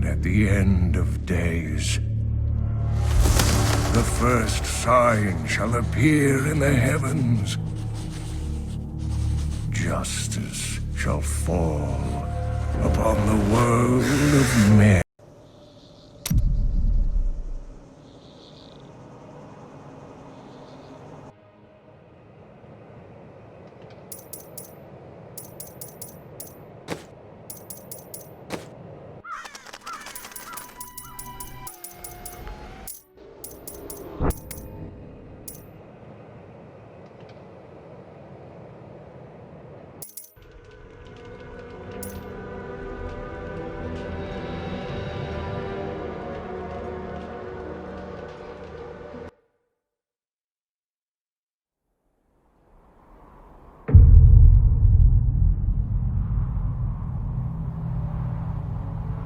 at the end of days. The first sign shall appear in the heavens. Justice shall fall upon the world of men.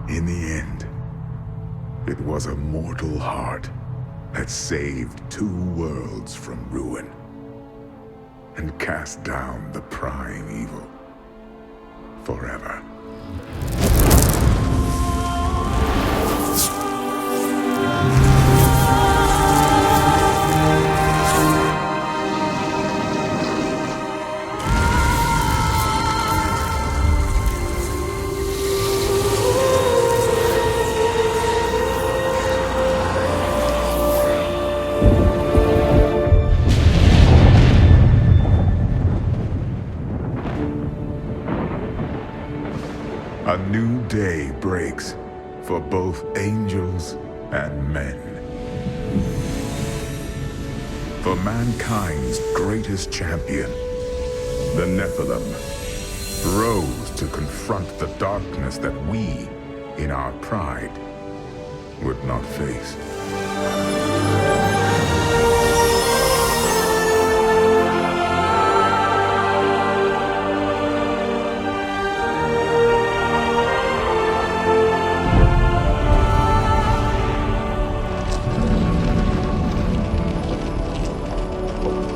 In the end, it was a mortal heart that saved 2 worlds from ruin and cast down the prime evil forever. A new day breaks for both angels and men. For mankind's greatest champion, the Nephilim, rose to confront the darkness that we, in our pride, would not face.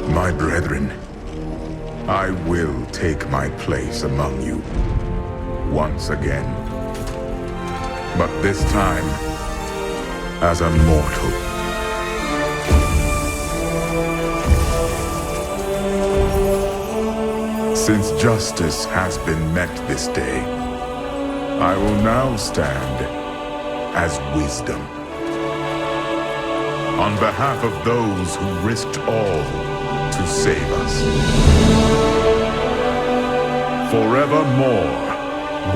My brethren, I will take my place among you once again, but this time as a mortal. Since justice has been met this day, I will now stand as wisdom. On behalf of those who risked all to save us. Forevermore,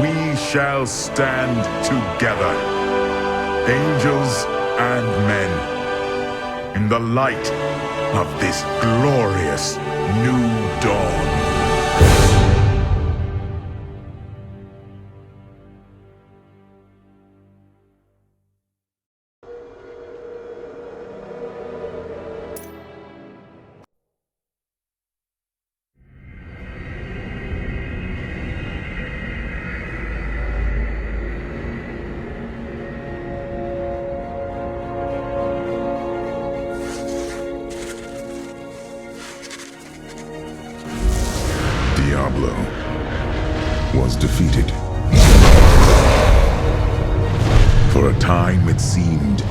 we shall stand together, angels and men, in the light of this glorious new dawn. Diablo was defeated. For a time it seemed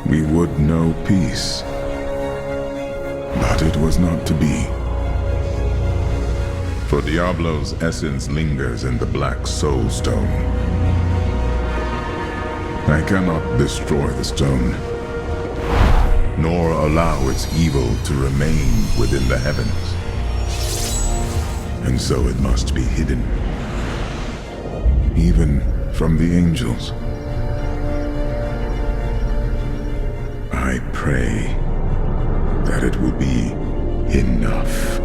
we would know peace, but it was not to be. For Diablo's essence lingers in the Black Soul Stone. I cannot destroy the stone, nor allow its evil to remain within the heavens. And so it must be hidden, even from the angels. I pray that it will be enough.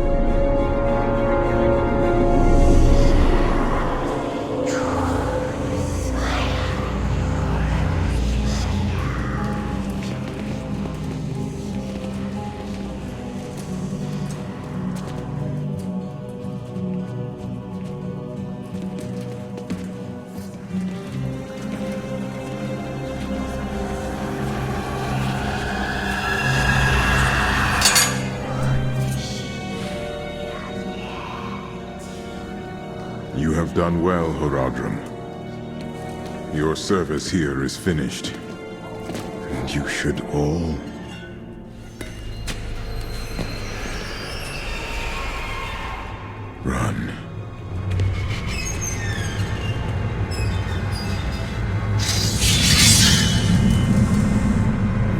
You have done well, Horadrim. Your service here is finished. And you should all... run.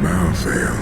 Malthael.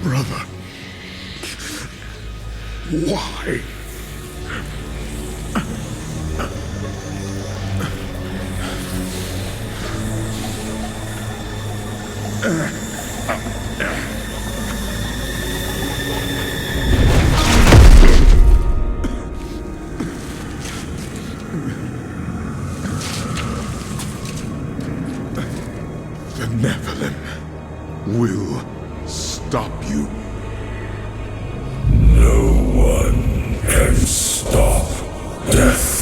Brother. Why? The Nephilim will stop you. No one can stop death.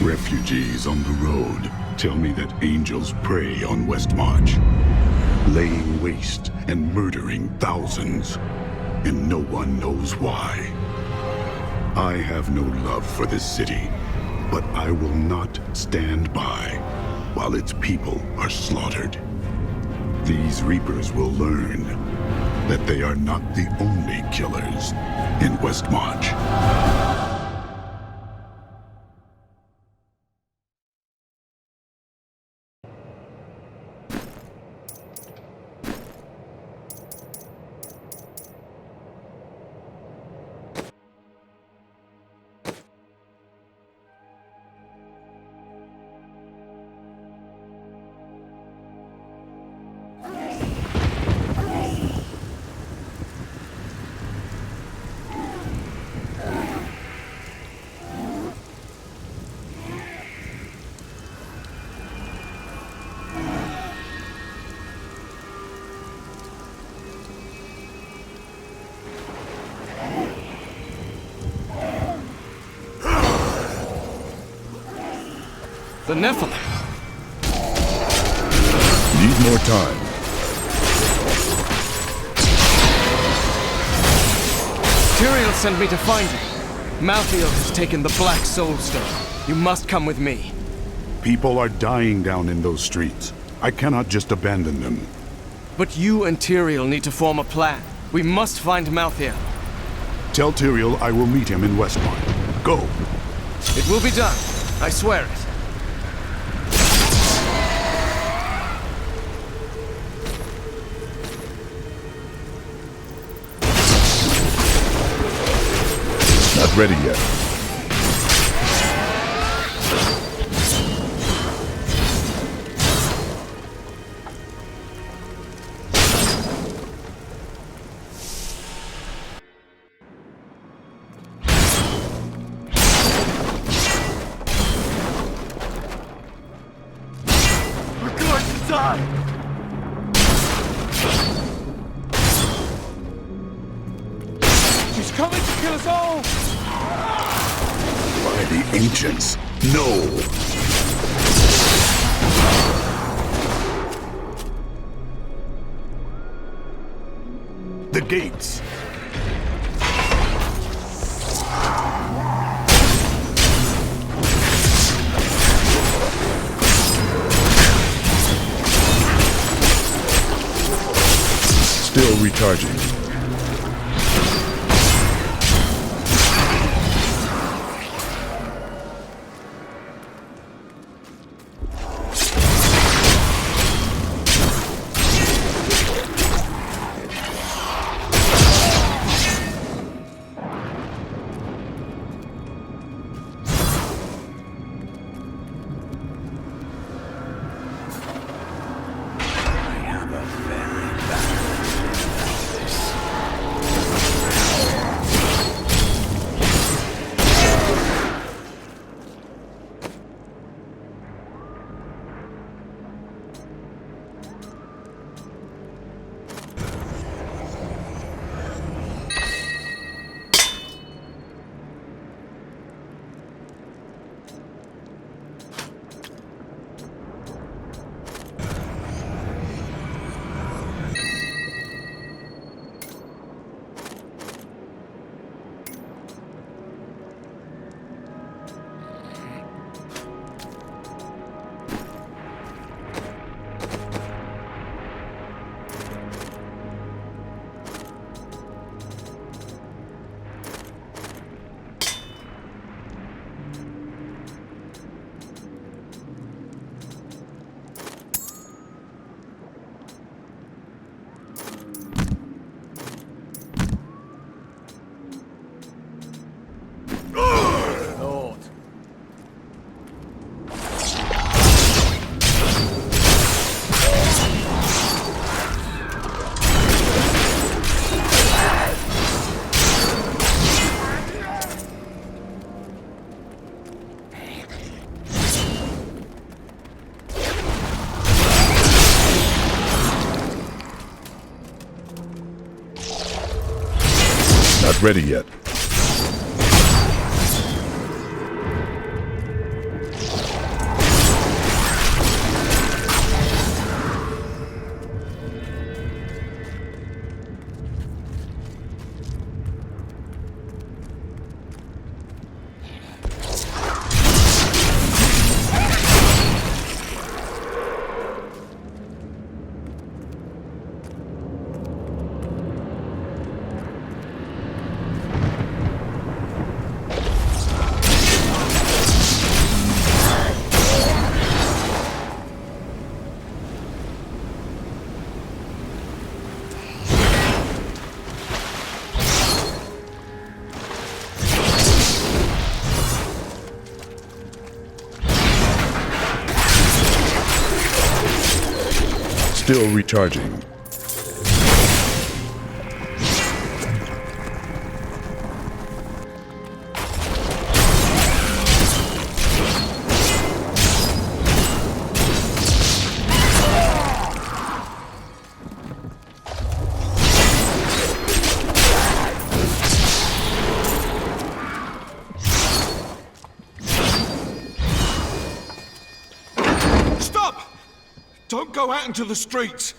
Refugees on the road tell me that angels prey on Westmarch, laying waste and murdering thousands, and no one knows why. I have no love for this city, but I will not stand by while its people are slaughtered. These Reapers will learn that they are not the only killers in Westmarch. The Nephilim. Need more time. Tyrael sent me to find you. Malthael has taken the Black Soul Stone. You must come with me. People are dying down in those streets. I cannot just abandon them. But you and Tyrael need to form a plan. We must find Malthael. Tell Tyrael I will meet him in Westmarch. Go. It will be done. I swear it. Not ready yet. She's coming to kill us all! By the ancients, no! The gates! Still recharging. Not ready yet. Still recharging. Don't go out into the streets!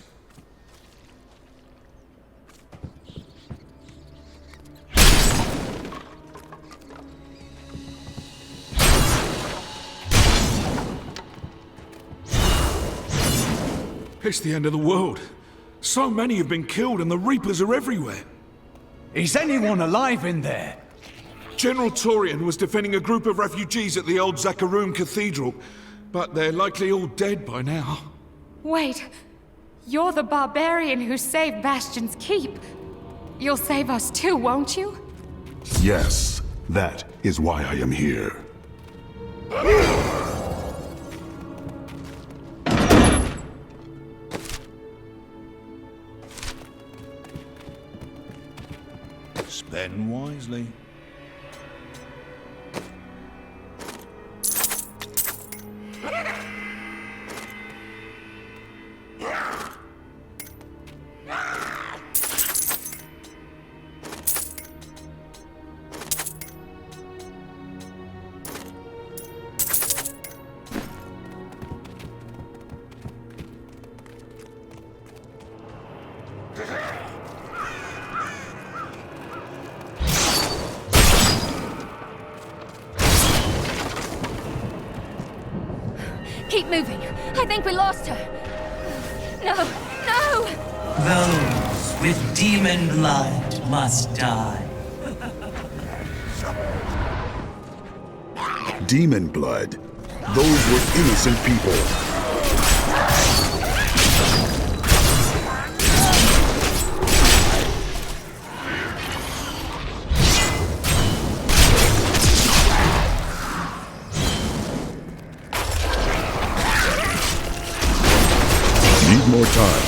It's the end of the world. So many have been killed and the Reapers are everywhere. Is anyone alive in there? General Torian was defending a group of refugees at the old Zakharoon Cathedral, but they're likely all dead by now. Wait, you're the barbarian who saved Bastion's Keep. You'll save us too, won't you? Yes, that is why I am here. Spend wisely. Keep moving. I think we lost her. No, no! Those with demon blood must die. Demon blood? Those were innocent people. Need more time.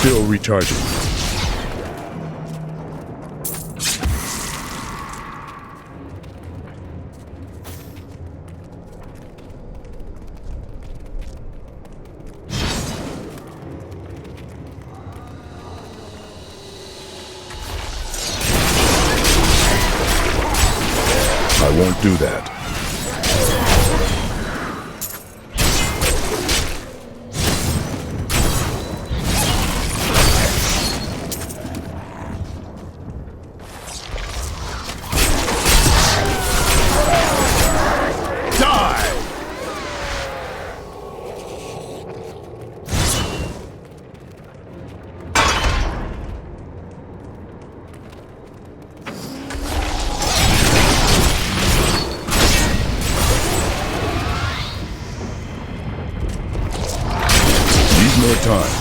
Still recharging. I won't do that. More time.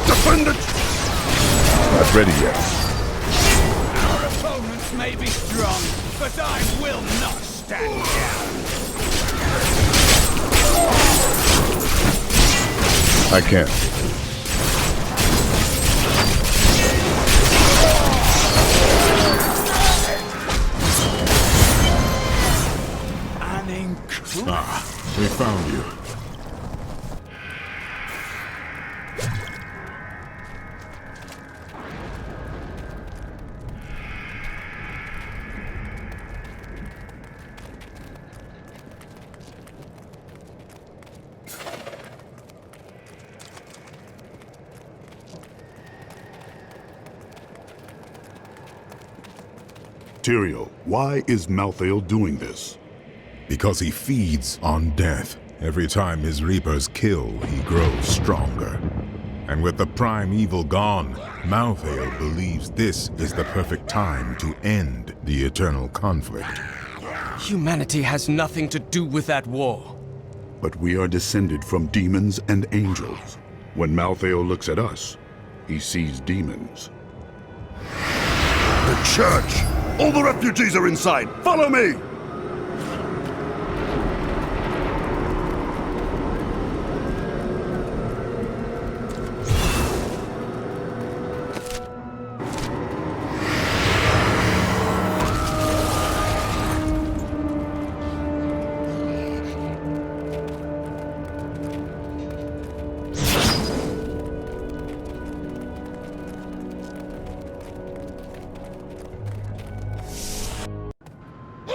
Defend it! Not ready yet. Our opponents may be strong, but I will not stand down. I can't. We found you. Tyrael, why is Malthael doing this? Because he feeds on death. Every time his Reapers kill, he grows stronger. And with the prime evil gone, Malthael believes this is the perfect time to end the eternal conflict. Humanity has nothing to do with that war. But we are descended from demons and angels. When Malthael looks at us, he sees demons. The church! All the refugees are inside! Follow me!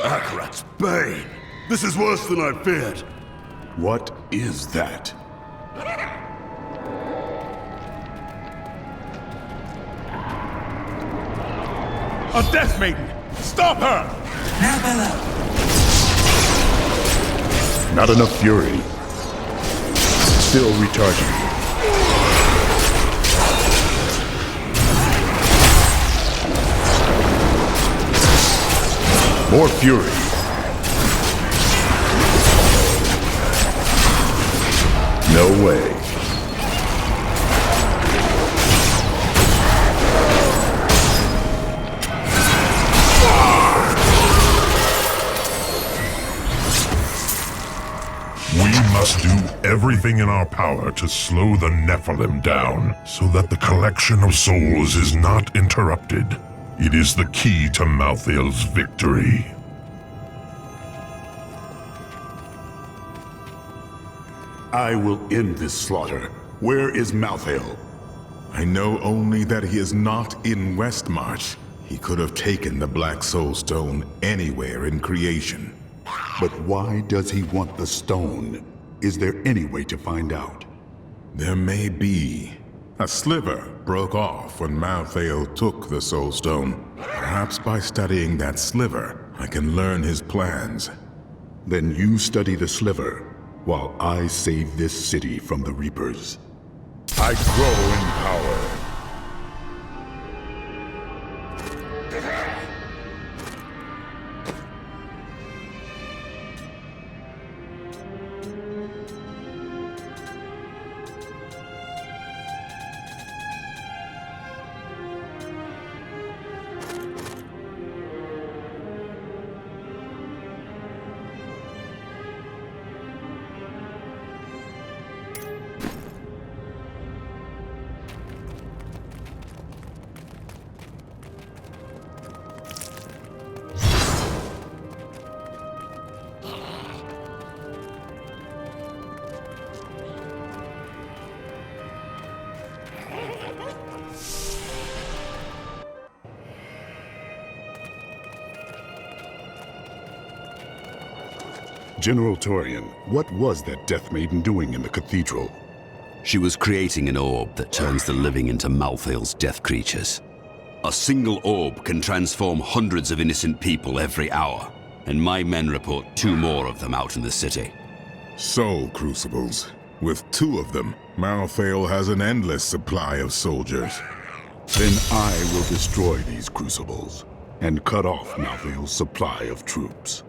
Akarat's Bane! This is worse than I feared! What is that? A Death Maiden! Stop her! Now below. Not enough fury. Still recharging. More fury. No way. We must do everything in our power to slow the Nephilim down, so that the collection of souls is not interrupted. It is the key to Malthael's victory. I will end this slaughter. Where is Malthael? I know only that he is not in Westmarch. He could have taken the Black Soul Stone anywhere in creation. But why does he want the stone? Is there any way to find out? There may be. A sliver broke off when Malthael took the Soul Stone. Perhaps by studying that sliver, I can learn his plans. Then you study the sliver, while I save this city from the Reapers. I grow in power. General Torian, what was that Death Maiden doing in the cathedral? She was creating an orb that turns the living into Malthael's death creatures. A single orb can transform hundreds of innocent people every hour, and my men report 2 more of them out in the city. Soul Crucibles. With 2 of them, Malthael has an endless supply of soldiers. Then I will destroy these crucibles, and cut off Malthael's supply of troops.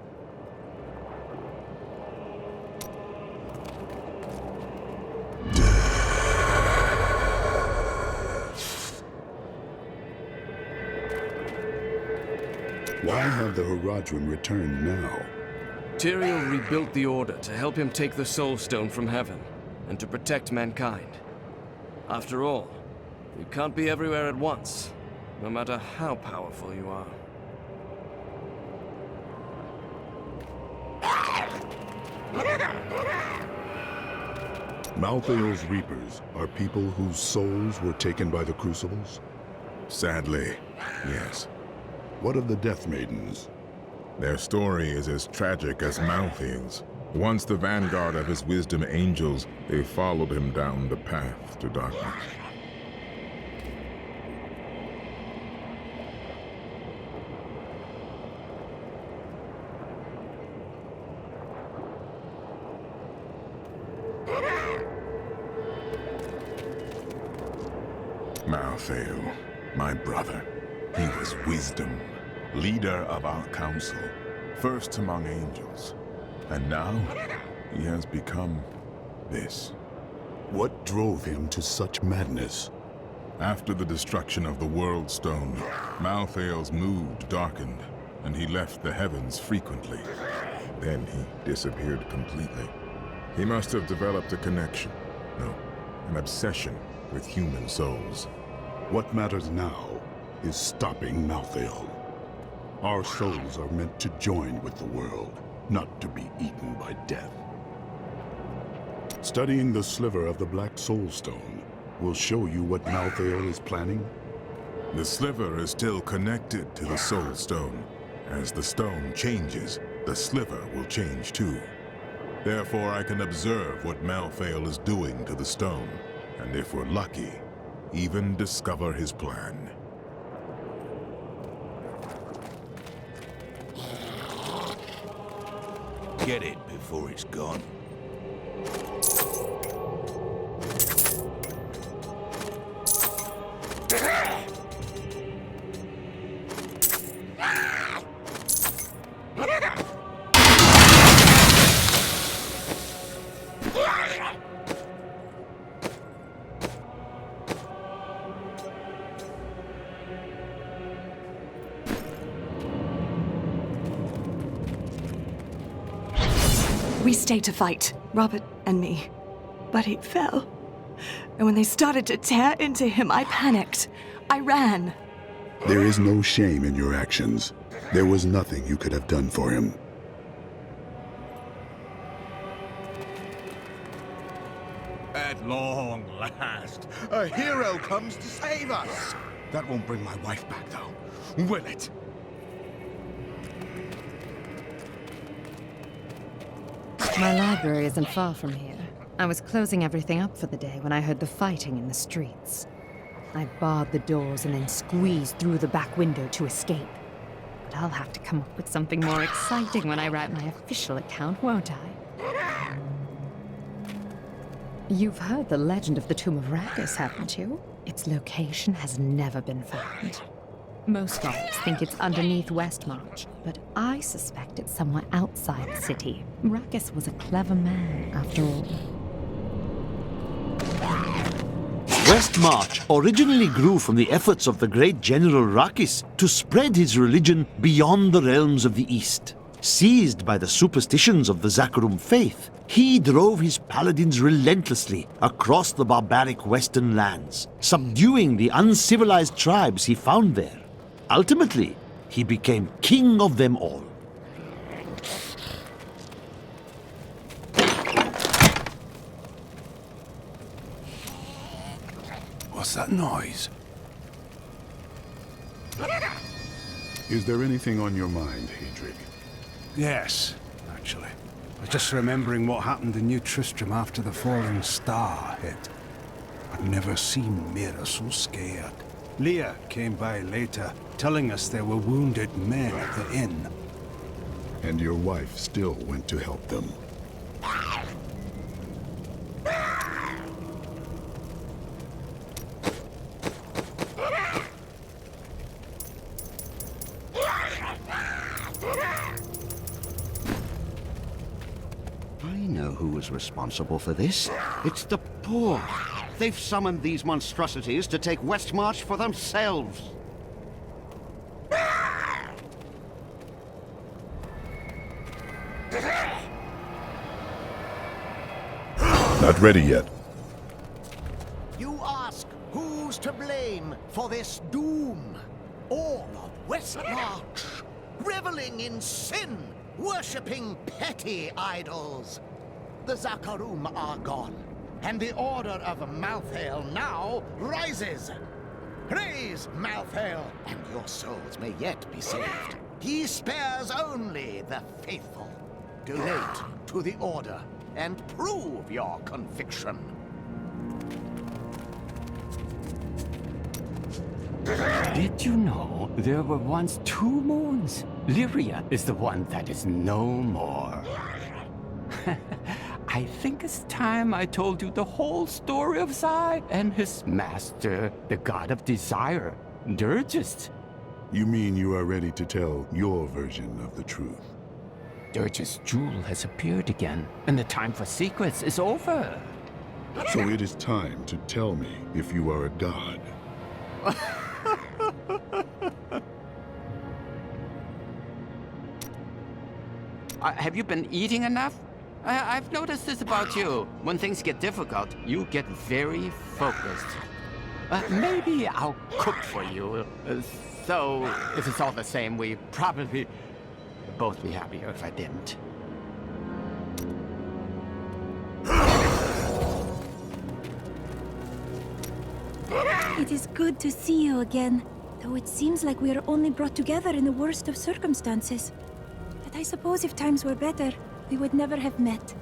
Why have the Haradrim returned now? Tyrael rebuilt the Order to help him take the Soul Stone from heaven, and to protect mankind. After all, you can't be everywhere at once, no matter how powerful you are. Malthael's Reapers are people whose souls were taken by the Crucibles? Sadly, yes. What of the Death Maidens? Their story is as tragic as Malthael's. Once the vanguard of his wisdom angels, they followed him down the path to darkness. Malthael, my brother. He was wisdom, leader of our council, first among angels. And now, he has become this. What drove him to such madness? After the destruction of the World Stone, Malthael's mood darkened, and he left the heavens frequently. Then he disappeared completely. He must have developed a connection, no, an obsession with human souls. What matters now is stopping Malthael. Our souls are meant to join with the world, not to be eaten by death. Studying the sliver of the Black Soul Stone will show you what Malthael is planning. The sliver is still connected to the Soul Stone. As the stone changes, the sliver will change too. Therefore, I can observe what Malthael is doing to the stone, and if we're lucky, even discover his plan. Get it before it's gone. We stayed to fight, Robert and me, but he fell. And when they started to tear into him, I panicked. I ran. There is no shame in your actions. There was nothing you could have done for him. At long last, a hero comes to save us. That won't bring my wife back, though, will it? My library isn't far from here. I was closing everything up for the day when I heard the fighting in the streets. I barred the doors and then squeezed through the back window to escape. But I'll have to come up with something more exciting when I write my official account, won't I? You've heard the legend of the Tomb of Ragus, haven't you? Its location has never been found. Most scholars think it's underneath Westmarch, but I suspect it's somewhere outside the city. Ragus was a clever man, after all. Westmarch originally grew from the efforts of the great General Rakis to spread his religion beyond the realms of the East. Seized by the superstitions of the Zakarum faith, he drove his paladins relentlessly across the barbaric western lands, subduing the uncivilized tribes he found there. Ultimately, he became king of them all. What's that noise? Is there anything on your mind, Hadric? Yes, actually. I was just remembering what happened in New Tristram after the falling star hit. I've never seen Mira so scared. Leah came by later, telling us there were wounded men at the inn. And your wife still went to help them. I know who was responsible for this. It's the poor. They've summoned these monstrosities to take Westmarch for themselves. Not ready yet. You ask who's to blame for this doom? All of Westmarch, reveling in sin, worshipping petty idols. The Zakarum are gone, and the Order of Malthael now rises. Praise Malthael, and your souls may yet be saved. He spares only the faithful. Donate to the Order, and prove your conviction. Did you know there were once 2 moons? Lyria is the one that is no more. I think it's time I told you the whole story of Zai and his master, the god of desire, Durgist. You mean you are ready to tell your version of the truth? Durgist's jewel has appeared again, and the time for secrets is over. So it is time to tell me if you are a god. Have you been eating enough? I've noticed this about you. When things get difficult, you get very focused. Maybe I'll cook for you. So, if it's all the same, we'd probably both be happier if I didn't. It is good to see you again, though it seems like we are only brought together in the worst of circumstances. But I suppose if times were better, we would never have met.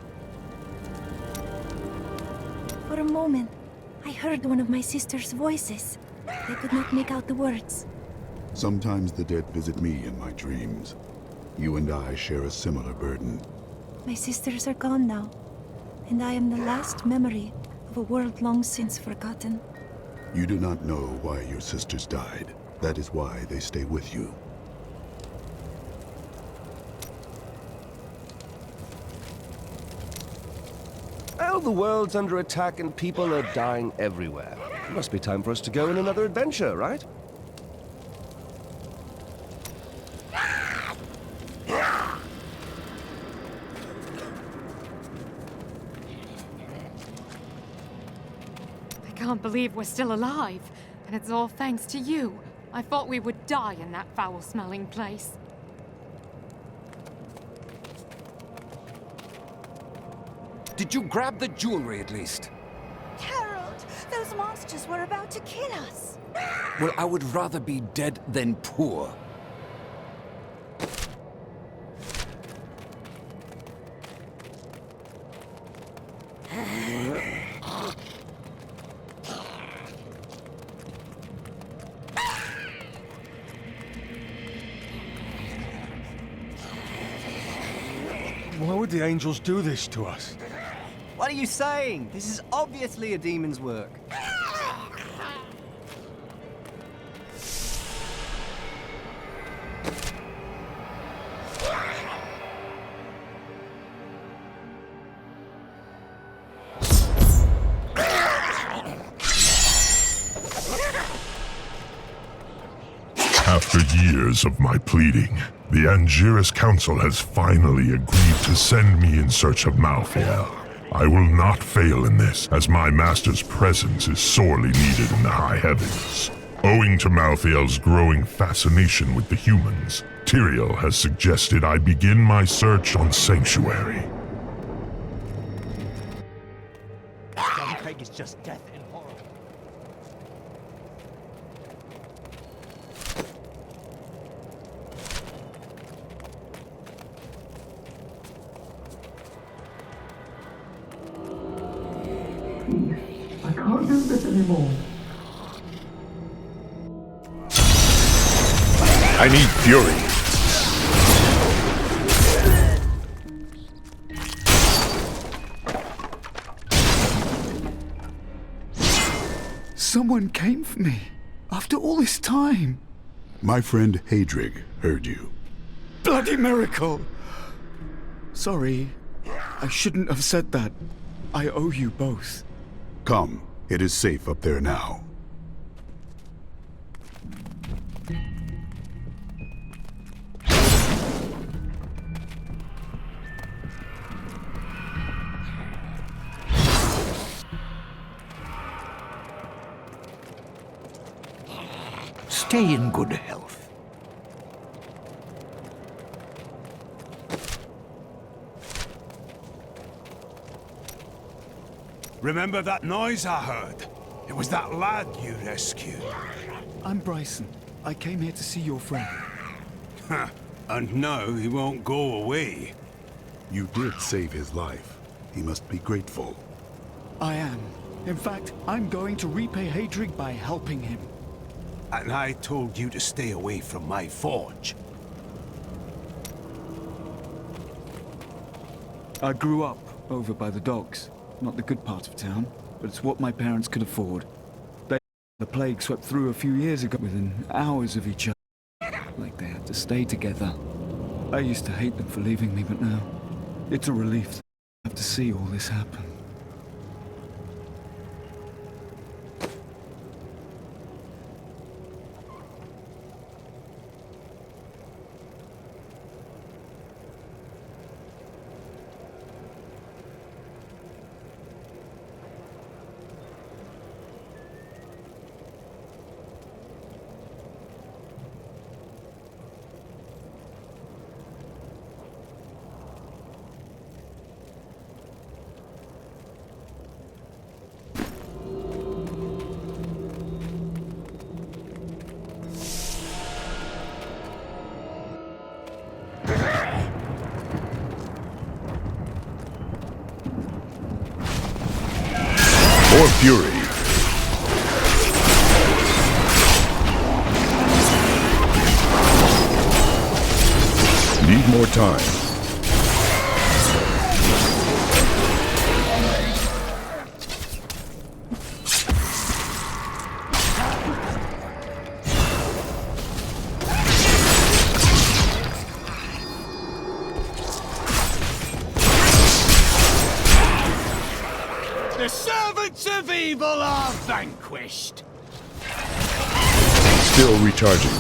For a moment, I heard one of my sister's voices. I could not make out the words. Sometimes the dead visit me in my dreams. You and I share a similar burden. My sisters are gone now, and I am the last memory of a world long since forgotten. You do not know why your sisters died. That is why they stay with you. Well, the world's under attack and people are dying everywhere. It must be time for us to go on another adventure, right? I can't believe we're still alive, and it's all thanks to you. I thought we would die in that foul-smelling place. Did you grab the jewelry at least? monsters were about to kill us. Well, I would rather be dead than poor. Why would the angels do this to us? What are you saying? This is obviously a demon's work. After years of my pleading, the Angiris Council has finally agreed to send me in search of Malthael. I will not fail in this, as my master's presence is sorely needed in the high heavens. Owing to Malthael's growing fascination with the humans, Tyrael has suggested I begin my search on Sanctuary. Craig is just death and horror. I can't do this anymore. I need fury. Someone came for me. After all this time. My friend Hadrig heard you. Bloody miracle! Sorry. I shouldn't have said that. I owe you both. Come, it is safe up there now. Stay in good health. Remember that noise I heard? It was that lad you rescued. I'm Bryson. I came here to see your friend. Huh. And now he won't go away. You did save his life. He must be grateful. I am. In fact, I'm going to repay Hadrig by helping him. And I told you to stay away from my forge. I grew up over by the docks. Not the good part of town, but it's what my parents could afford. The plague swept through a few years ago within hours of each other. Like they had to stay together. I used to hate them for leaving me, but now it's a relief to have to see all this happen. More fury. Need more time. The servants of evil are vanquished. Still recharging.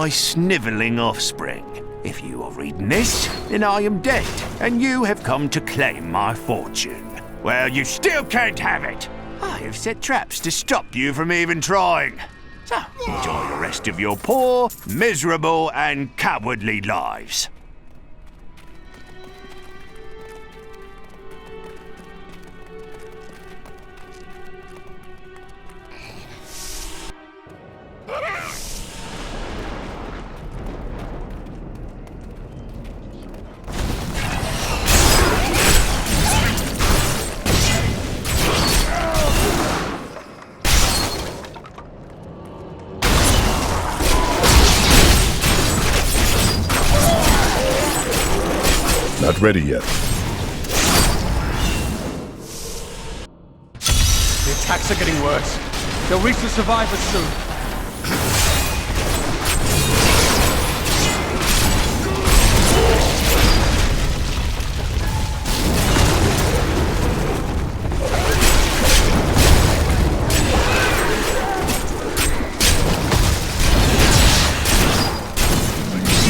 my snivelling offspring. If you are reading this, then I am dead, and you have come to claim my fortune. Well, you still can't have it. I have set traps to stop you from even trying. So, enjoy the rest of your poor, miserable, and cowardly lives. Not ready yet. The attacks are getting worse. They'll reach the survivors soon.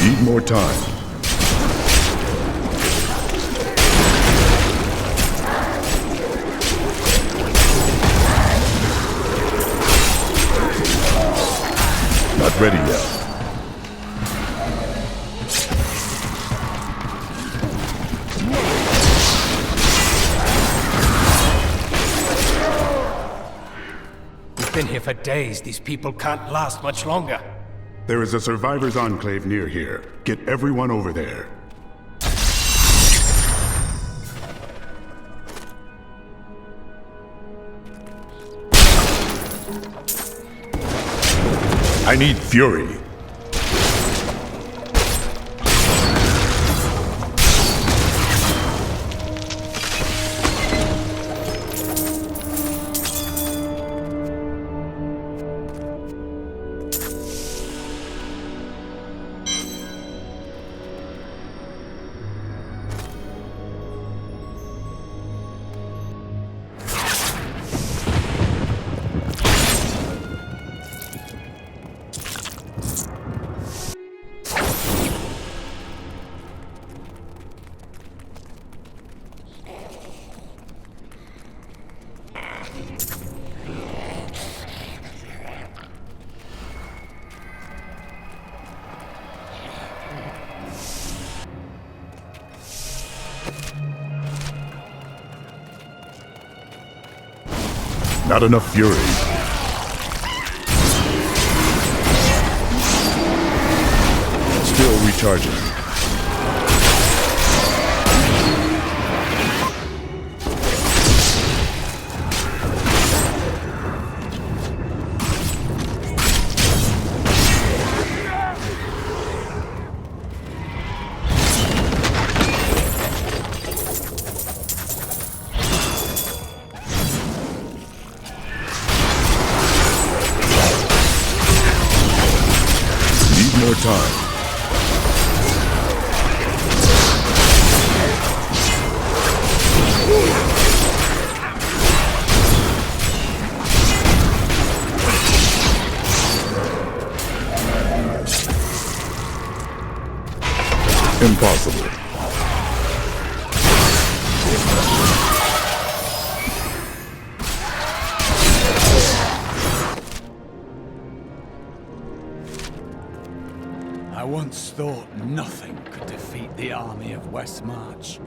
Need more time. Not ready yet. We've been here for days. These people can't last much longer. There is a survivors' enclave near here. Get everyone over there. I need fury. Not enough fury. Still recharging. More time. Impossible. I once thought nothing could defeat the army of Westmarch.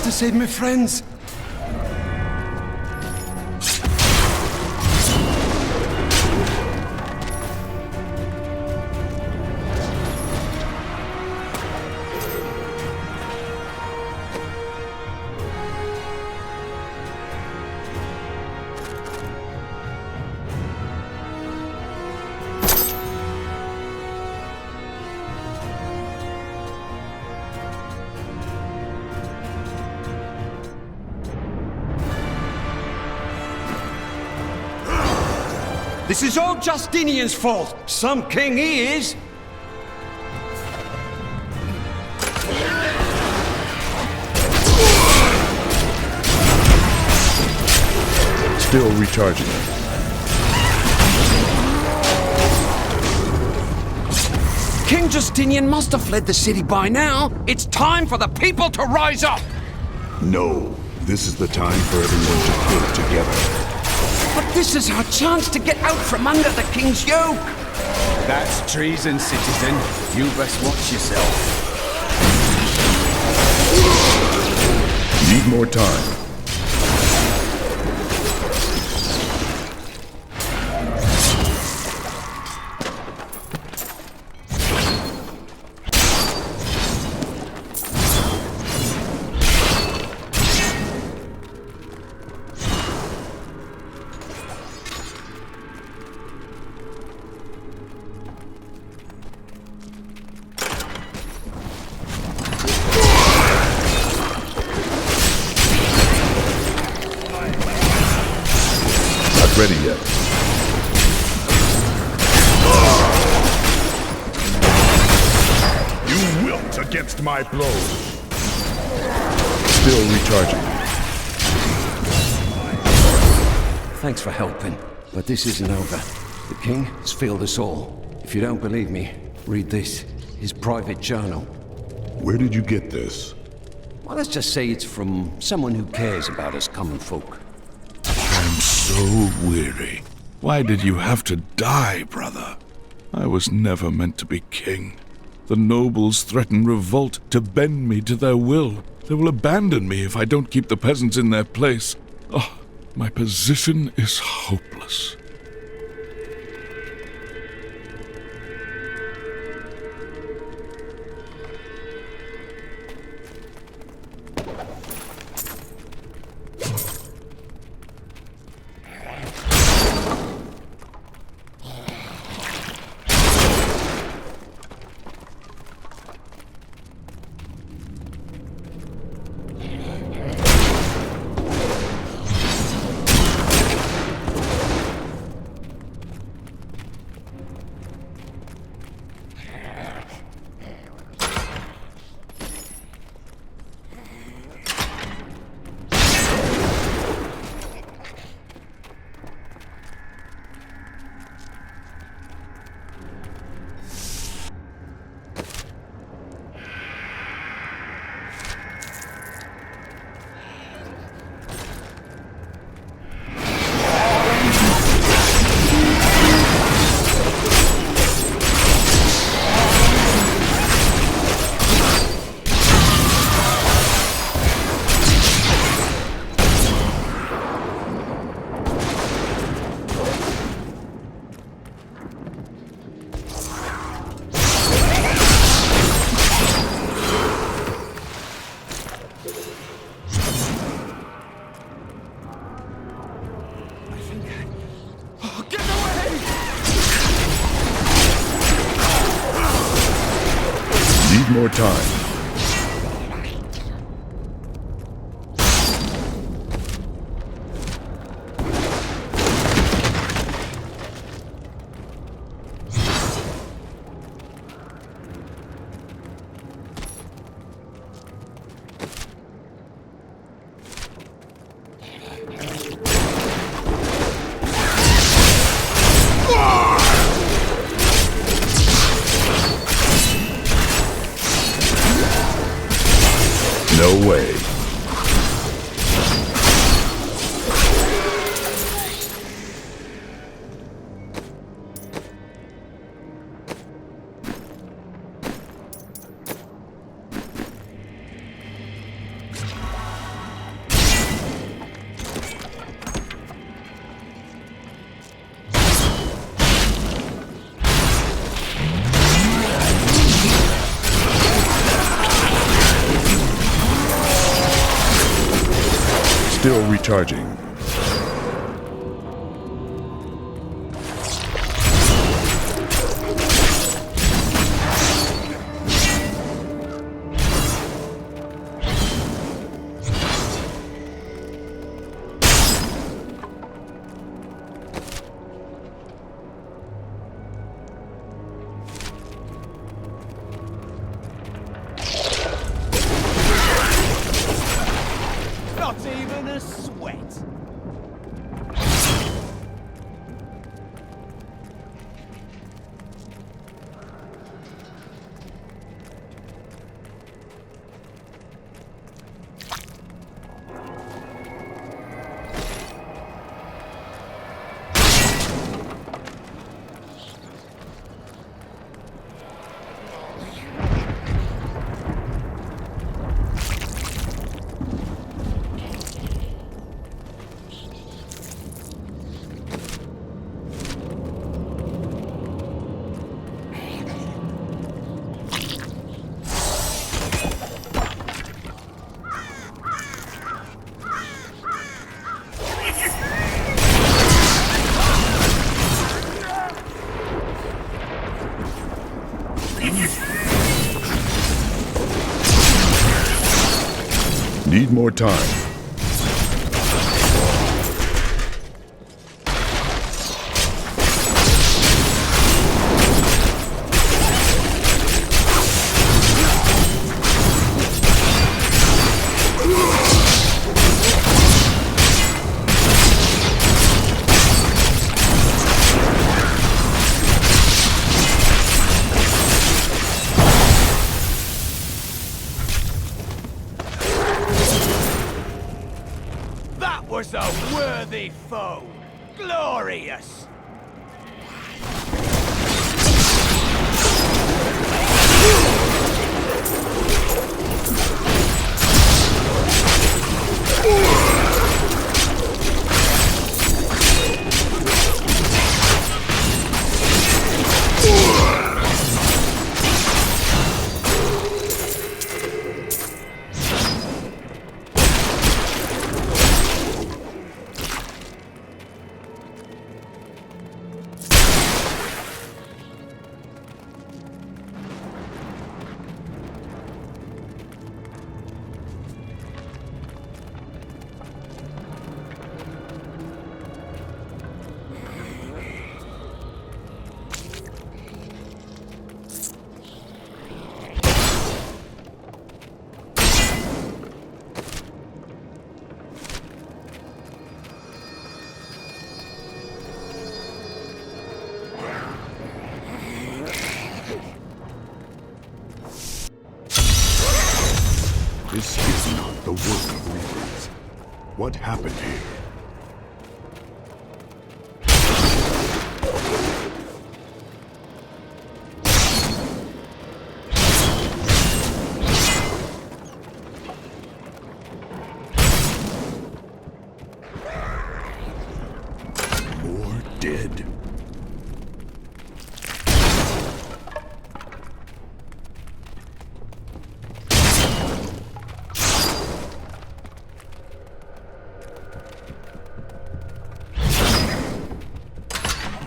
to save my friends. This is all Justinian's fault. Some king he is. Still recharging. King Justinian must have fled the city by now. It's time for the people to rise up! No, this is the time for everyone to pull together. But this is our chance to get out from under the king's yoke! That's treason, citizen. You best watch yourself. Need more time. Ready yet. You wilt against my blow. Still recharging. Thanks for helping, but this isn't over. The king has failed us all. If you don't believe me, read this. His private journal. Where did you get this? Well, let's just say it's from someone who cares about us common folk. I'm so weary. Why did you have to die, brother? I was never meant to be king. The nobles threaten revolt to bend me to their will. They will abandon me if I don't keep the peasants in their place. Oh, my position is hopeless. Need more time. No way. Still recharging. Not even a sweat. Need more time. That was a worthy foe. Glorious. This is not the work of Reapers. What happened here? More dead.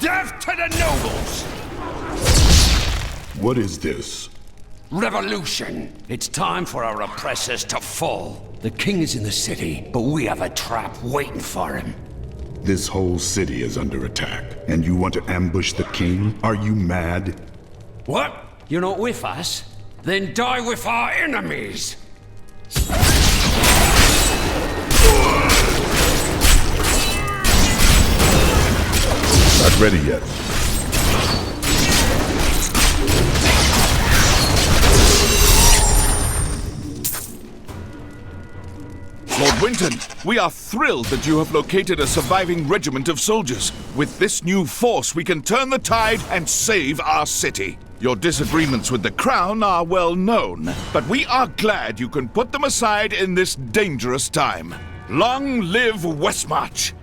Death to the nobles! What is this? Revolution! It's time for our oppressors to fall. The king is in the city, but we have a trap waiting for him. This whole city is under attack, and you want to ambush the king? Are you mad? What? You're not with us? Then die with our enemies! Not ready yet. Lord Winton, we are thrilled that you have located a surviving regiment of soldiers. With this new force, we can turn the tide and save our city. Your disagreements with the Crown are well known, but we are glad you can put them aside in this dangerous time. Long live Westmarch!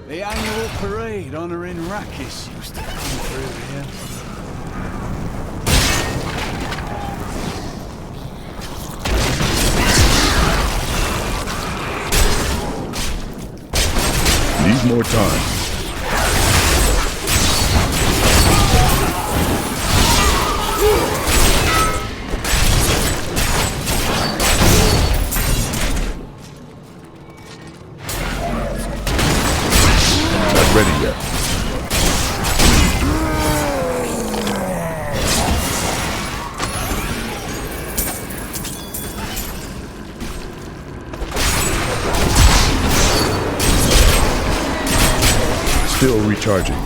The annual parade honoring Rakis used to come through here. Need more time. Not ready yet. Still recharging.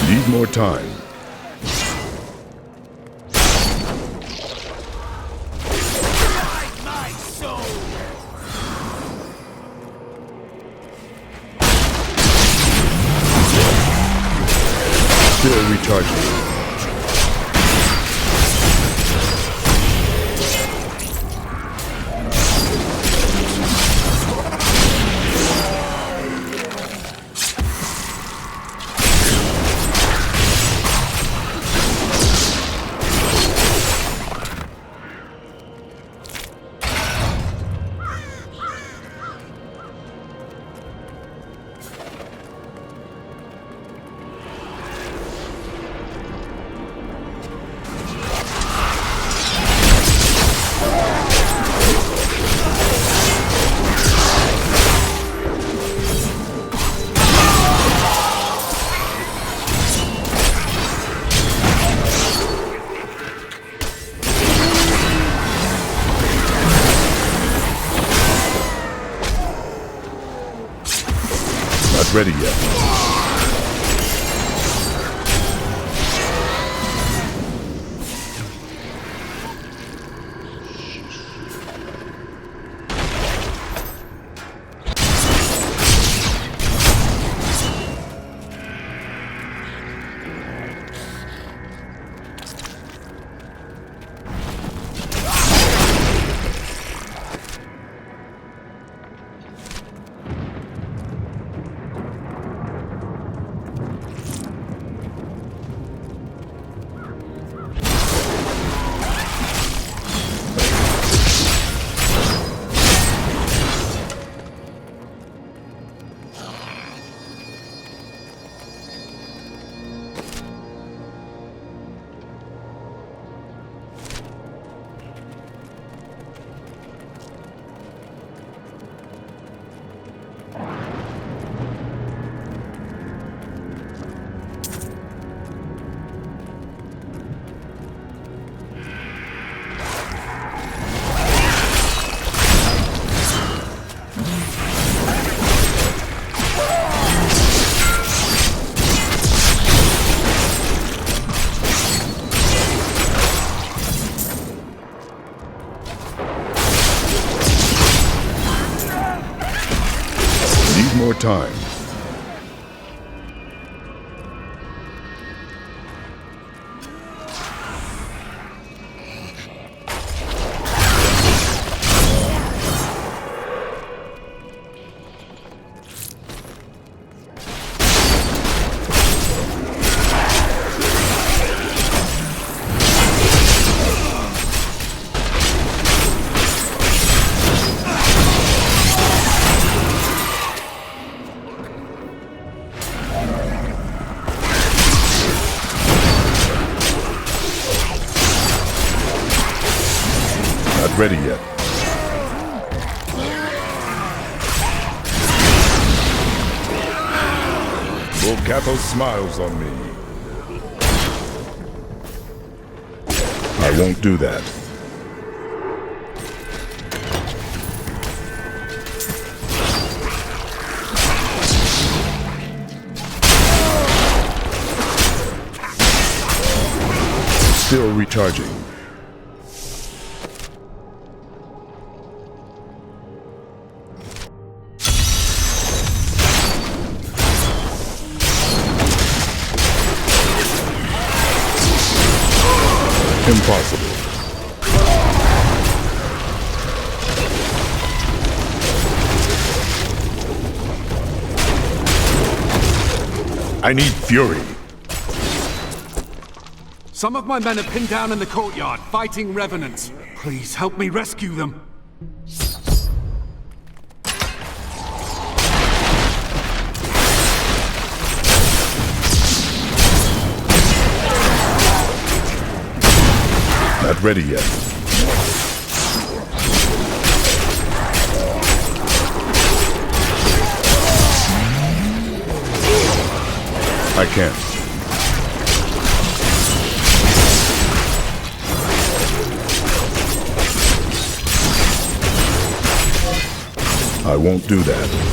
Need more time. Still recharging. Not ready yet. More time. Not ready yet. Volcato smiles on me. I won't do that. Still recharging. Impossible. I need fury. Some of my men are pinned down in the courtyard, fighting revenants. Please help me rescue them. Not ready yet. I can't. I won't do that.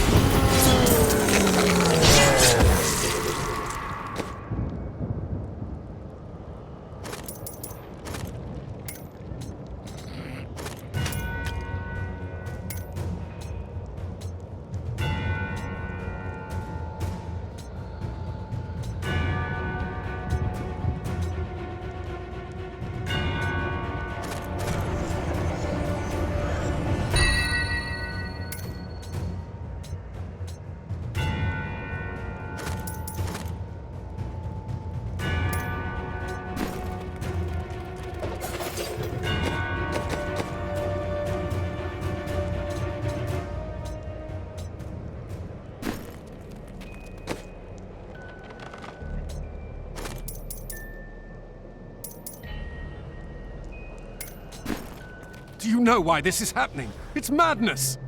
Do you know why this is happening? It's madness!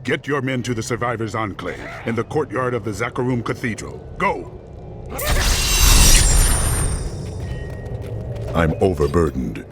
Get your men to the Survivors' Enclave in the courtyard of the Zakharum Cathedral. Go! I'm overburdened.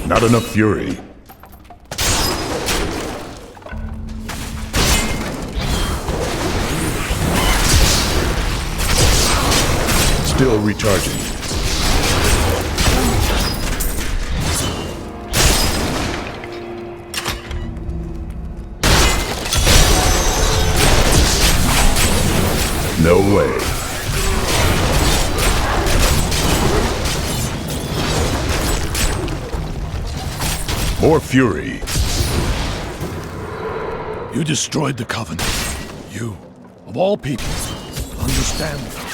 Not enough fury. Still recharging. No way. More fury. You destroyed the Covenant. You, of all people, understand that.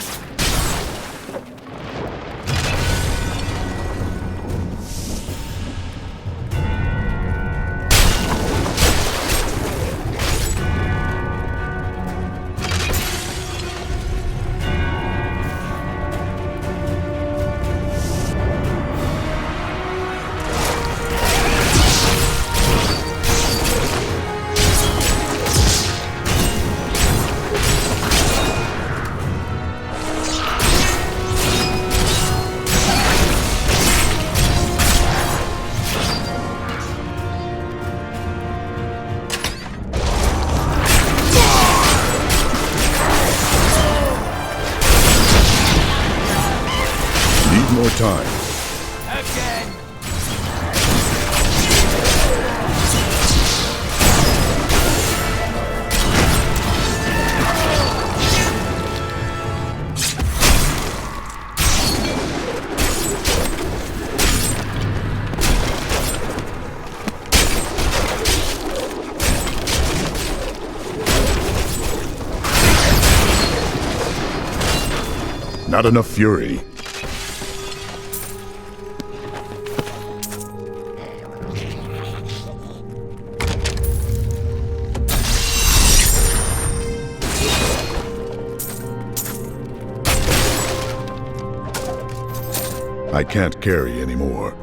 More time. Again. Not enough fury. I can't carry anymore.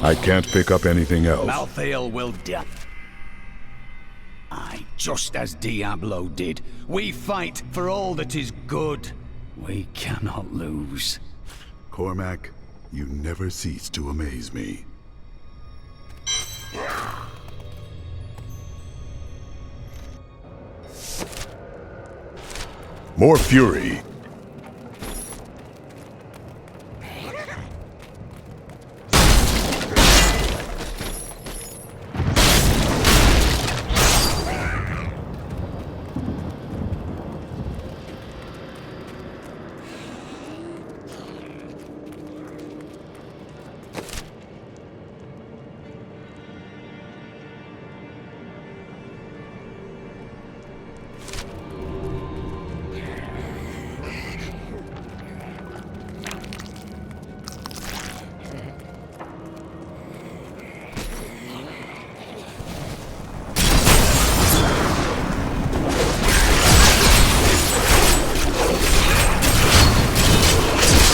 I can't pick up anything else. Malthael will die. Aye, just as Diablo did. We fight for all that is good. We cannot lose. Cormac, you never cease to amaze me. More fury.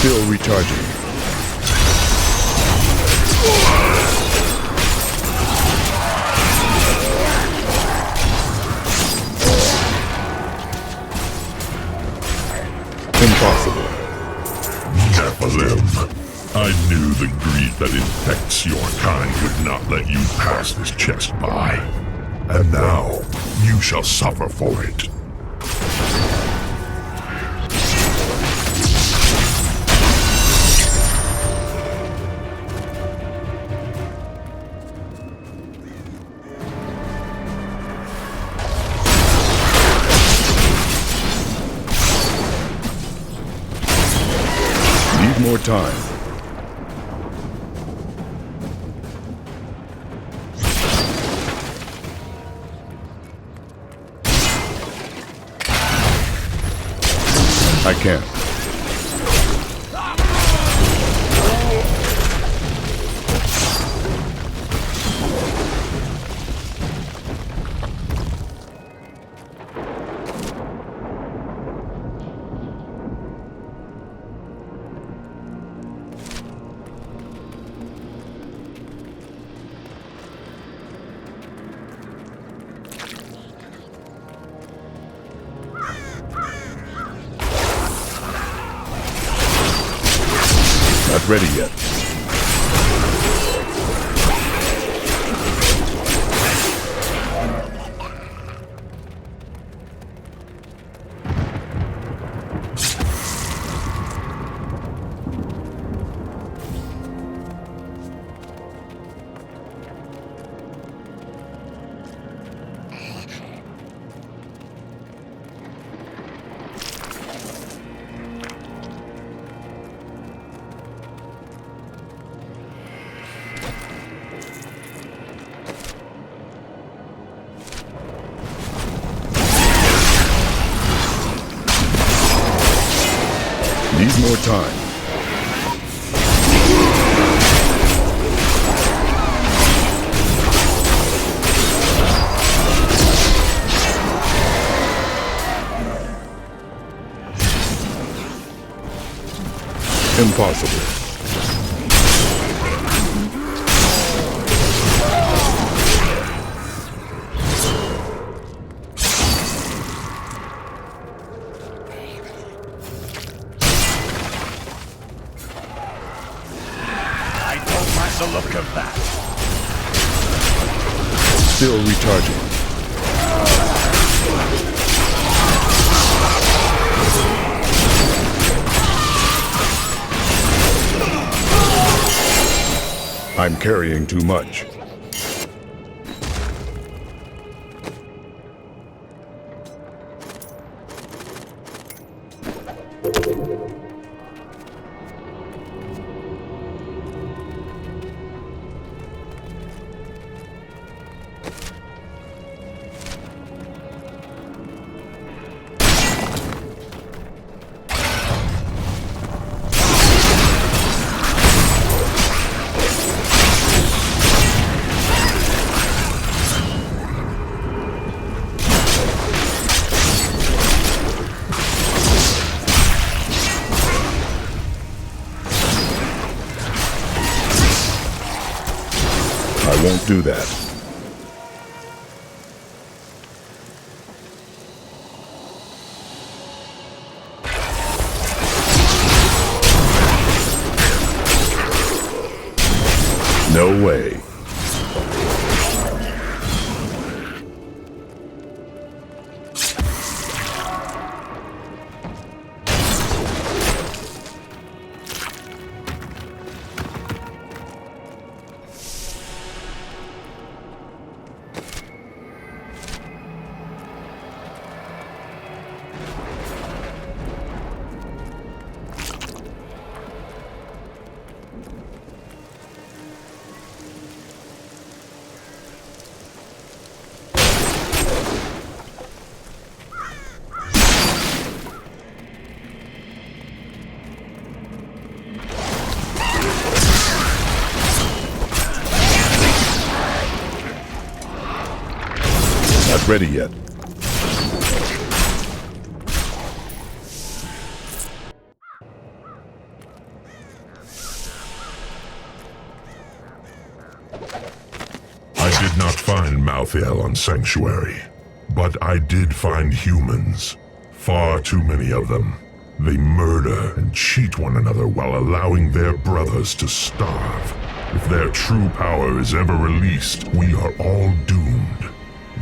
Still recharging. Impossible. Nephilim. I knew the greed that infects your kind would not let you pass this chest by. And now, you shall suffer for it. More time. I can't. Not ready yet. Need more time. Impossible. the look of that. Still recharging. I'm carrying too much. I won't do that. No way. Not ready yet. I did not find Malthael on Sanctuary, but I did find humans. Far too many of them. They murder and cheat one another while allowing their brothers to starve. If their true power is ever released, we are all doomed.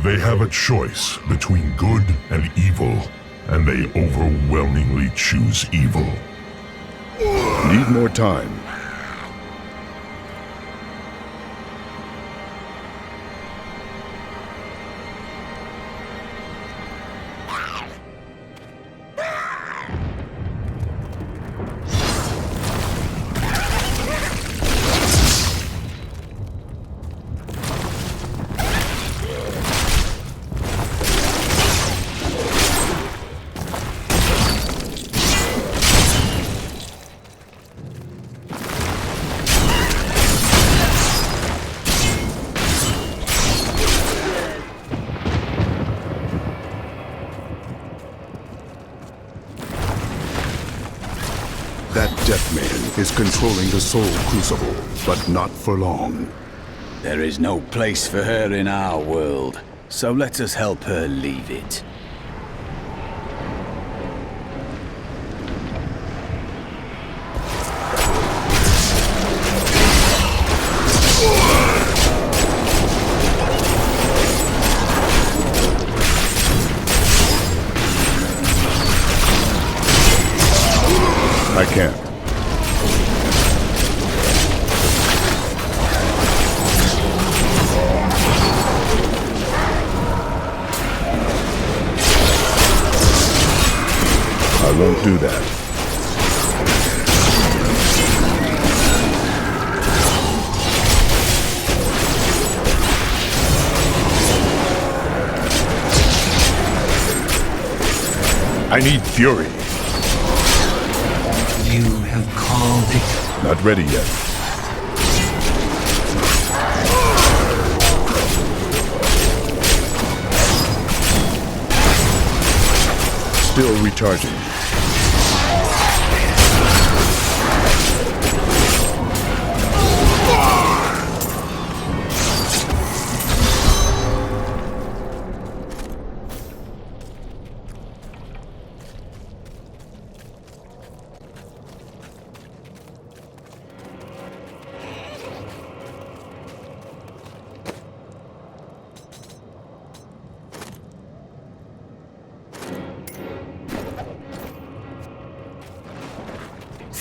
They have a choice between good and evil, and they overwhelmingly choose evil. Need more time. That Death Man is controlling the Soul Crucible, but not for long. There is no place for her in our world, so let us help her leave it. I can't. I won't do that. I need fury. You have called it. Not ready yet. Still recharging.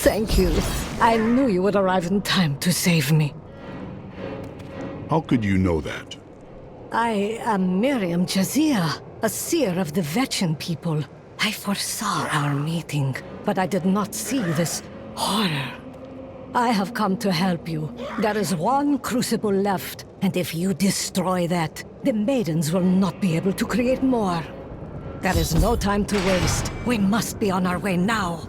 Thank you. I knew you would arrive in time to save me. How could you know that? I am Miriam Jazia, a seer of the Vetchin people. I foresaw our meeting, but I did not see this horror. I have come to help you. There is one crucible left, and if you destroy that, the maidens will not be able to create more. There is no time to waste. We must be on our way now.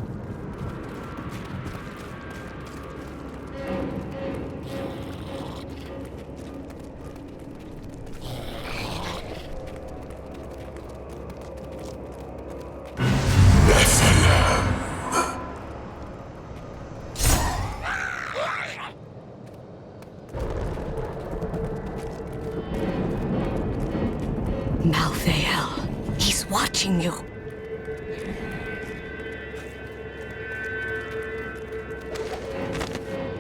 Malthael, he's watching you.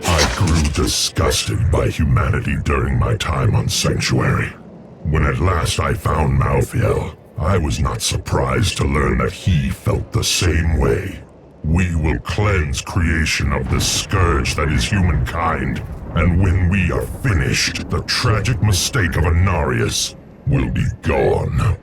I grew disgusted by humanity during my time on Sanctuary. When at last I found Malthael, I was not surprised to learn that he felt the same way. We will cleanse creation of the scourge that is humankind, and when we are finished, the tragic mistake of Anarius will be gone.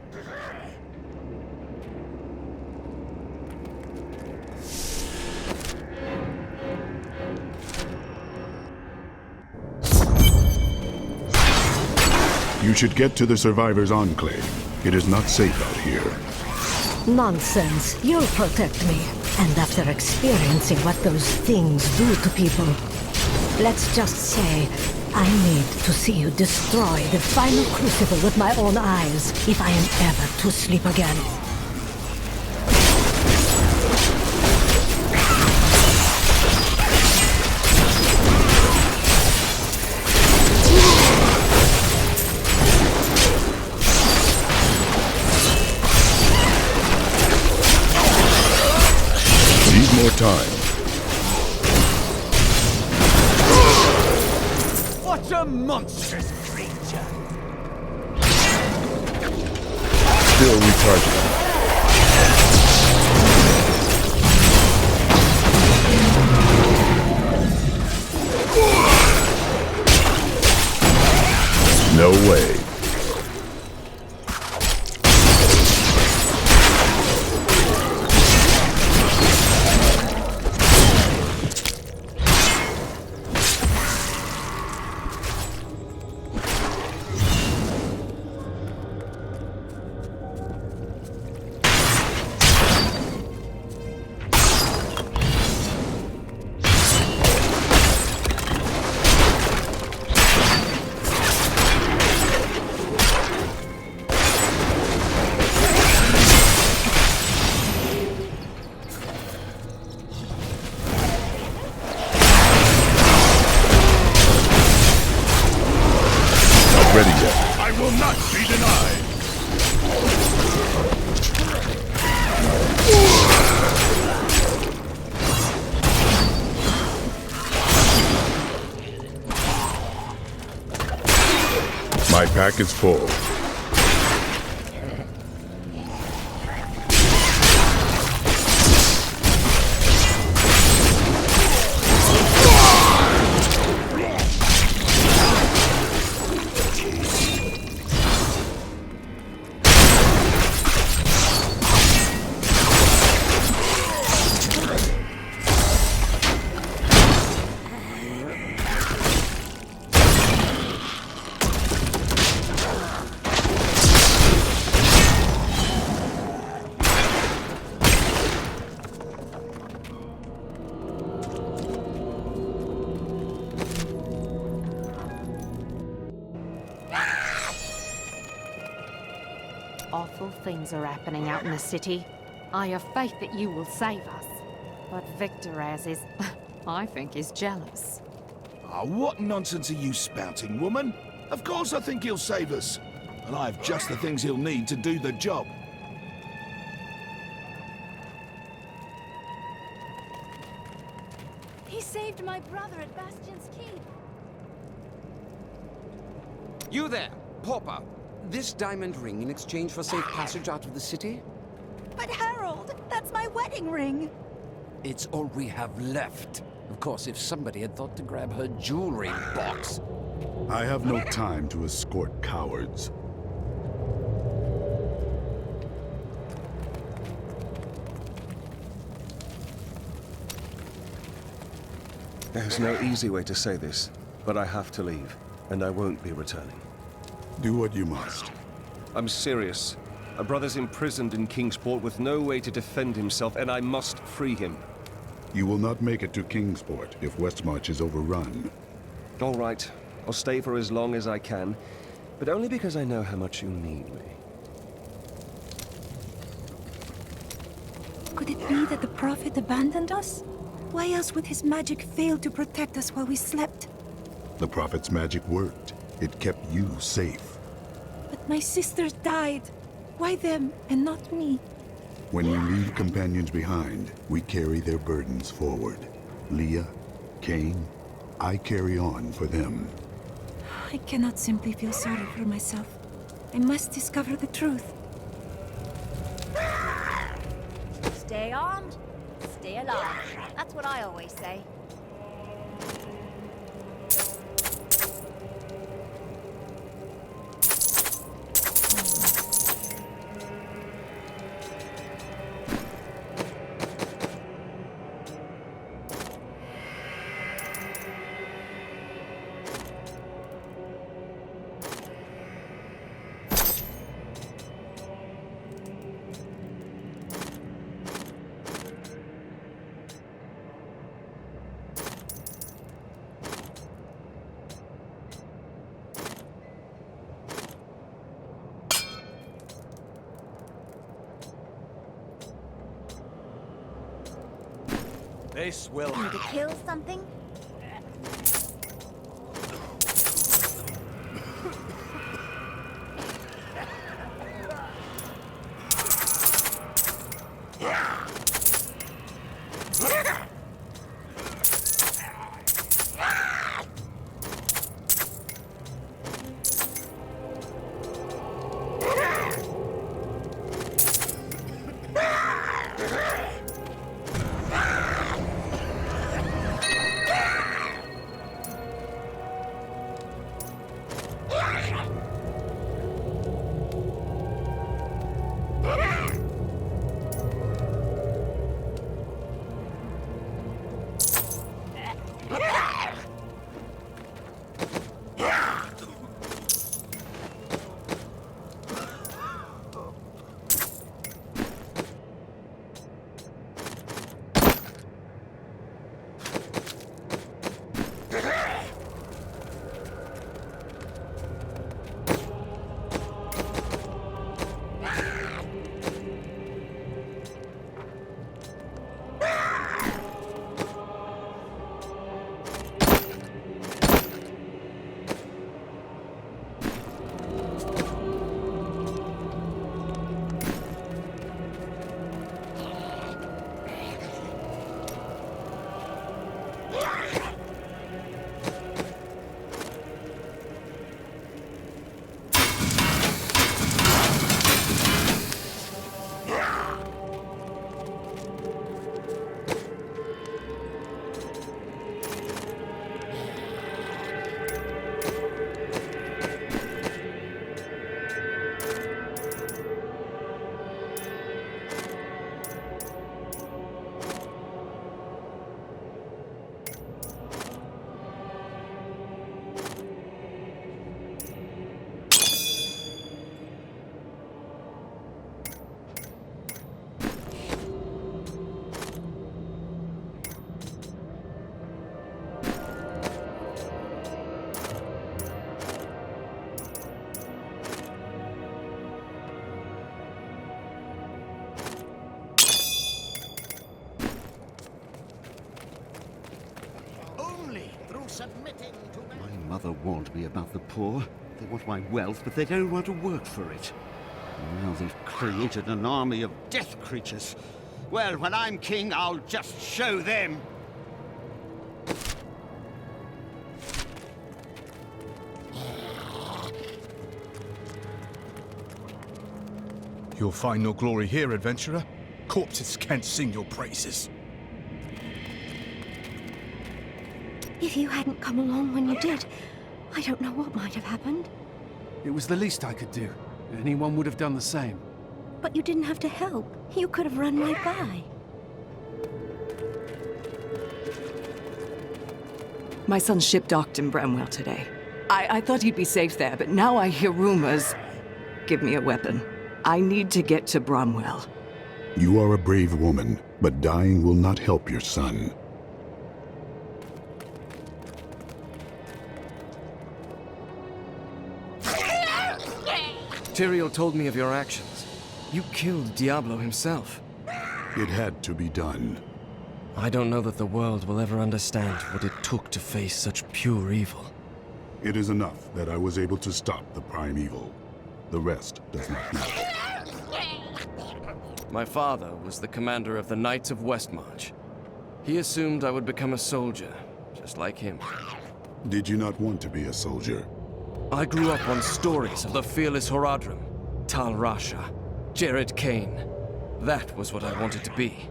You should get to the Survivors' Enclave. It is not safe out here. Nonsense. You'll protect me. And after experiencing what those things do to people, let's just say I need to see you destroy the final crucible with my own eyes if I am ever to sleep again. Need more time. What a monstrous creature! Still recharging. No way. Ready yet. I will not be denied. My pack is full. Awful things are happening out in the city. I have faith that you will save us. But Victorez is, I think, is jealous. Ah, what nonsense are you spouting, woman? Of course I think he'll save us. And I have just the things he'll need to do the job. He saved my brother at Bastion's Keep. You there, pauper. This diamond ring in exchange for safe passage out of the city? But Harold, that's my wedding ring. It's all we have left. Of course, if somebody had thought to grab her jewelry box. I have no time to escort cowards. There's no easy way to say this, but I have to leave, and I won't be returning. Do what you must. I'm serious. My brother's imprisoned in Kingsport with no way to defend himself, and I must free him. You will not make it to Kingsport if Westmarch is overrun. All right. I'll stay for as long as I can, but only because I know how much you need me. Could it be that the Prophet abandoned us? Why else would his magic fail to protect us while we slept? The Prophet's magic worked. It kept you safe. But my sisters died. Why them and not me? When you leave companions behind, we carry their burdens forward. Leah, Cain, I carry on for them. I cannot simply feel sorry for myself. I must discover the truth. Stay armed, stay alive. That's what I always say. This will Need to kill something? Submitting to My mother warned me about the poor. They want my wealth, but they don't want to work for it. And now they've created an army of death creatures. Well, when I'm king, I'll just show them. You'll find no glory here, adventurer. Corpses can't sing your praises. If you hadn't come along when you did, I don't know what might have happened. It was the least I could do. Anyone would have done the same. But you didn't have to help. You could have run right by. My son's ship docked in Bramwell today. I thought he'd be safe there, but now I hear rumors. Give me a weapon. I need to get to Bramwell. You are a brave woman, but dying will not help your son. Tyrael told me of your actions. You killed Diablo himself. It had to be done. I don't know that the world will ever understand what it took to face such pure evil. It is enough that I was able to stop the prime evil. The rest does not matter. My father was the commander of the Knights of Westmarch. He assumed I would become a soldier, just like him. Did you not want to be a soldier? I grew up on stories of the fearless Horadrim, Tal Rasha, Jared Kane. That was what I wanted to be.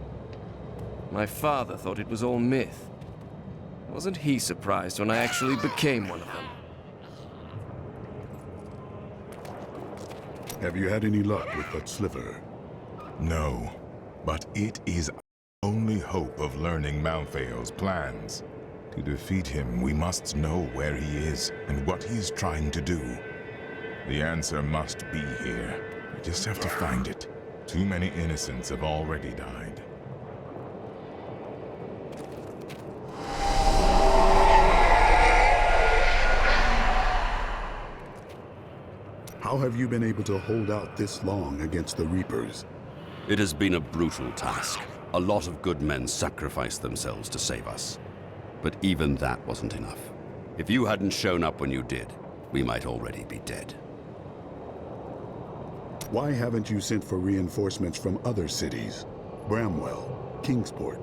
My father thought it was all myth. Wasn't he surprised when I actually became one of them? Have you had any luck with that sliver? No, but it is our only hope of learning Malthael's plans. To defeat him, we must know where he is and what he is trying to do. The answer must be here. We just have to find it. Too many innocents have already died. How have you been able to hold out this long against the Reapers? It has been a brutal task. A lot of good men sacrificed themselves to save us. But even that wasn't enough. If you hadn't shown up when you did, we might already be dead. Why haven't you sent for reinforcements from other cities? Bramwell, Kingsport.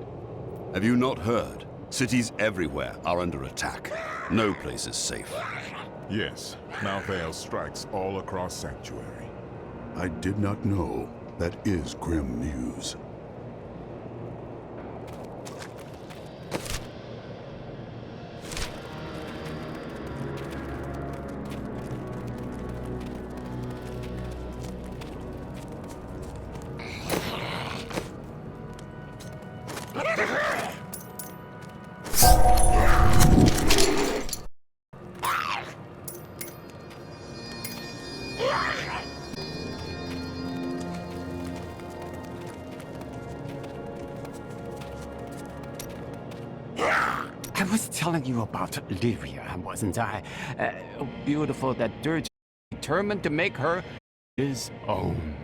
Have you not heard? Cities everywhere are under attack. No place is safe. Yes, Malthael strikes all across Sanctuary. I did not know. That is grim news. I was telling you about Lyria, wasn't I? Beautiful that Dirge determined to make her his own.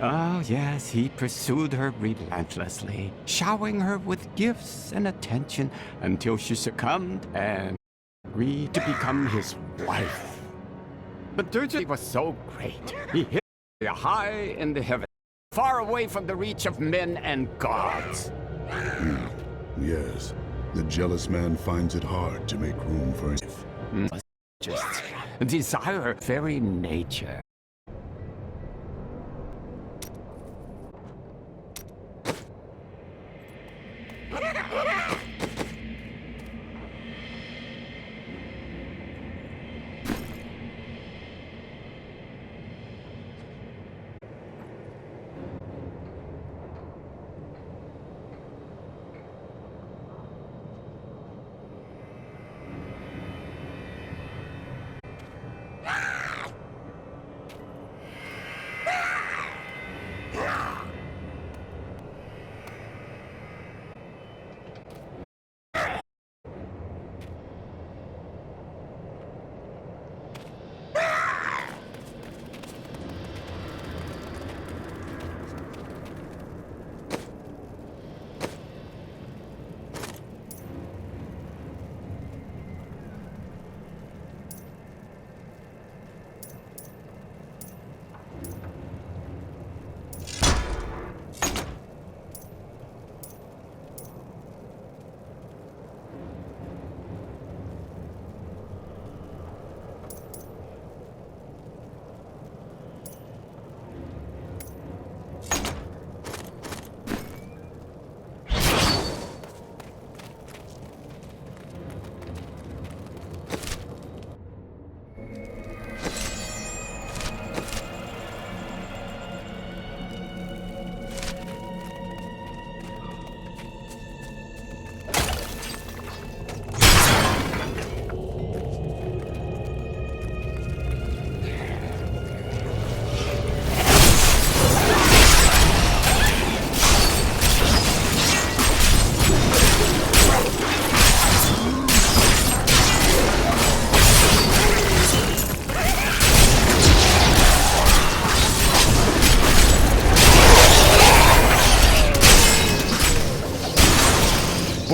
Oh, yes, he pursued her relentlessly, showering her with gifts and attention until she succumbed and agreed to become his wife. But Dirge was so great. He hit high in the heavens, far away from the reach of men and gods. Yes. The jealous man finds it hard to make room for him. Just desire very nature.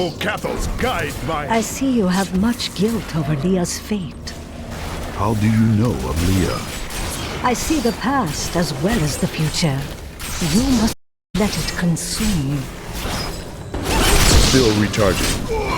O Cathals, guide my... I see you have much guilt over Leah's fate. How do you know of Leah? I see the past as well as the future. You must let it consume you. Still recharging.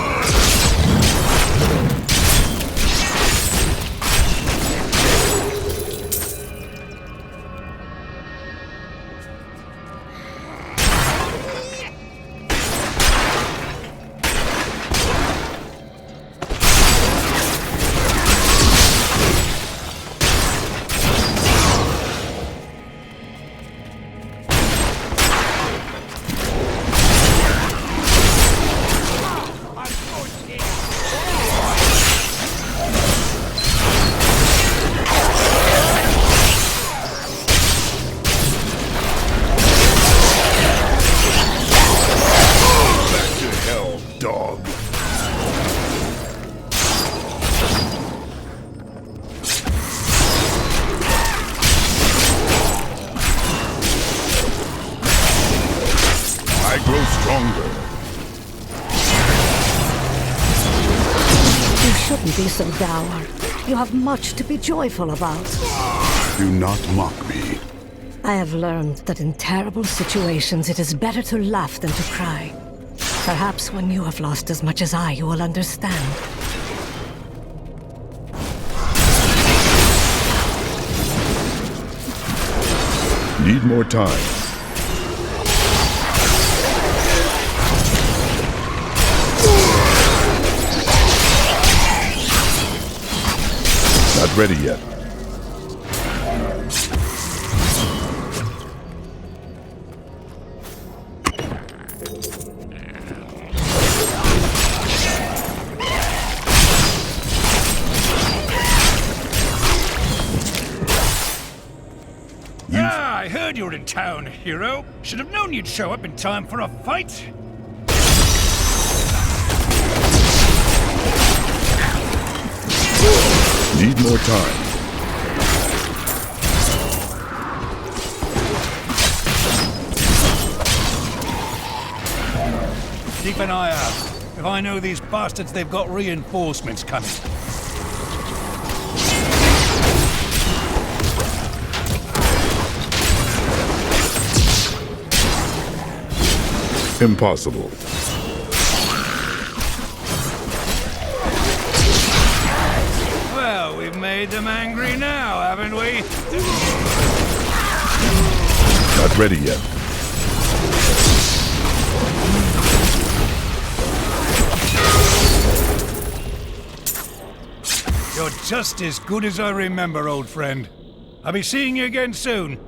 Be so dour. You have much to be joyful about. Do not mock me. I have learned that in terrible situations it is better to laugh than to cry. Perhaps when you have lost as much as I, you will understand. Need more time. Not ready yet. I heard you were in town, hero. Should have known you'd show up in time for a fight. Need more time. Keep an eye out. If I know these bastards, they've got reinforcements coming. Impossible. Well, we've made them angry now, haven't we? Not ready yet. You're just as good as I remember, old friend. I'll be seeing you again soon.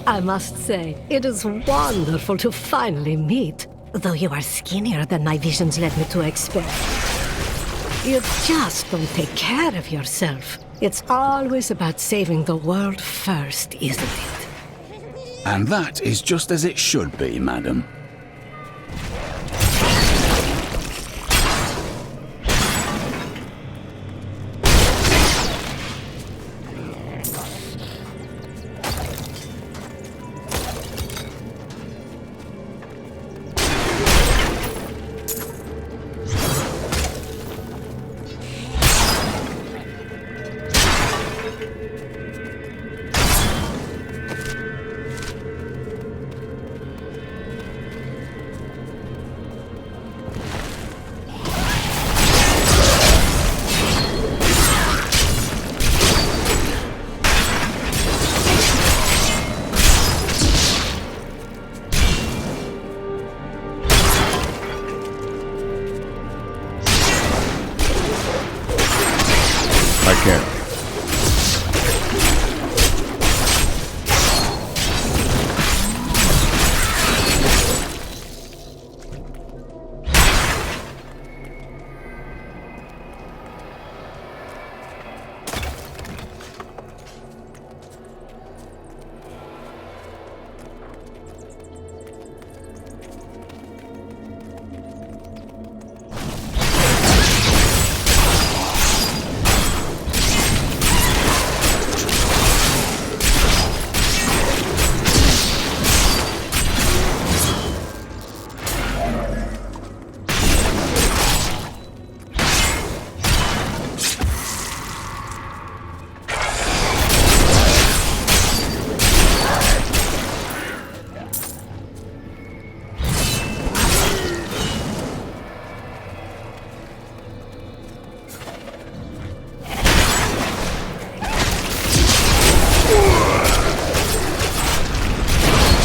I must say, it is wonderful to finally meet, though you are skinnier than my visions led me to expect. You just don't take care of yourself. It's always about saving the world first, isn't it? And that is just as it should be, madam.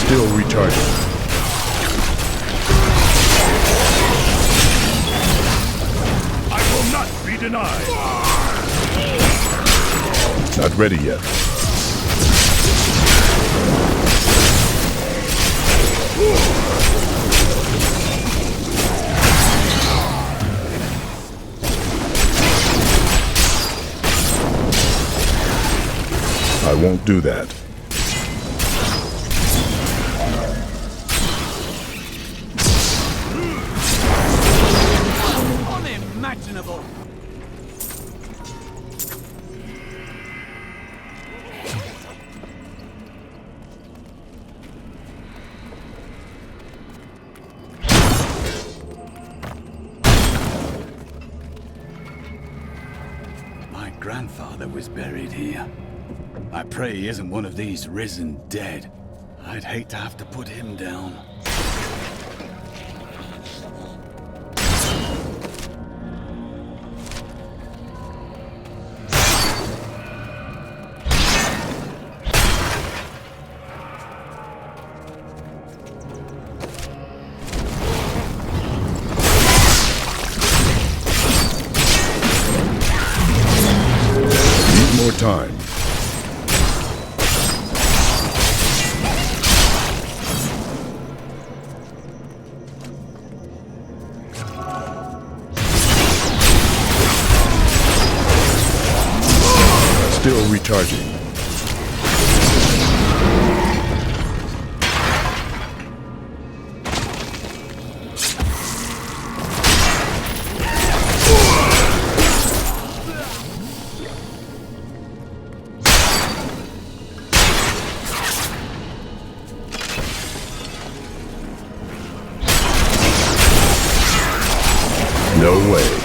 Still recharging. I will not be denied. Not ready yet. I won't do that. Unimaginable! My grandfather was buried here. I pray he isn't one of these risen dead. I'd hate to have to put him down. More time. Still recharging. No way.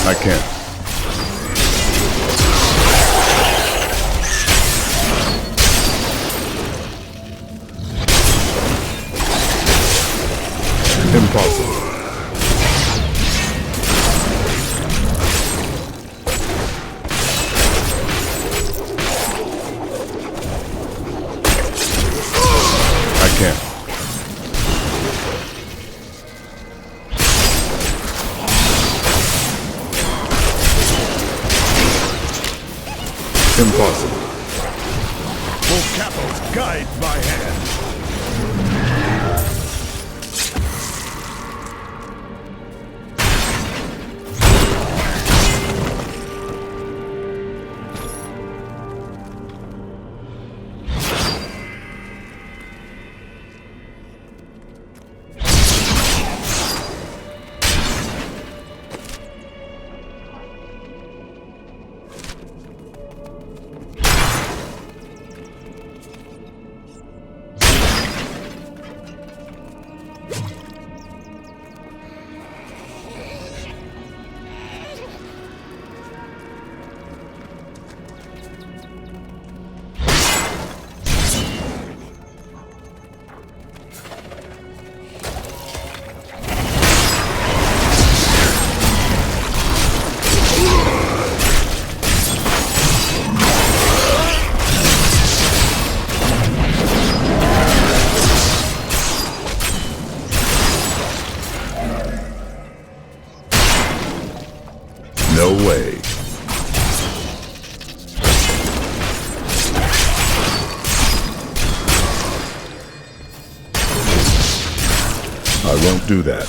I can't. Impossible. I can't. Impossible. Full capos guide my hand. No way. I won't do that.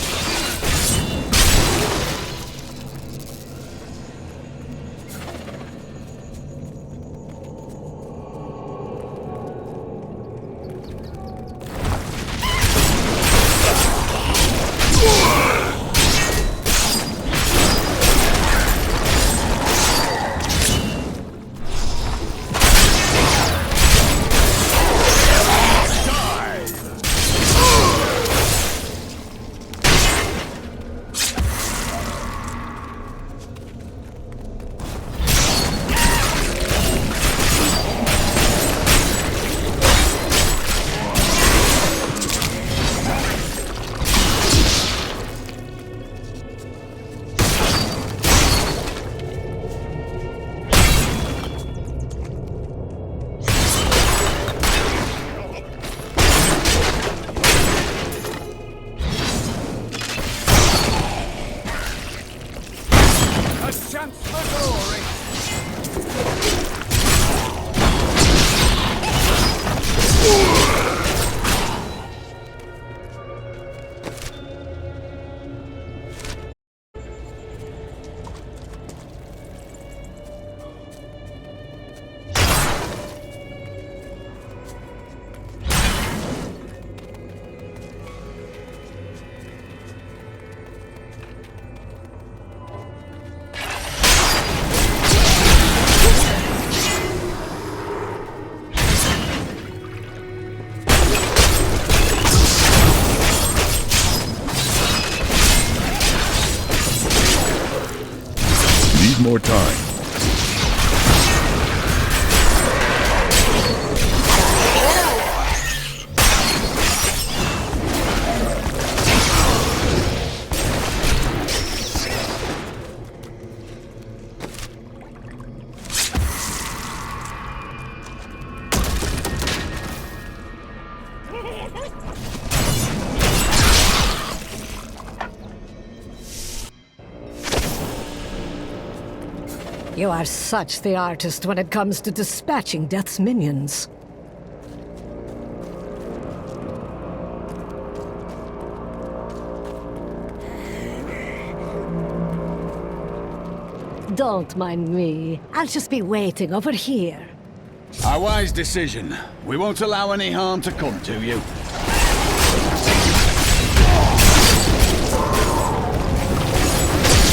more time. You are such the artist when it comes to dispatching Death's minions. Don't mind me. I'll just be waiting over here. A wise decision. We won't allow any harm to come to you.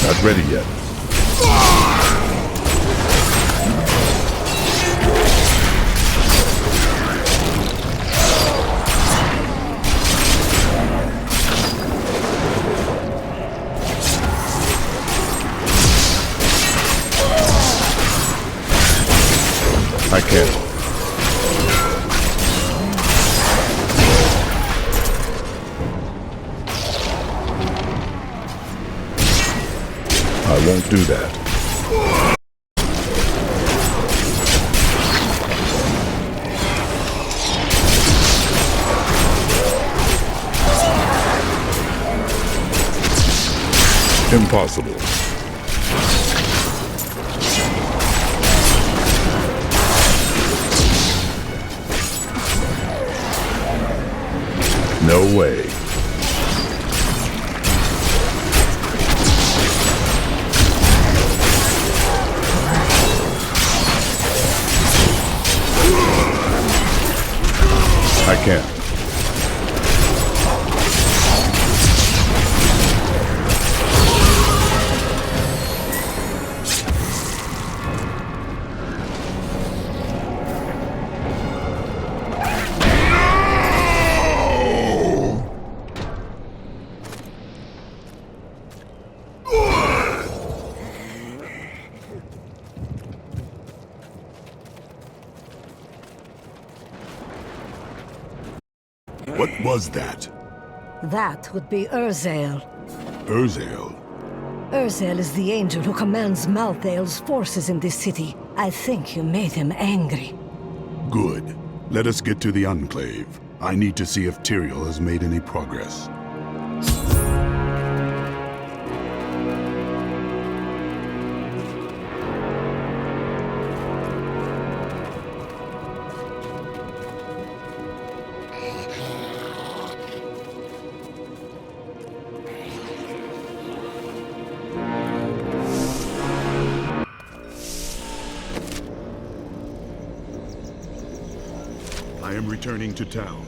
Not ready yet. I can't. I won't do that. Impossible. No way. I can't. What was that? That would be Urzael. Urzael? Urzael is the angel who commands Malthael's forces in this city. I think you made him angry. Good. Let us get to the Enclave. I need to see if Tyrael has made any progress. I am returning to town.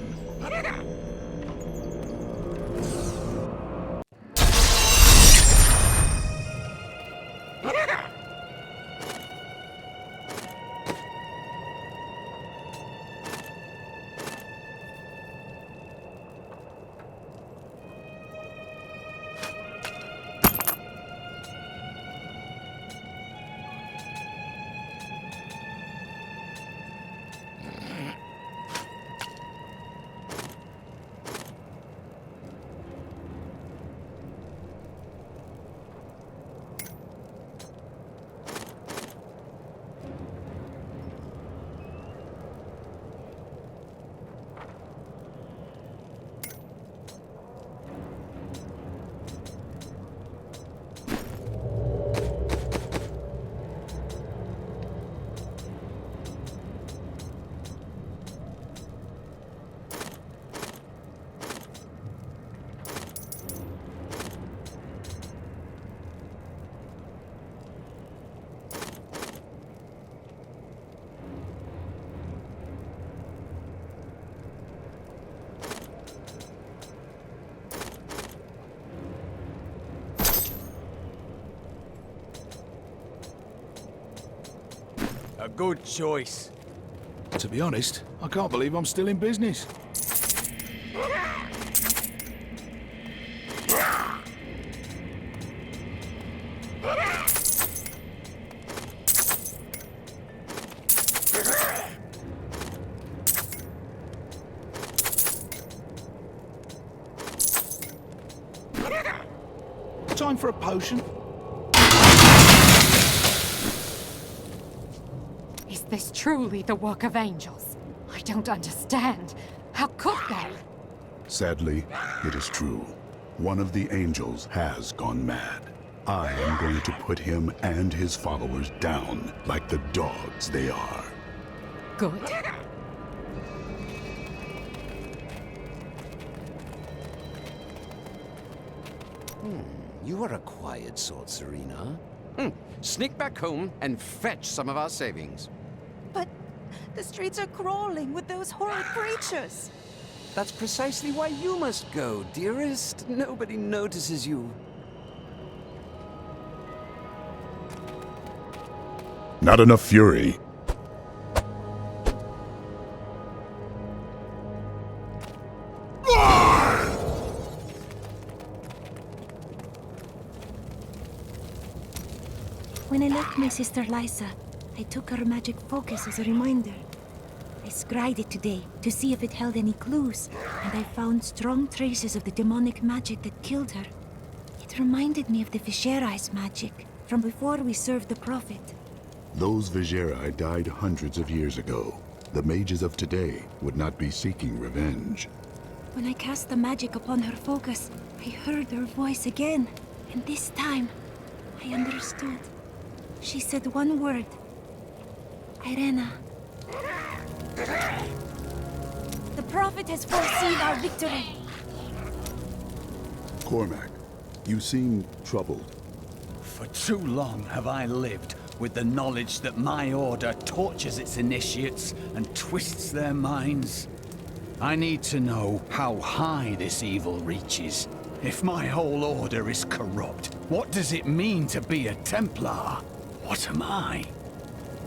A good choice. To be honest, I can't believe I'm still in business. Time for a potion? Is this truly the work of angels? I don't understand. How could they? Sadly, it is true. One of the angels has gone mad. I am going to put him and his followers down like the dogs they are. Good. You are a quiet sort, Serena. Sneak back home and fetch some of our savings. But the streets are crawling with those horrid creatures. That's precisely why you must go, dearest. Nobody notices you. Not enough fury. When I left my sister Lysa, I took her magic focus as a reminder. I scryed it today to see if it held any clues, and I found strong traces of the demonic magic that killed her. It reminded me of the Viserai's magic from before we served the Prophet. Those Viserai died hundreds of years ago. The mages of today would not be seeking revenge. When I cast the magic upon her focus, I heard her voice again, and this time, I understood. She said one word. Irena. The Prophet has foreseen our victory. Cormac, you seem troubled. For too long have I lived with the knowledge that my order tortures its initiates and twists their minds. I need to know how high this evil reaches. If my whole order is corrupt, what does it mean to be a Templar? What am I?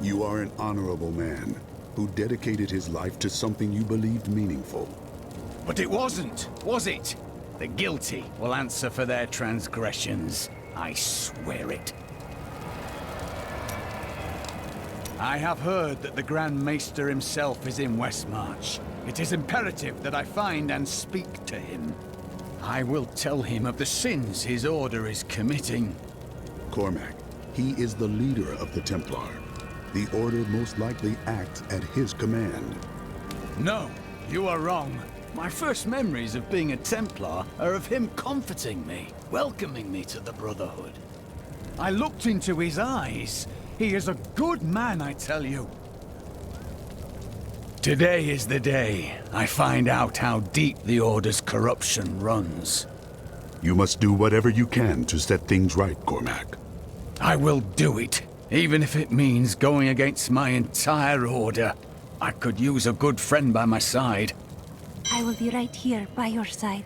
You are an honorable man who dedicated his life to something you believed meaningful. But it wasn't, was it? The guilty will answer for their transgressions. I swear it. I have heard that the Grand Maester himself is in Westmarch. It is imperative that I find and speak to him. I will tell him of the sins his order is committing. Cormac, he is the leader of the Templar. The Order most likely acts at his command. No, you are wrong. My first memories of being a Templar are of him comforting me, welcoming me to the Brotherhood. I looked into his eyes. He is a good man, I tell you. Today is the day I find out how deep the Order's corruption runs. You must do whatever you can to set things right, Cormac. I will do it, even if it means going against my entire Order. I could use a good friend by my side. I will be right here by your side.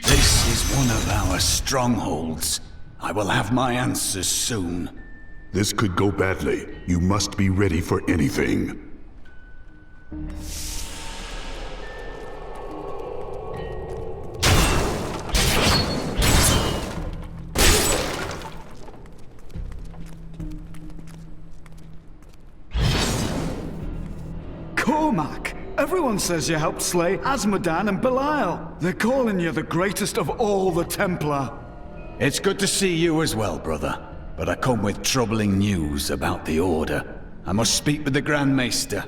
This is one of our strongholds. I will have my answers soon. This could go badly. You must be ready for anything. Cormac! Everyone says you helped slay Azmodan and Belial. They're calling you the greatest of all the Templar. It's good to see you as well, brother. But I come with troubling news about the Order. I must speak with the Grand Maester.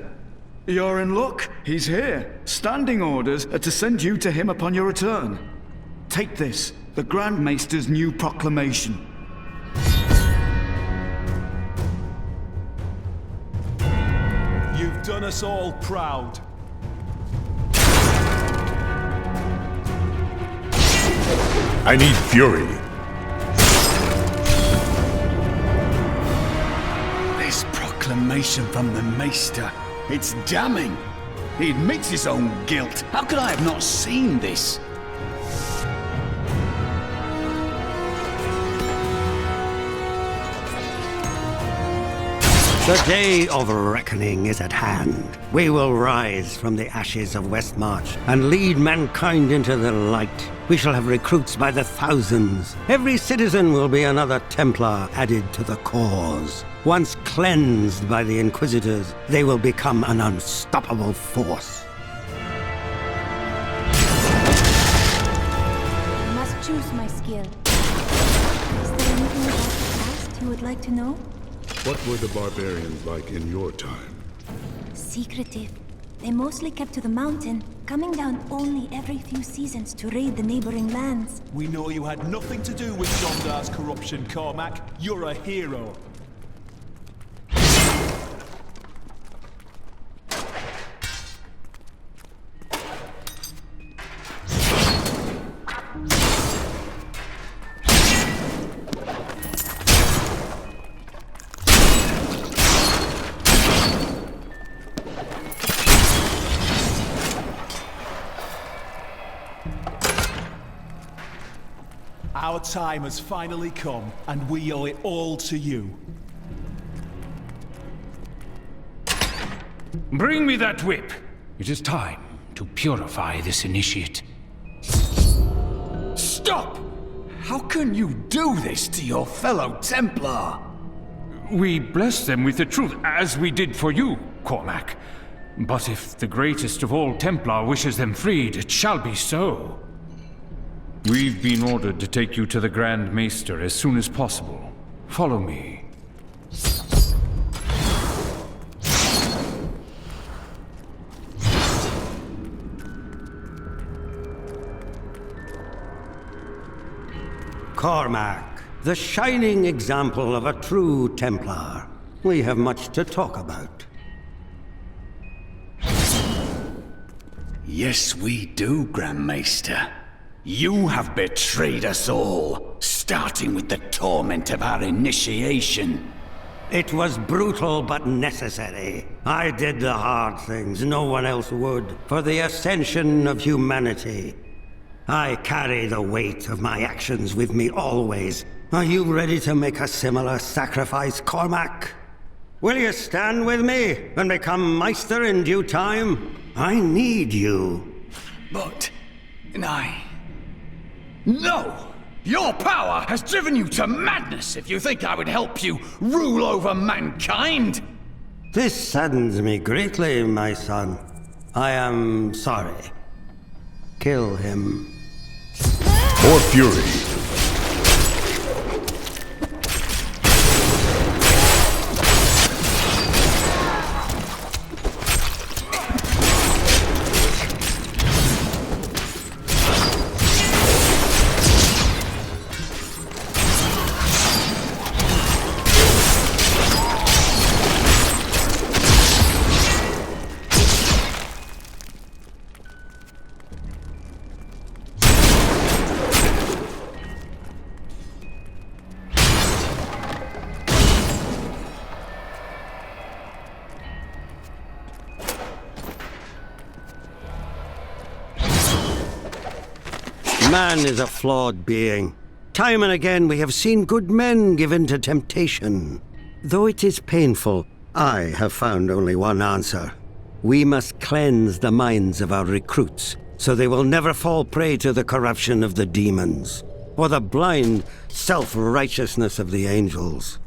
You're in luck. He's here. Standing orders are to send you to him upon your return. Take this, the Grand Maester's new proclamation. You've done us all proud. I need fury. This proclamation from the Maester, it's damning. He admits his own guilt. How could I have not seen this? The day of reckoning is at hand. We will rise from the ashes of Westmarch and lead mankind into the light. We shall have recruits by the thousands. Every citizen will be another Templar added to the cause. Once cleansed by the Inquisitors, they will become an unstoppable force. would like to know? What were the barbarians like in your time? Secretive. They mostly kept to the mountain, coming down only every few seasons to raid the neighboring lands. We know you had nothing to do with Jondar's corruption, Cormac. You're a hero. Our time has finally come, and we owe it all to you. Bring me that whip. It is time to purify this initiate. Stop! How can you do this to your fellow Templar? We bless them with the truth, as we did for you, Cormac. But if the greatest of all Templar wishes them freed, it shall be so. We've been ordered to take you to the Grand Maester as soon as possible. Follow me. Cormac, the shining example of a true Templar. We have much to talk about. Yes, we do, Grand Maester. You have betrayed us all, starting with the torment of our initiation. It was brutal but necessary. I did the hard things no one else would, for the ascension of humanity. I carry the weight of my actions with me always. Are you ready to make a similar sacrifice, Cormac? Will you stand with me and become Meister in due time? I need you. But... No! Your power has driven you to madness if you think I would help you rule over mankind! This saddens me greatly, my son. I am sorry. Kill him. For fury. Man is a flawed being. Time and again we have seen good men given to temptation. Though it is painful, I have found only one answer. We must cleanse the minds of our recruits, so they will never fall prey to the corruption of the demons, or the blind self-righteousness of the angels.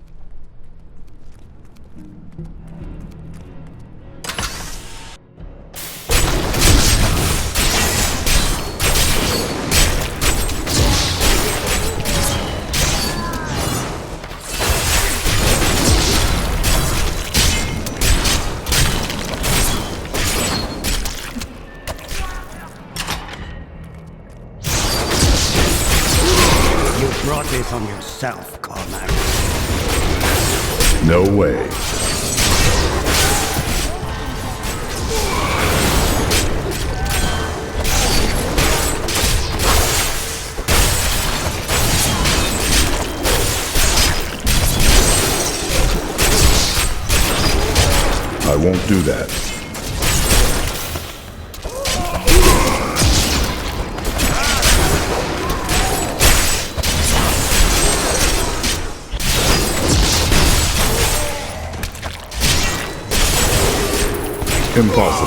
Brought this on yourself, Cormac. No way. I won't do that. Impossible.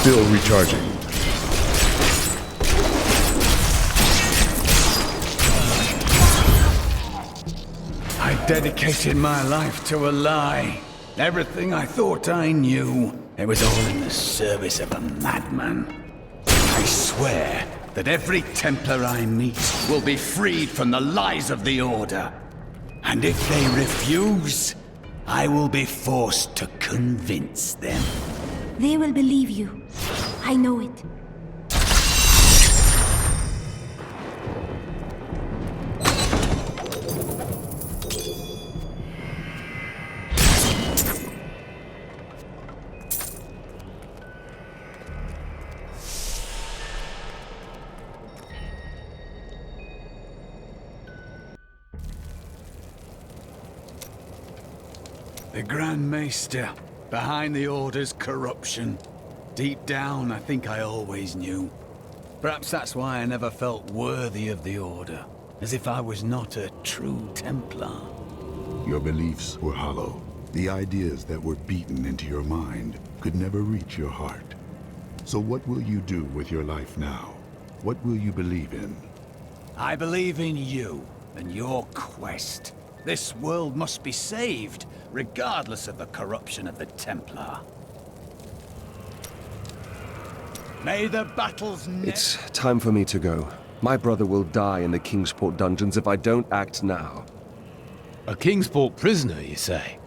Still recharging. I dedicated my life to a lie. Everything I thought I knew, it was all in the service of a madman. I swear that every Templar I meet will be freed from the lies of the Order. And if they refuse, I will be forced to convince them. They will believe you. I know it. The Grand Maester, behind the Order's corruption. Deep down, I think I always knew. Perhaps that's why I never felt worthy of the Order, as if I was not a true Templar. Your beliefs were hollow. The ideas that were beaten into your mind could never reach your heart. So what will you do with your life now? What will you believe in? I believe in you and your quest. This world must be saved, regardless of the corruption of the Templar. May the battles It's time for me to go. My brother will die in the Kingsport dungeons if I don't act now. A Kingsport prisoner, you say?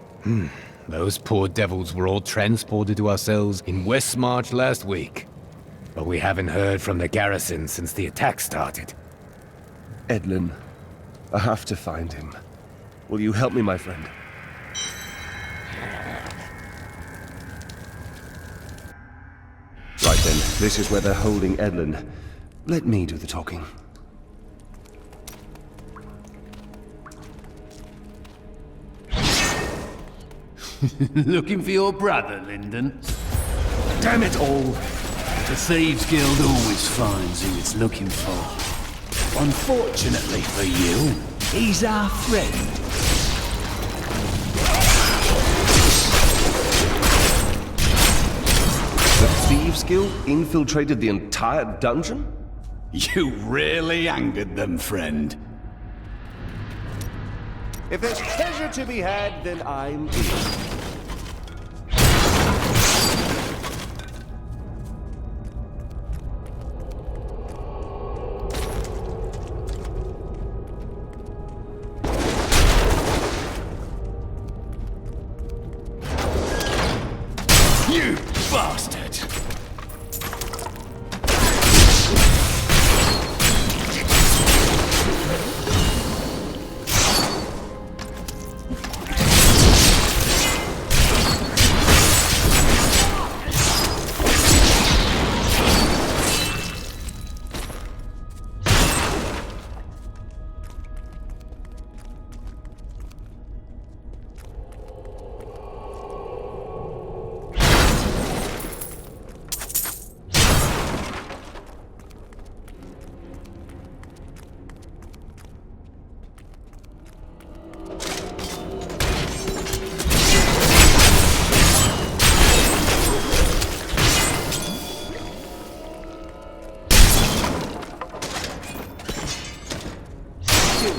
Those poor devils were all transported to our cells in Westmarch last week. But we haven't heard from the garrison since the attack started. Edlin, I have to find him. Will you help me, my friend? Right then, this is where they're holding Edlin. Let me do the talking. Looking for your brother, Lyndon? Damn it all! The Thieves Guild always finds who it's looking for. Unfortunately for you, he's our friend. The Thieves Guild infiltrated the entire dungeon? You really angered them, friend. If there's pleasure to be had, then I'm in. You bastard!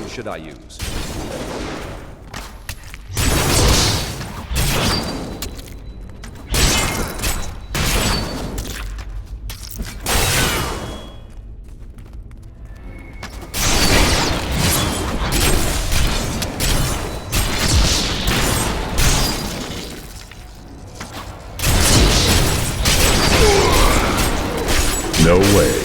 Should I use? No way.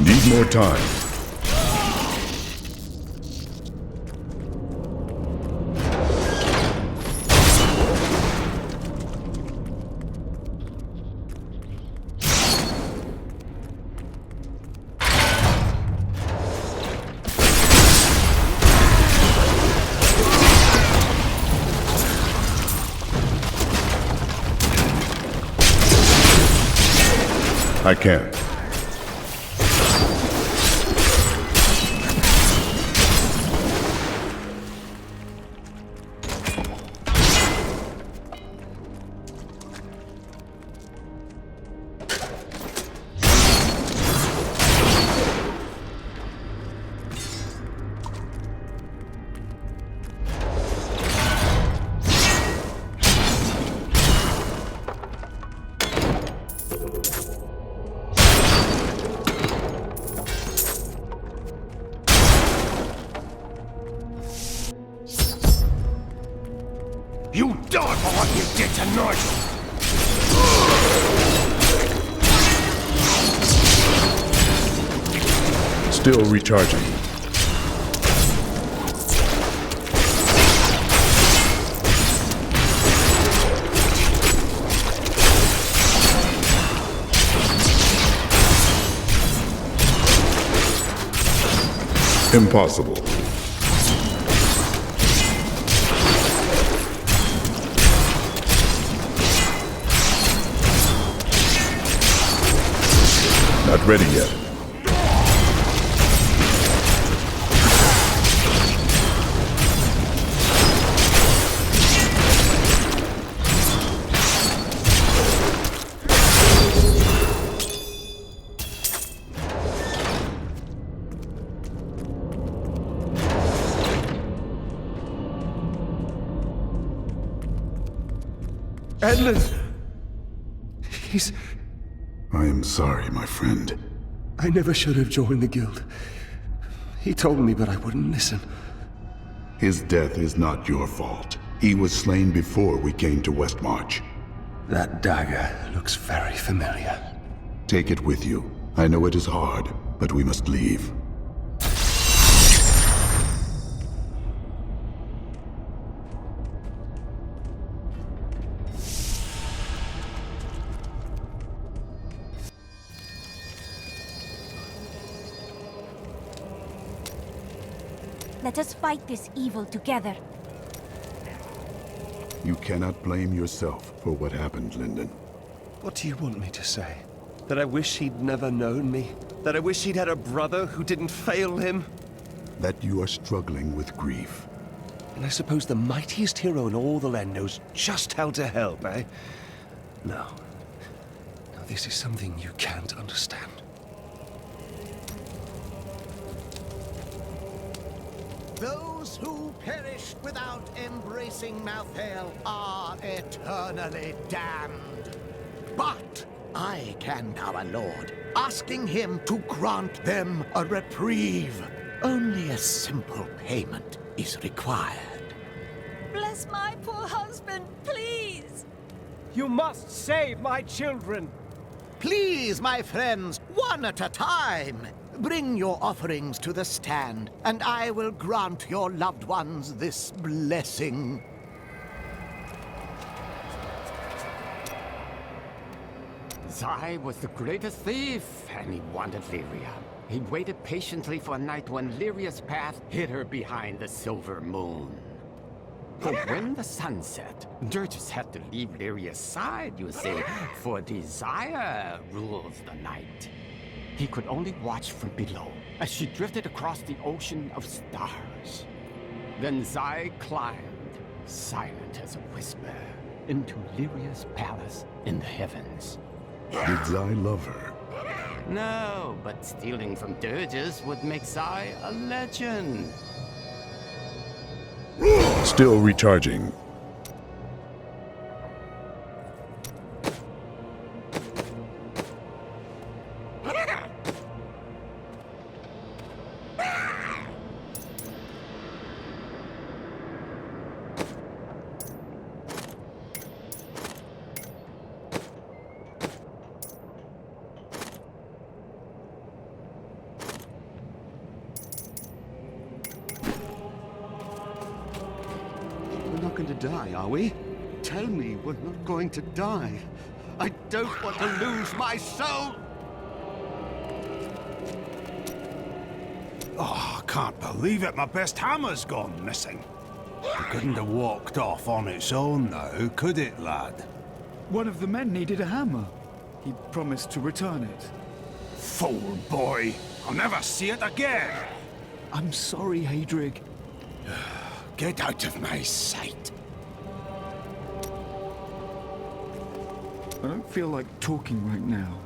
Need more time. I can't. You die for what you did tonight! Still recharging. Impossible. Not ready yet. Edmund! He's... I am sorry, my friend. I never should have joined the guild. He told me, but I wouldn't listen. His death is not your fault. He was slain before we came to Westmarch. That dagger looks very familiar. Take it with you. I know it is hard, but we must leave. Let us fight this evil together. You cannot blame yourself for what happened, Lyndon. What do you want me to say? That I wish he'd never known me? That I wish he'd had a brother who didn't fail him? That you are struggling with grief. And I suppose the mightiest hero in all the land knows just how to help, eh? No. No, this is something you can't understand. Those who perish without embracing Malthael are eternally damned. But I can, our lord, asking him to grant them a reprieve. Only a simple payment is required. Bless my poor husband, please! You must save my children! Please, my friends, one at a time. Bring your offerings to the stand, and I will grant your loved ones this blessing. Zai was the greatest thief, and he wanted Lyria. He waited patiently for a night when Lyria's path hid her behind the silver moon. But when the sun set, Dirges had to leave Lyria's side, you see, for desire rules the night. He could only watch from below as she drifted across the ocean of stars. Then Zai climbed, silent as a whisper, into Lyria's palace in the heavens. Did Zai love her? No, but stealing from Dirges would make Zai a legend. Still recharging. To die, are we? Tell me we're not going to die. I don't want to lose my soul! Oh, I can't believe it. My best hammer's gone missing. It couldn't have walked off on its own now, could it, lad? One of the men needed a hammer. He promised to return it. Fool boy! I'll never see it again! I'm sorry, Hadrig. Get out of my sight. I don't feel like talking right now.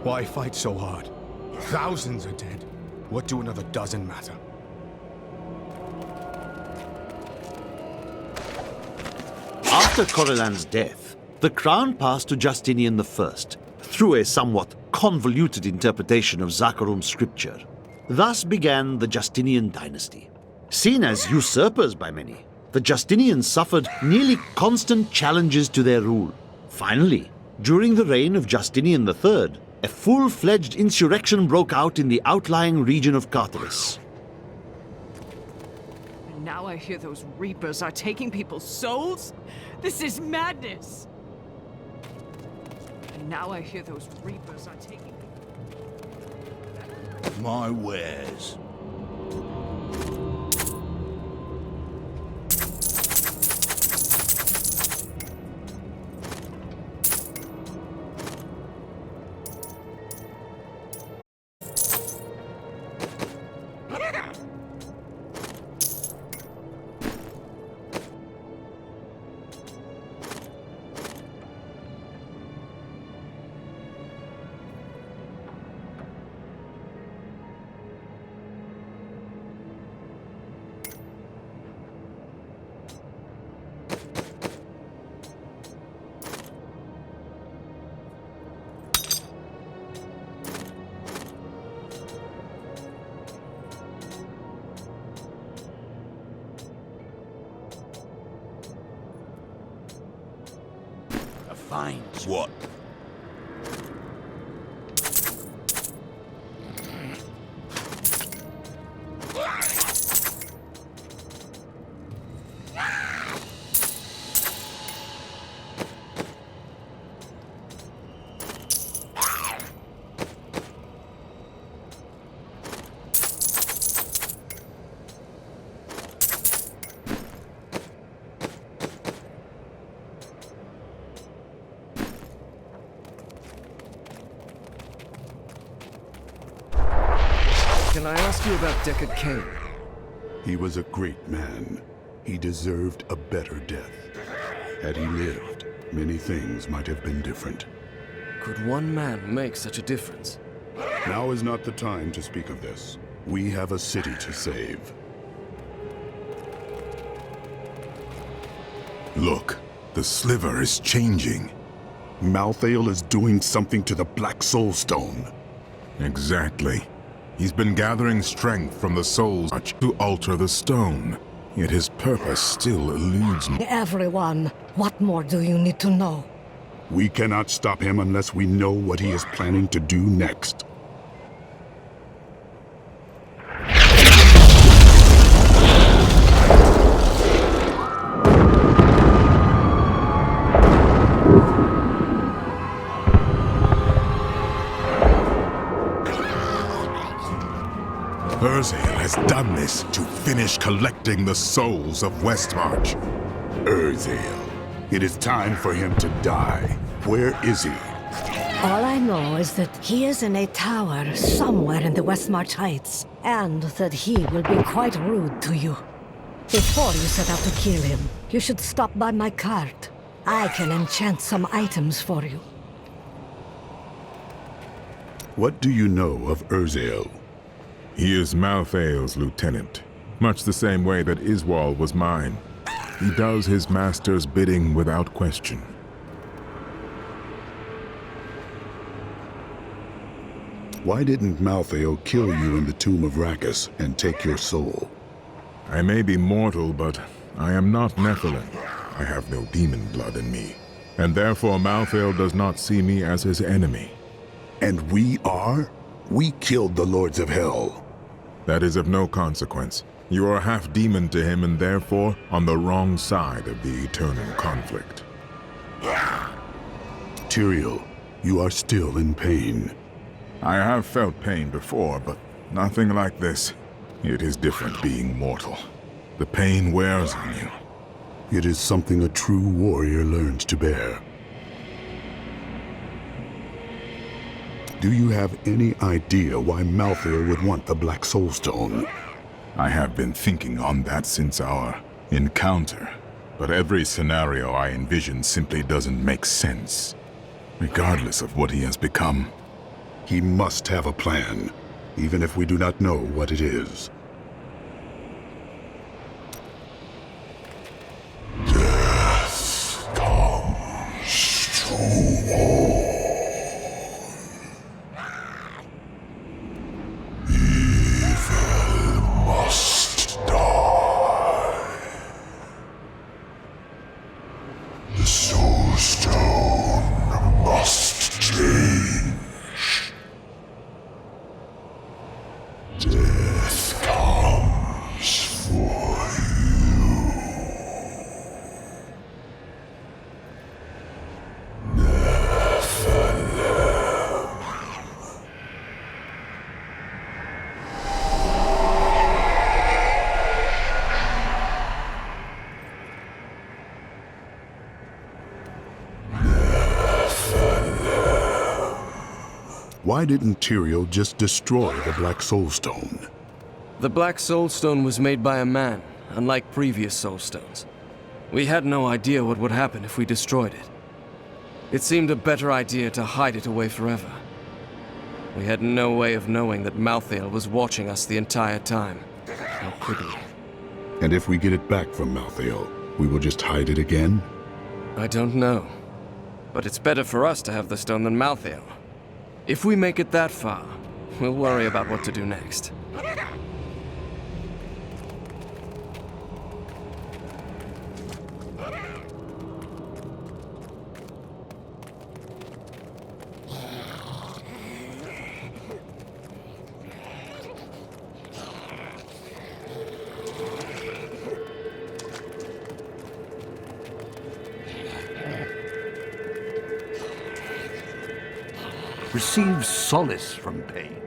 Why fight so hard? Thousands are dead. What do another dozen matter? After Corellan's death, the crown passed to Justinian I, through a somewhat convoluted interpretation of Zakharum's scripture. Thus began the Justinian dynasty. Seen as usurpers by many, the Justinians suffered nearly constant challenges to their rule. Finally, during the reign of Justinian III, a full-fledged insurrection broke out in the outlying region of Carthage. And now I hear those Reapers are taking people's souls? This is madness! And now I hear those Reapers are taking... My wares. What? Can I ask you about Deckard Cain? He was a great man. He deserved a better death. Had he lived, many things might have been different. Could one man make such a difference? Now is not the time to speak of this. We have a city to save. Look, the sliver is changing. Malthael is doing something to the Black Soul Stone. Exactly. He's been gathering strength from the souls to alter the stone. Yet his purpose still eludes me. Everyone, what more do you need to know? We cannot stop him unless we know what he is planning to do next. Urzael has done this to finish collecting the souls of Westmarch. Urzael. It is time for him to die. Where is he? All I know is that he is in a tower somewhere in the Westmarch Heights, and that he will be quite rude to you. Before you set out to kill him, you should stop by my cart. I can enchant some items for you. What do you know of Urzael? He is Malthael's lieutenant, much the same way that Iswal was mine. He does his master's bidding without question. Why didn't Malthael kill you in the tomb of Rakkus and take your soul? I may be mortal, but I am not Nephilim. I have no demon blood in me, and therefore Malthael does not see me as his enemy. And we are? We killed the Lords of Hell. That is of no consequence. You are half demon to him and therefore on the wrong side of the eternal conflict. Tyrael, you are still in pain. I have felt pain before, but nothing like this. It is different being mortal. The pain wears on you. It is something a true warrior learns to bear. Do you have any idea why Malthael would want the Black Soulstone? I have been thinking on that since our encounter, but every scenario I envision simply doesn't make sense, regardless of what he has become. He must have a plan, even if we do not know what it is. Death comes to all. Evil must die. The Soulstone must change. Death comes for you. Nephilim. Why didn't Tyrael just destroy the Black Soulstone? The Black Soulstone was made by a man, unlike previous Soulstones. We had no idea what would happen if we destroyed it. It seemed a better idea to hide it away forever. We had no way of knowing that Malthael was watching us the entire time. How could we? And if we get it back from Malthael, we will just hide it again? I don't know. But it's better for us to have the stone than Malthael. If we make it that far, we'll worry about what to do next. Receive solace from pain.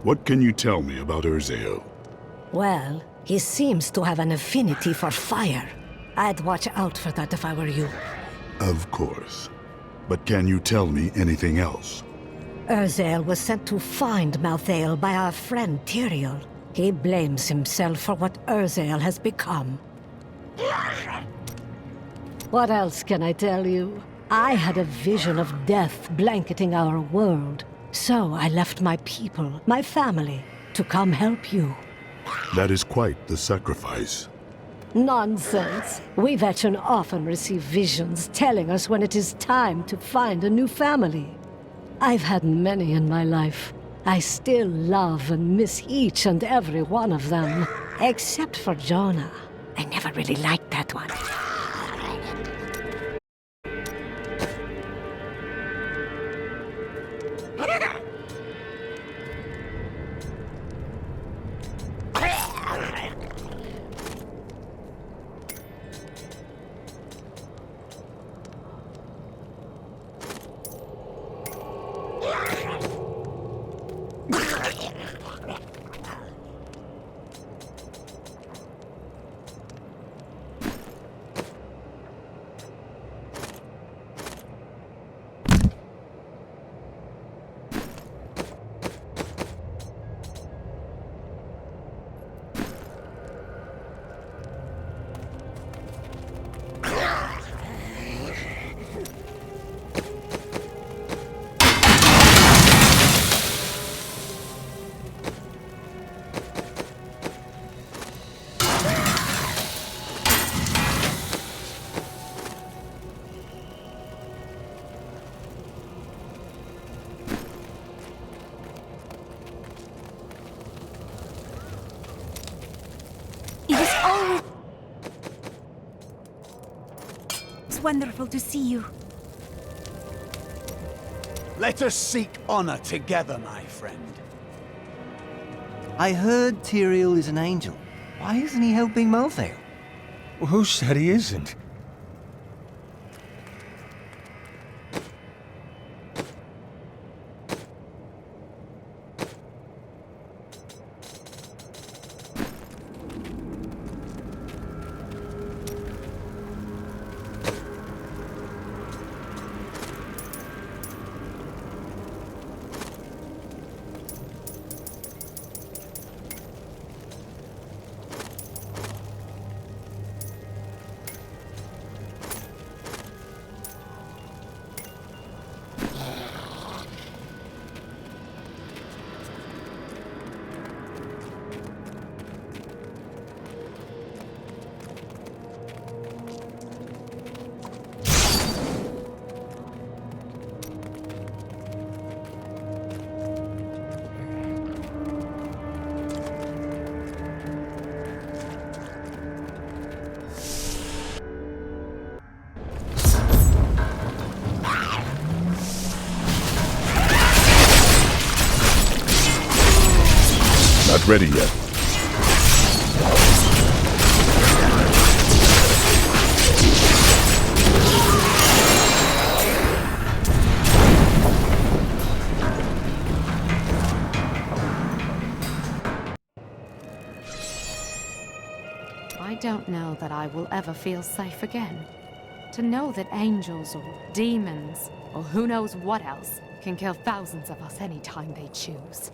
What can you tell me about Urzael? Well, he seems to have an affinity for fire. I'd watch out for that if I were you. Of course. But can you tell me anything else? Urzael was sent to find Malthael by our friend Tyrael. He blames himself for what Urzael has become. What else can I tell you? I had a vision of death blanketing our world. So I left my people, my family, to come help you. That is quite the sacrifice. Nonsense. We veteran often receive visions telling us when it is time to find a new family. I've had many in my life. I still love and miss each and every one of them. Except for Jonah. I never really liked that one. wonderful to see you. Let us seek honor together, my friend. I heard Tyrael is an angel. Why isn't he helping Malthael? Well, who said he isn't? Not ready yet. I don't know that I will ever feel safe again. To know that angels or demons, or who knows what else, can kill thousands of us anytime they choose.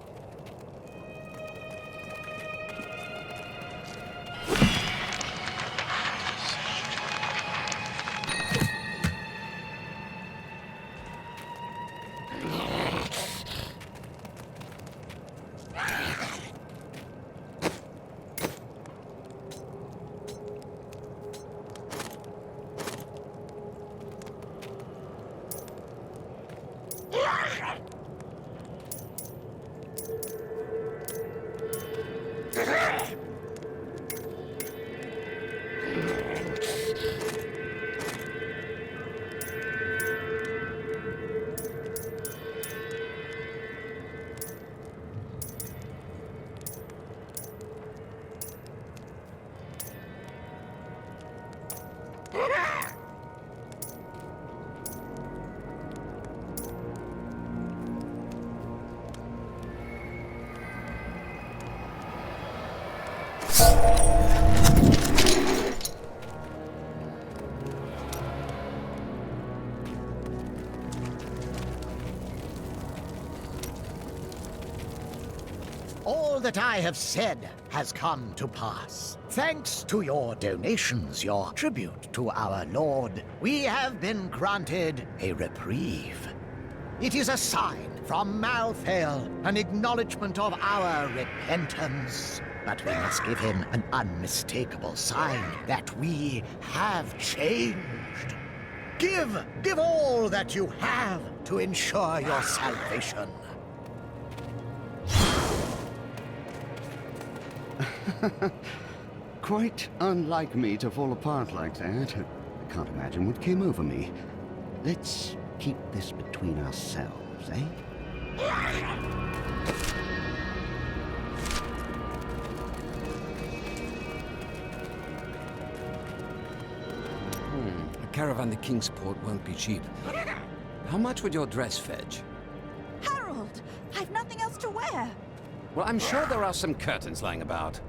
All that I have said has come to pass. Thanks to your donations, your tribute to our Lord, we have been granted a reprieve. It is a sign from Malthael, an acknowledgement of our repentance. But we must give him an unmistakable sign that we have changed. Give all that you have to ensure your salvation. Quite unlike me to fall apart like that. I can't imagine what came over me. Let's keep this between ourselves, eh? A caravan to Kingsport won't be cheap. How much would your dress fetch? Harold, I've nothing else to wear. Well, I'm sure there are some curtains lying about.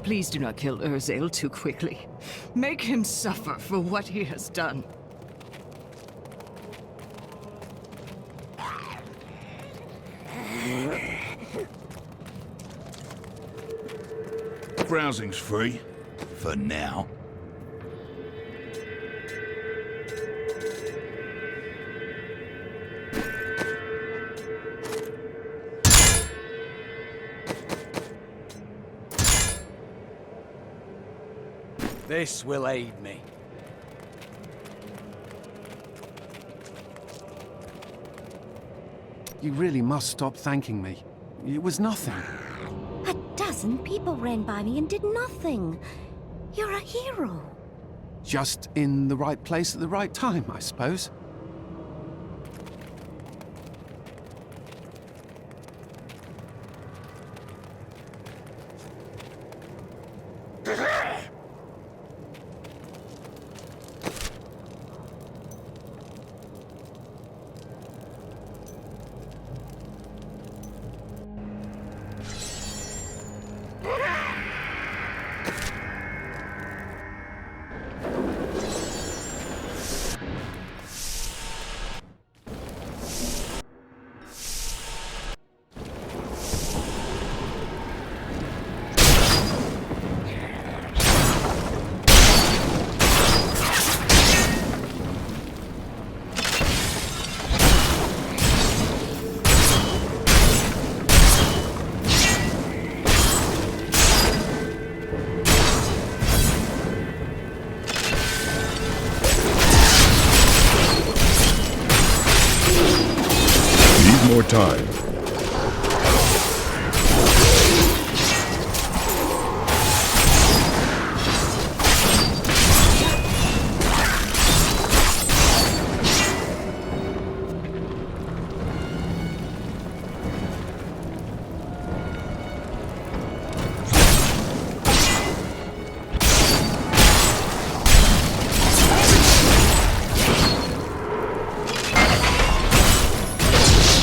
Please do not kill Urzael too quickly. Make him suffer for what he has done. Browsing's free. For now. This will aid me. You really must stop thanking me. It was nothing. 12 people ran by me and did nothing. You're a hero. Just in the right place at the right time, I suppose. More time.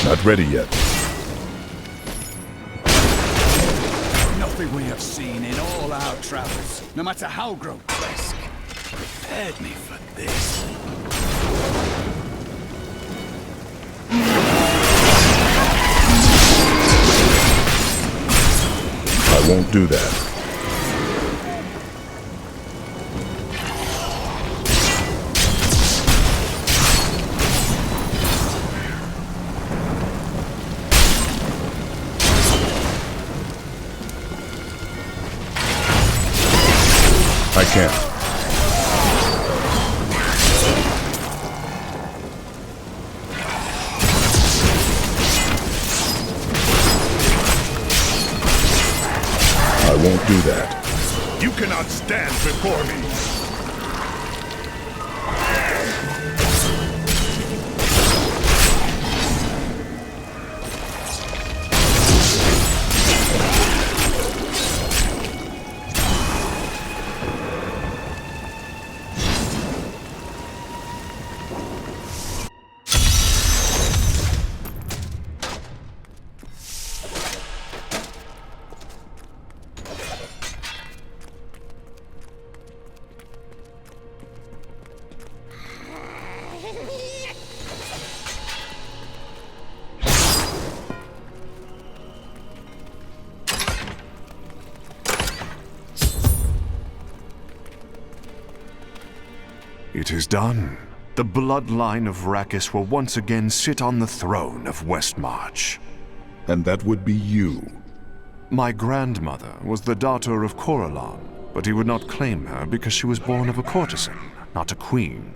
Not ready yet. Nothing we have seen in all our travels, no matter how grotesque, prepared me for this. I won't do that. I can't. I won't do that. You cannot stand before me. It is done. The bloodline of Rakis will once again sit on the throne of Westmarch. And that would be you. My grandmother was the daughter of Coralon, but he would not claim her because she was born of a courtesan, not a queen.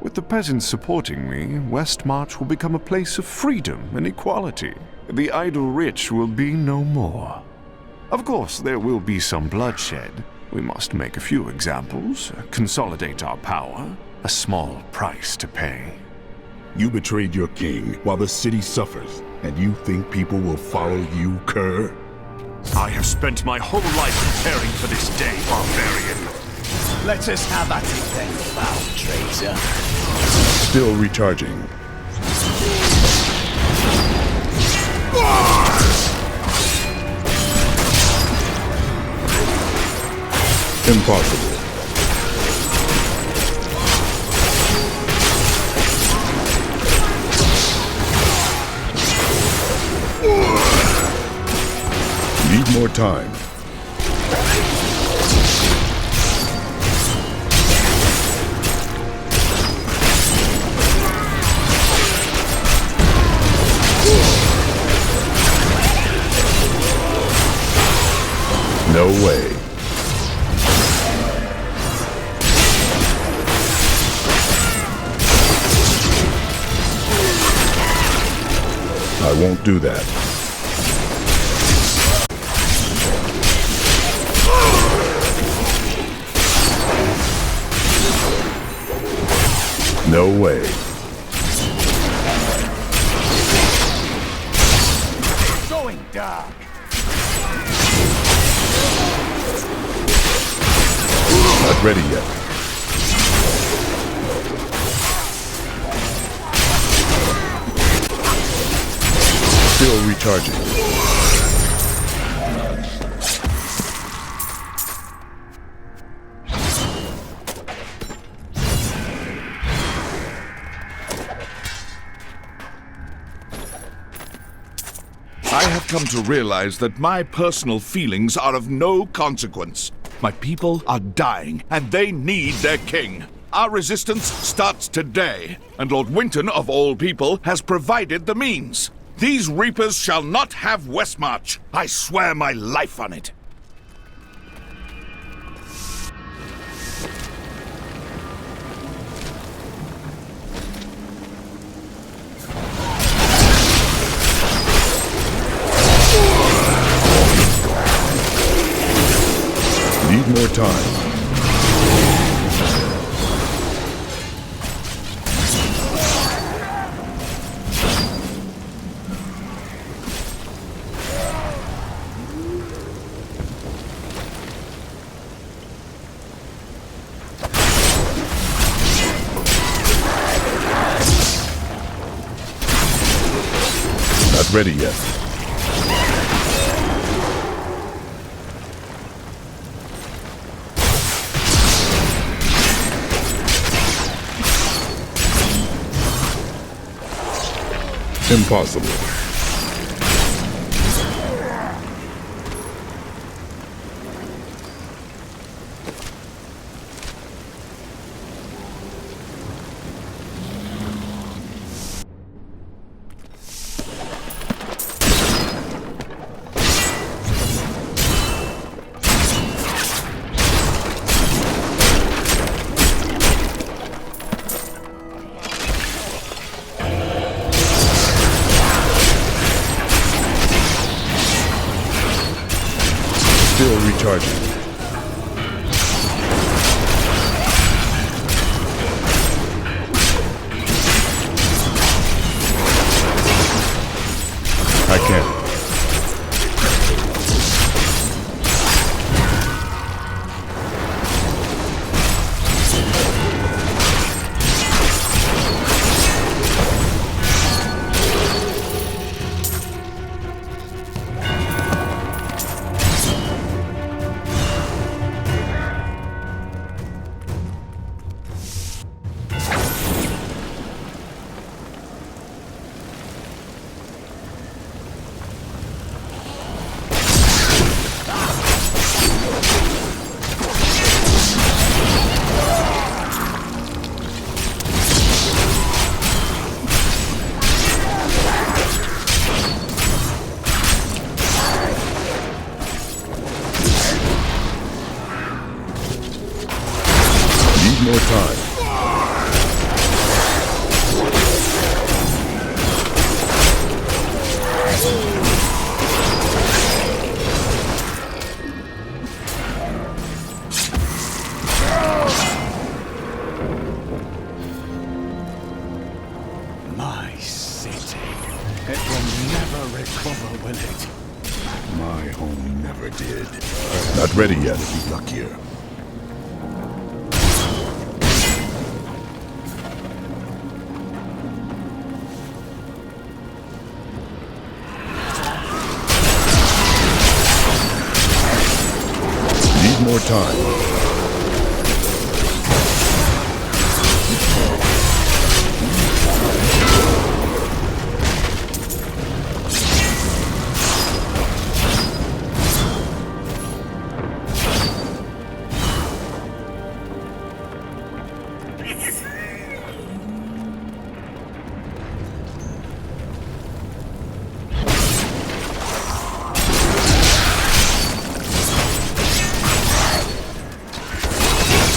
With the peasants supporting me, Westmarch will become a place of freedom and equality. The idle rich will be no more. Of course, there will be some bloodshed. We must make a few examples, consolidate our power, a small price to pay. You betrayed your king while the city suffers, and you think people will follow you, cur? I have spent my whole life preparing for this day, barbarian. Let us have at it then, foul traitor. Still recharging. Impossible. Need more time. No way. do that. No way. Going dark. Not ready yet. Still recharging. I have come to realize that my personal feelings are of no consequence. My people are dying, and they need their king. Our resistance starts today, and Lord Winton, of all people, has provided the means. These Reapers shall not have Westmarch. I swear my life on it. Need more time. Not ready yet. Impossible. Still recharging. I can't. More time. My city. It will never recover, will it? My home never did. Not ready yet. Be luckier. More time.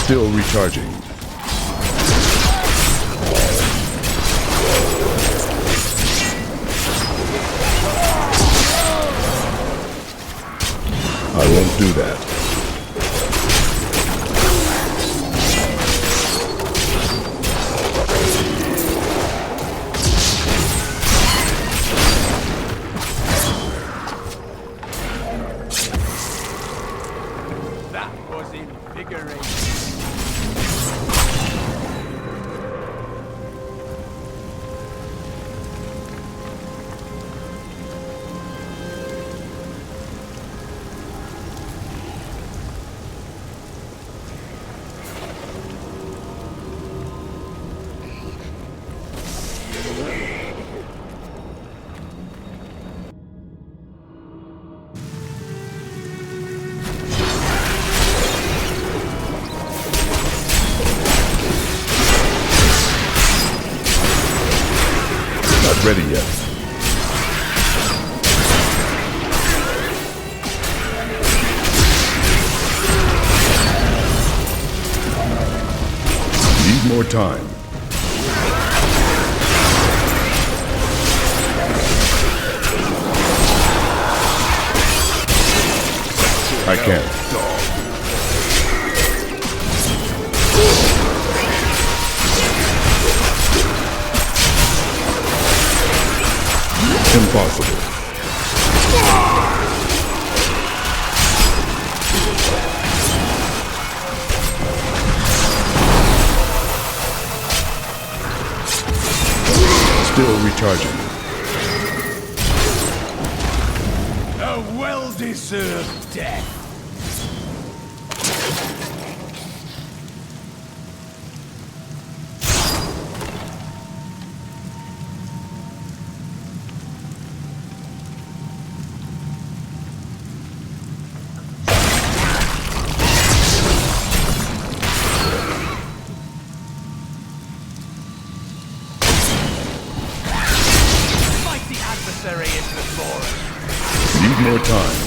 Still recharging. do that. That was invigorating. Not ready yet. Need more time. I can't. Impossible. Still recharging. A well-deserved death. Need more time.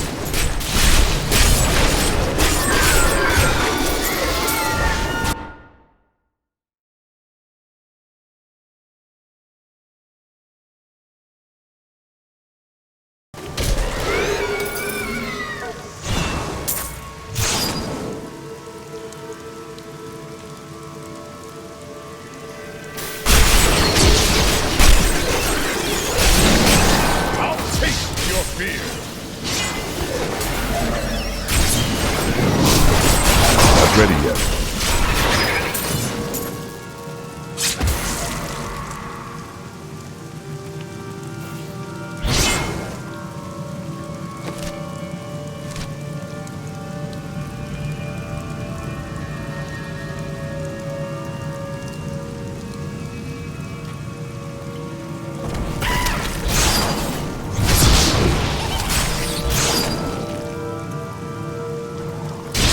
Not ready yet.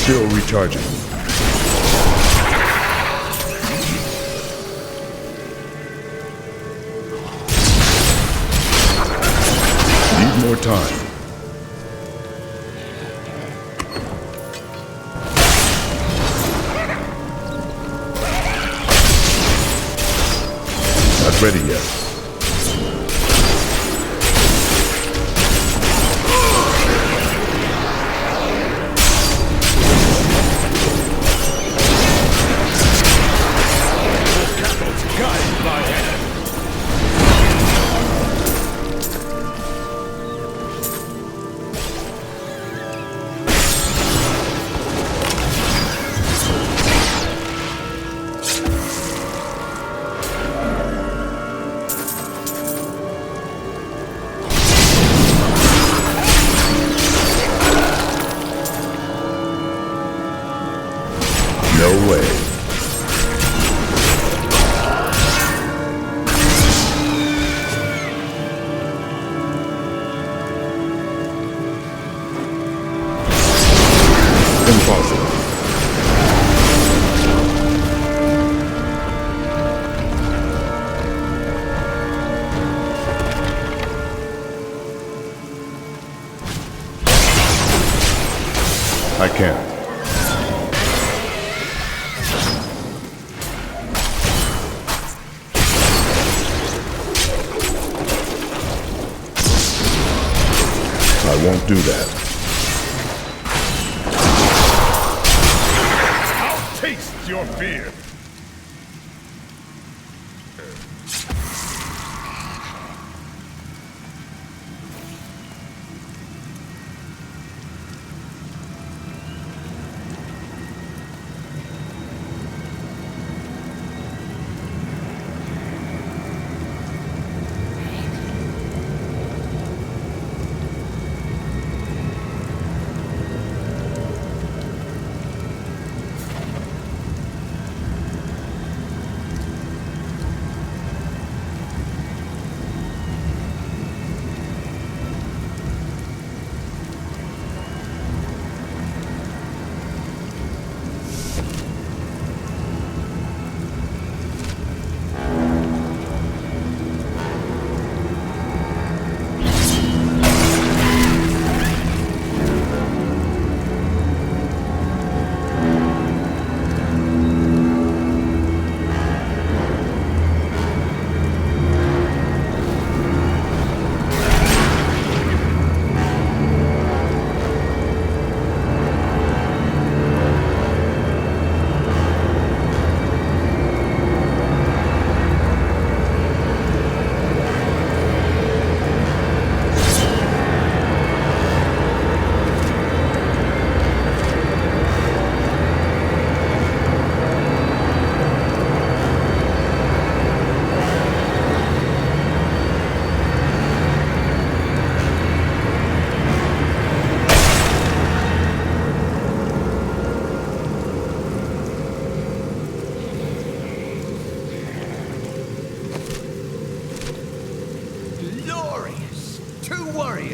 Still recharging. Need more time. Not ready yet. No way. Impossible. I can't. I won't do that. your fear.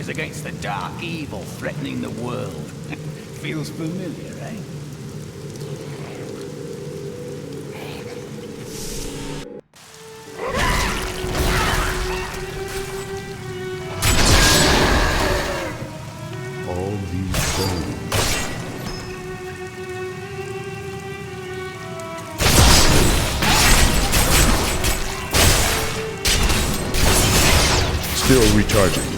Against the dark evil threatening the world. Feels familiar, eh? All these bones. Still recharging.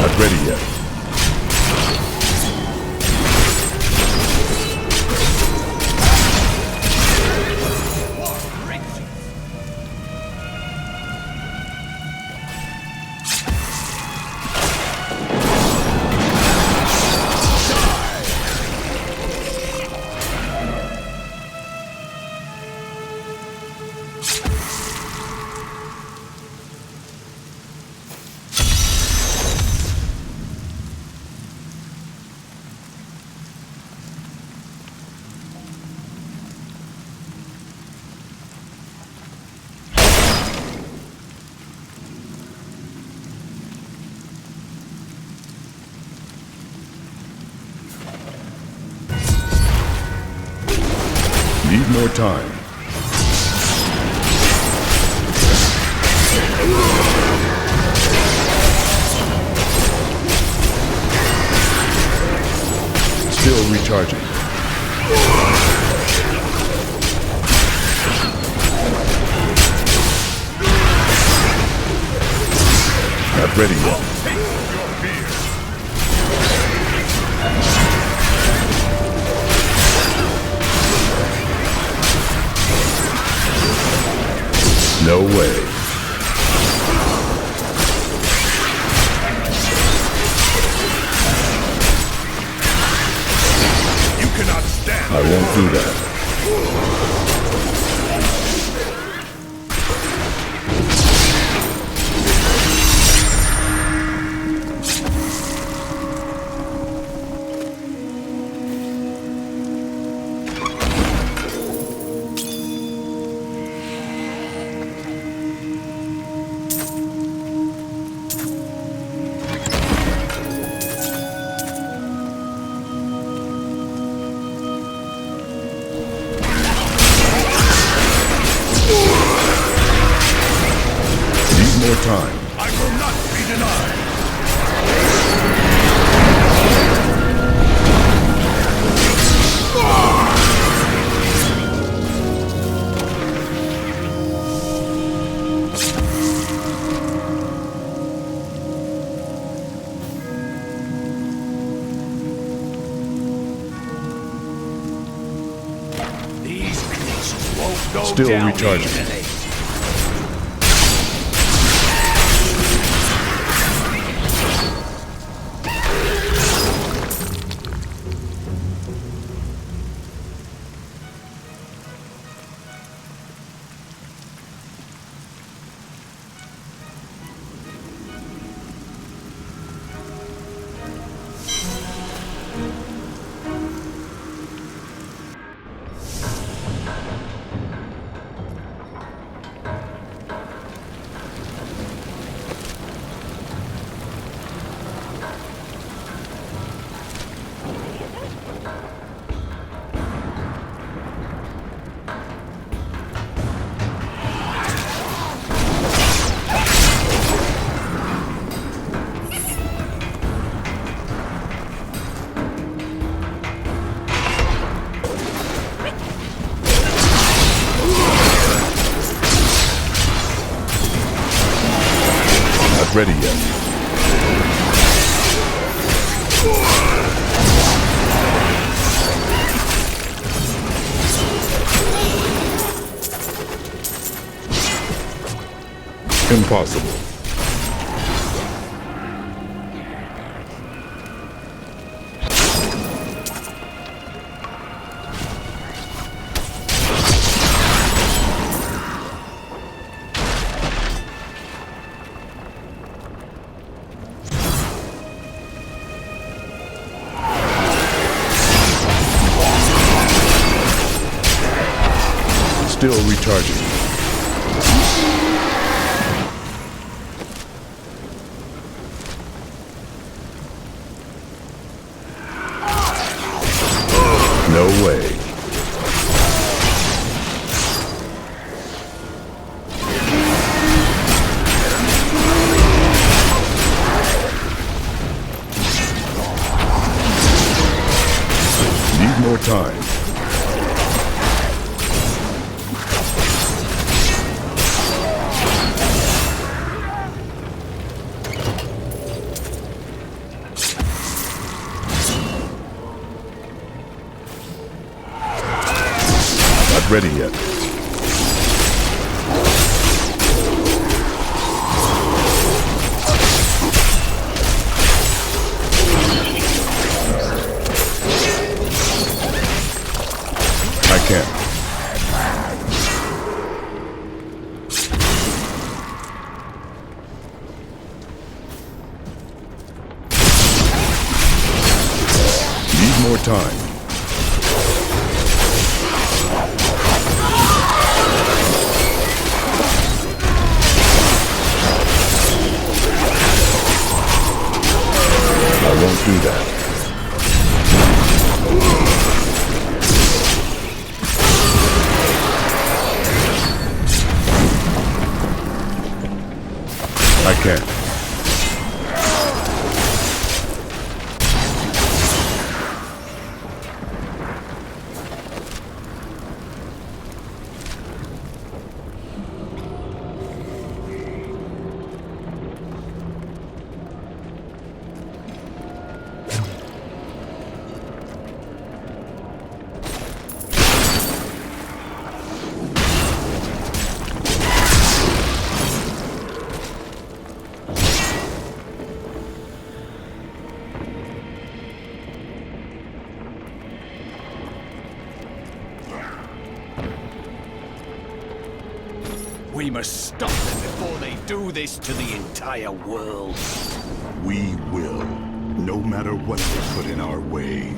Not ready yet. Need more time. Still recharging. Not ready yet. No way. You cannot stand. I won't do that. More time. I will not be denied. won't go Still down recharging. easily. Not ready yet. Impossible. Still recharging. No way. Need more time. Not ready yet. I can't. Need more time. I won't do that. I can't. We must stop them before they do this to the entire world. We will, no matter what they put in our way.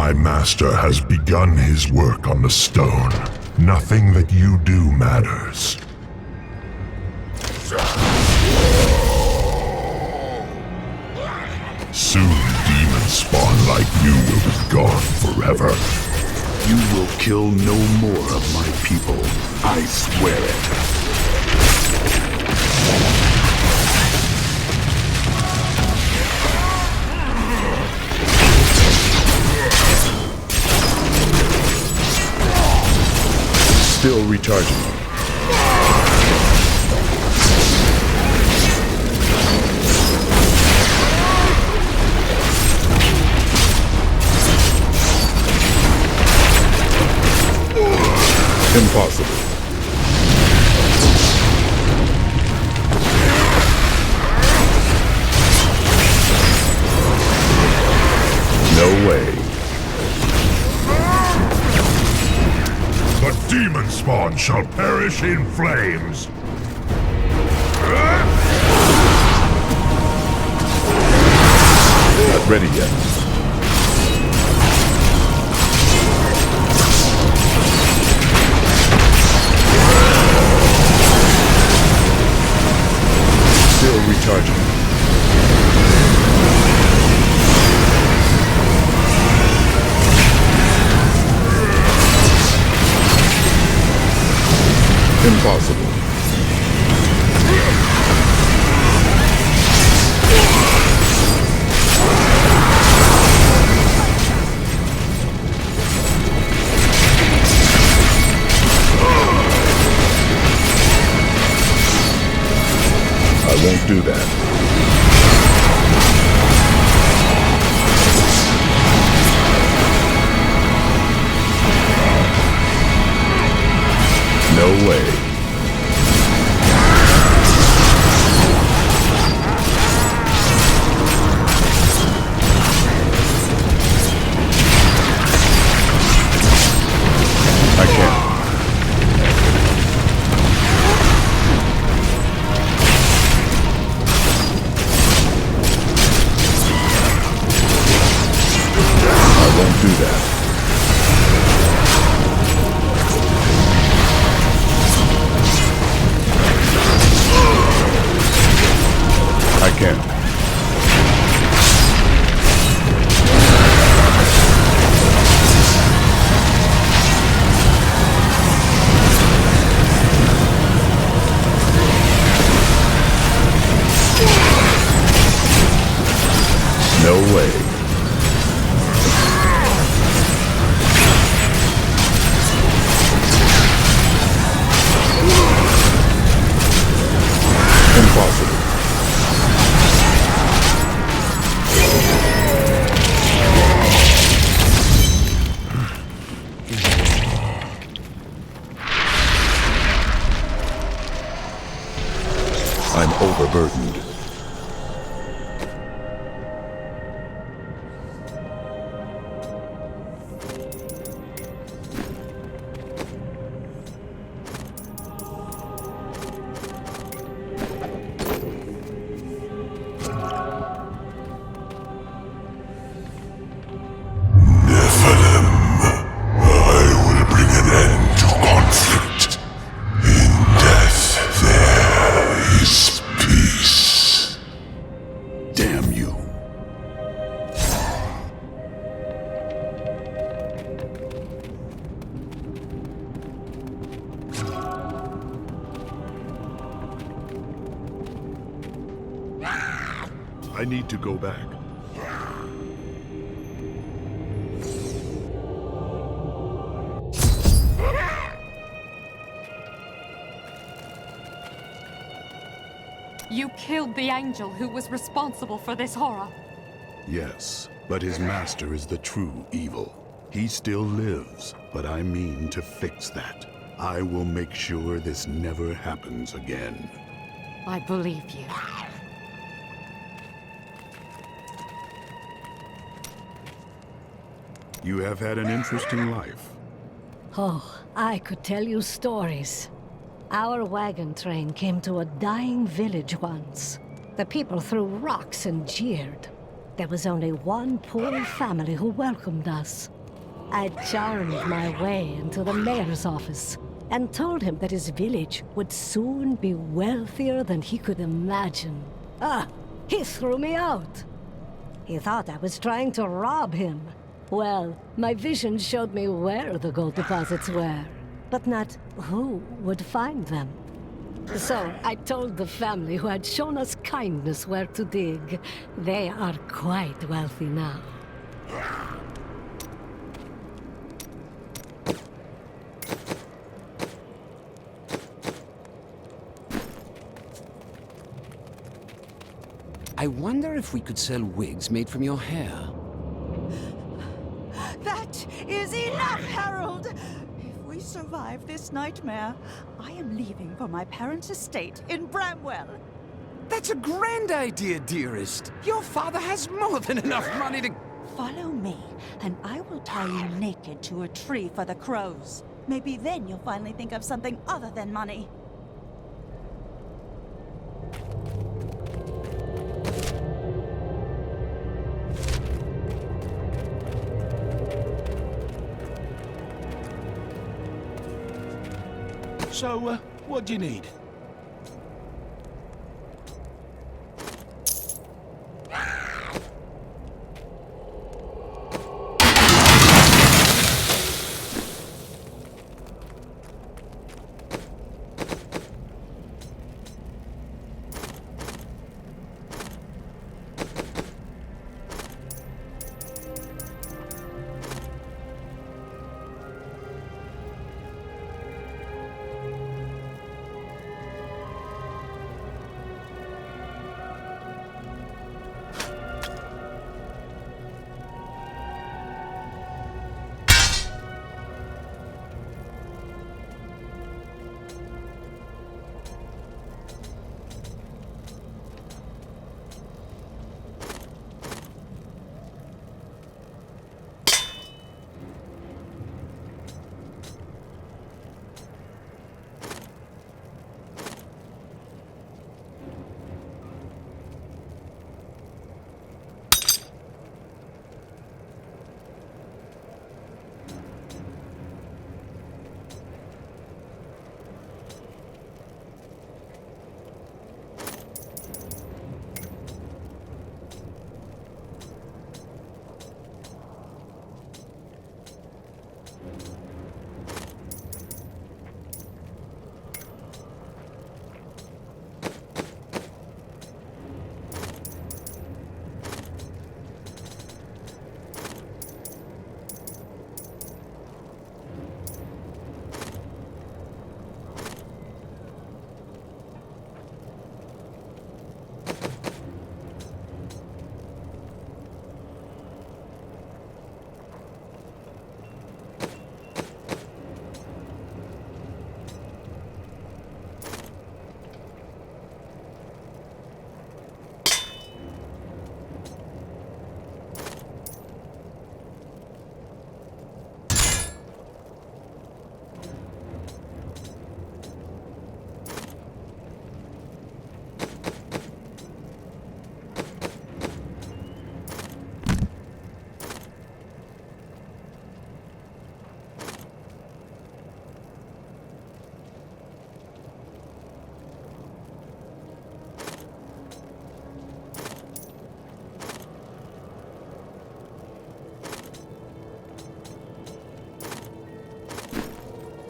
My master has begun his work on the stone. Nothing that you do matters. Soon, demon spawn like you will be gone forever. You will kill no more of my people. I swear it. Still recharging. Impossible. No way. The demon spawn shall perish in flames. Not ready yet. Still recharging. Impossible. I won't do that. No way. I can't. I won't do that. I can't. No way. Impossible. I'm overburdened. I need to go back. You killed the angel who was responsible for this horror. Yes, but his master is the true evil. He still lives, but I mean to fix that. I will make sure this never happens again. I believe you. You have had an interesting life. Oh, I could tell you stories. Our wagon train came to a dying village once. The people threw rocks and jeered. there was only one poor family who welcomed us. I charmed my way into the mayor's office and told him that his village would soon be wealthier than he could imagine. He threw me out. He thought I was trying to rob him. Well, my vision showed me where the gold deposits were, but not who would find them. So I told the family who had shown us kindness where to dig. They are quite wealthy now. I wonder if we could sell wigs made from your hair. That is enough, Harold! If we survive this nightmare, I am leaving for my parents' estate in Bramwell. That's a grand idea, dearest. Your father has more than enough money to... Follow me, and I will tie you naked to a tree for the crows. Maybe then you'll finally think of something other than money. So, what do you need?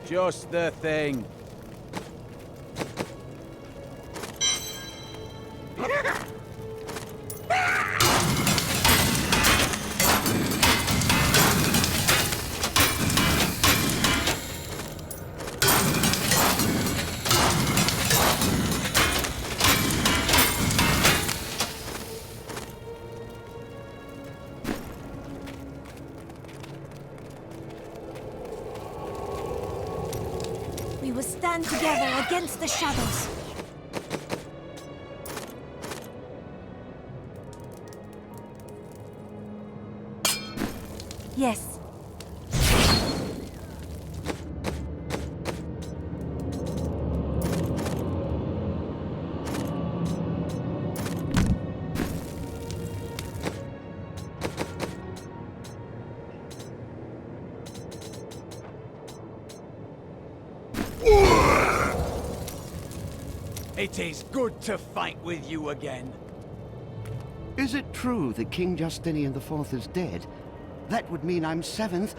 Just the thing. We will stand together against the shadows. Yes. It is good to fight with you again. Is it true that King Justinian IV is dead? That would mean I'm 7th,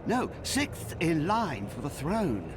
no, 6th in line for the throne.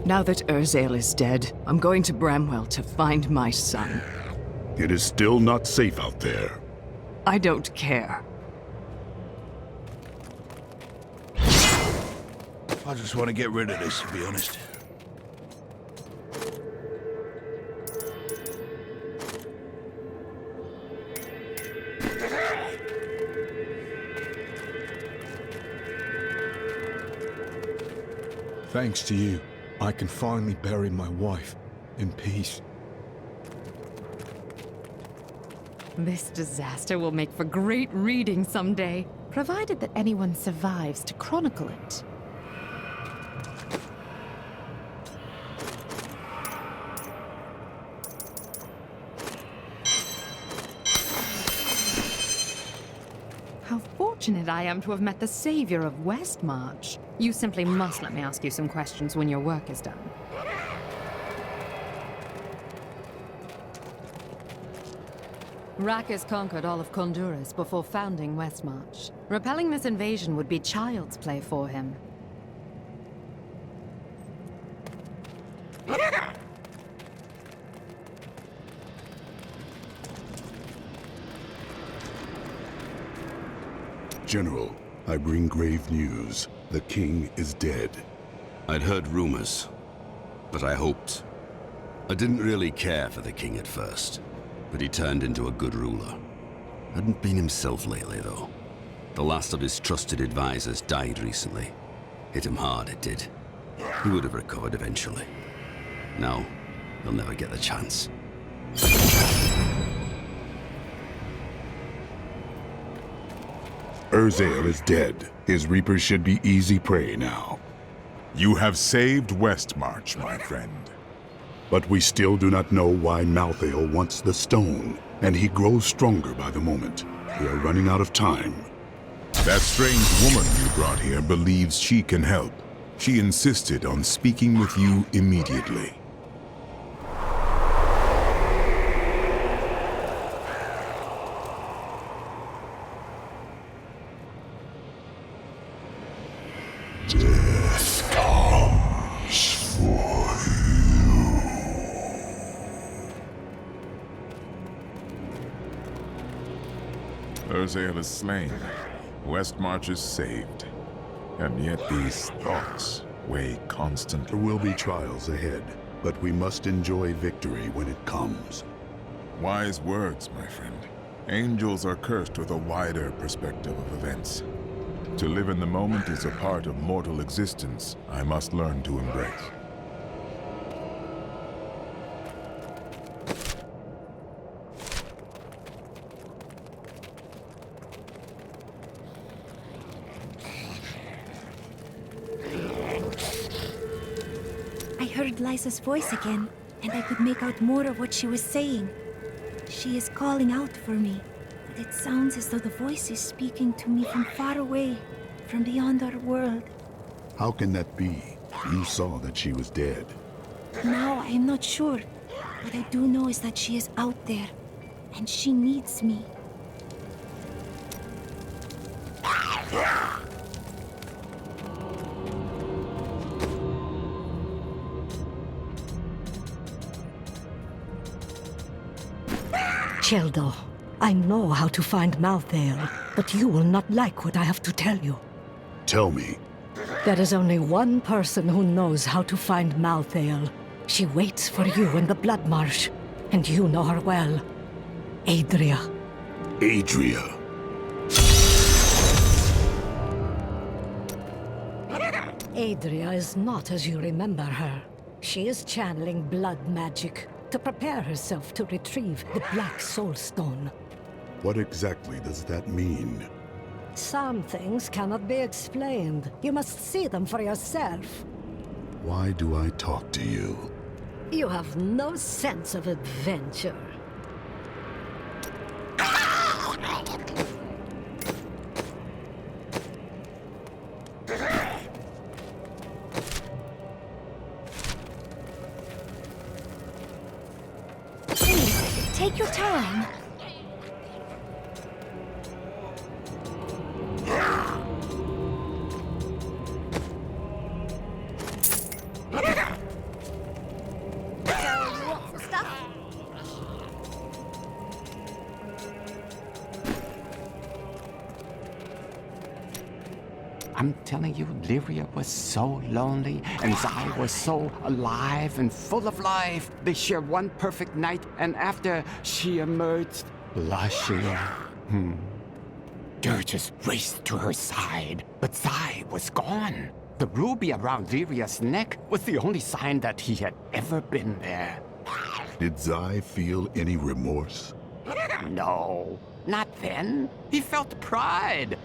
Now that Urzael is dead, I'm going to Bramwell to find my son. It is still not safe out there. I don't care. I just want to get rid of this, to be honest. Thanks to you, I can finally bury my wife in peace. This disaster will make for great reading someday, provided that anyone survives to chronicle it. How fortunate I am to have met the savior of Westmarch. You simply must let me ask you some questions when your work is done. Rackus conquered all of Honduras before founding Westmarch. Repelling this invasion would be child's play for him. General, I bring grave news. The king is dead. I'd heard rumors, but I hoped. I didn't really care for the king at first, but he turned into a good ruler. Hadn't been himself lately, though. The last of his trusted advisors died recently. Hit him hard, it did. He would have recovered eventually. Now, he'll never get the chance. Urzael is dead. His reapers should be easy prey now. You have saved Westmarch, my friend. But we still do not know why Malthael wants the stone, and he grows stronger by the moment. We are running out of time. That strange woman you brought here believes she can help. She insisted on speaking with you immediately. Death comes for you. Urzael is slain. Westmarch is saved. And yet these thoughts weigh constantly. There will be trials ahead, but we must enjoy victory when it comes. Wise words, my friend. Angels are cursed with a wider perspective of events. To live in the moment is a part of mortal existence I must learn to embrace. I heard Lysa's voice again, and I could make out more of what she was saying. She is calling out for me, but it sounds as though the voice is speaking to me from far away, from beyond our world. How can that be? You saw that she was dead. Now I am not sure. What I do know is that she is out there, and she needs me. Cheldo, I know how to find Malthael, but you will not like what I have to tell you. Tell me. There is only one person who knows how to find Malthael. She waits for you in the Blood Marsh, and you know her well. Adria. Adria. Adria is not as you remember her. She is channeling blood magic to prepare herself to retrieve the Black Soul Stone. What exactly does that mean? Some things cannot be explained. You must see them for yourself. Why do I talk to you? You have no sense of adventure. Please, take your time. I'm telling you, Lyria was so lonely, and Zai was so alive and full of life. They shared one perfect night, and after she emerged, blushing. Dirges raced to her side, but Zai was gone. The ruby around Lyria's neck was the only sign that he had ever been there. Did Zai feel any remorse? No, not then. He felt pride.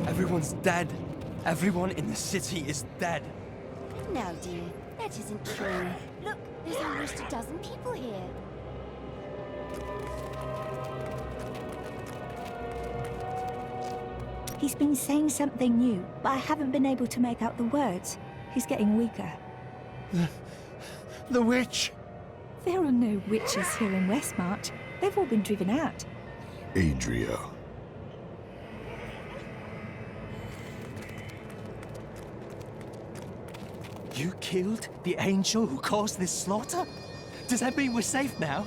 Everyone's dead. Everyone in the city is dead. No, dear, that isn't true. Look, there's almost a dozen people here. He's been saying something new, but I haven't been able to make out the words. He's getting weaker. The witch! There are no witches here in Westmarch. They've all been driven out. Adria. You killed the angel who caused this slaughter? Does that mean we're safe now?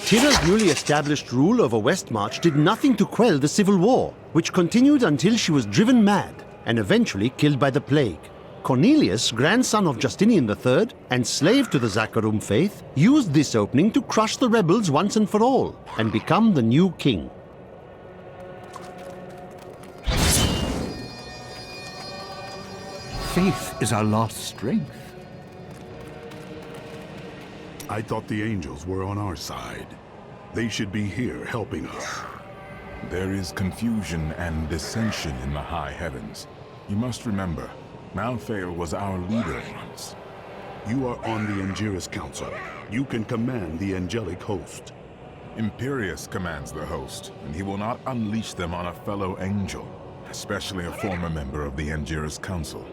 Tira's newly established rule over Westmarch did nothing to quell the civil war, which continued until she was driven mad and eventually killed by the plague. Cornelius, grandson of Justinian III and slave to the Zakharum faith, used this opening to crush the rebels once and for all and become the new king. Faith is our last strength. I thought the angels were on our side. They should be here helping us. There is confusion and dissension in the high heavens. You must remember, Malthael was our leader once. You are on the Angiris Council. You can command the angelic host. Imperius commands the host, and he will not unleash them on a fellow angel, especially a former member of the Angiris Council.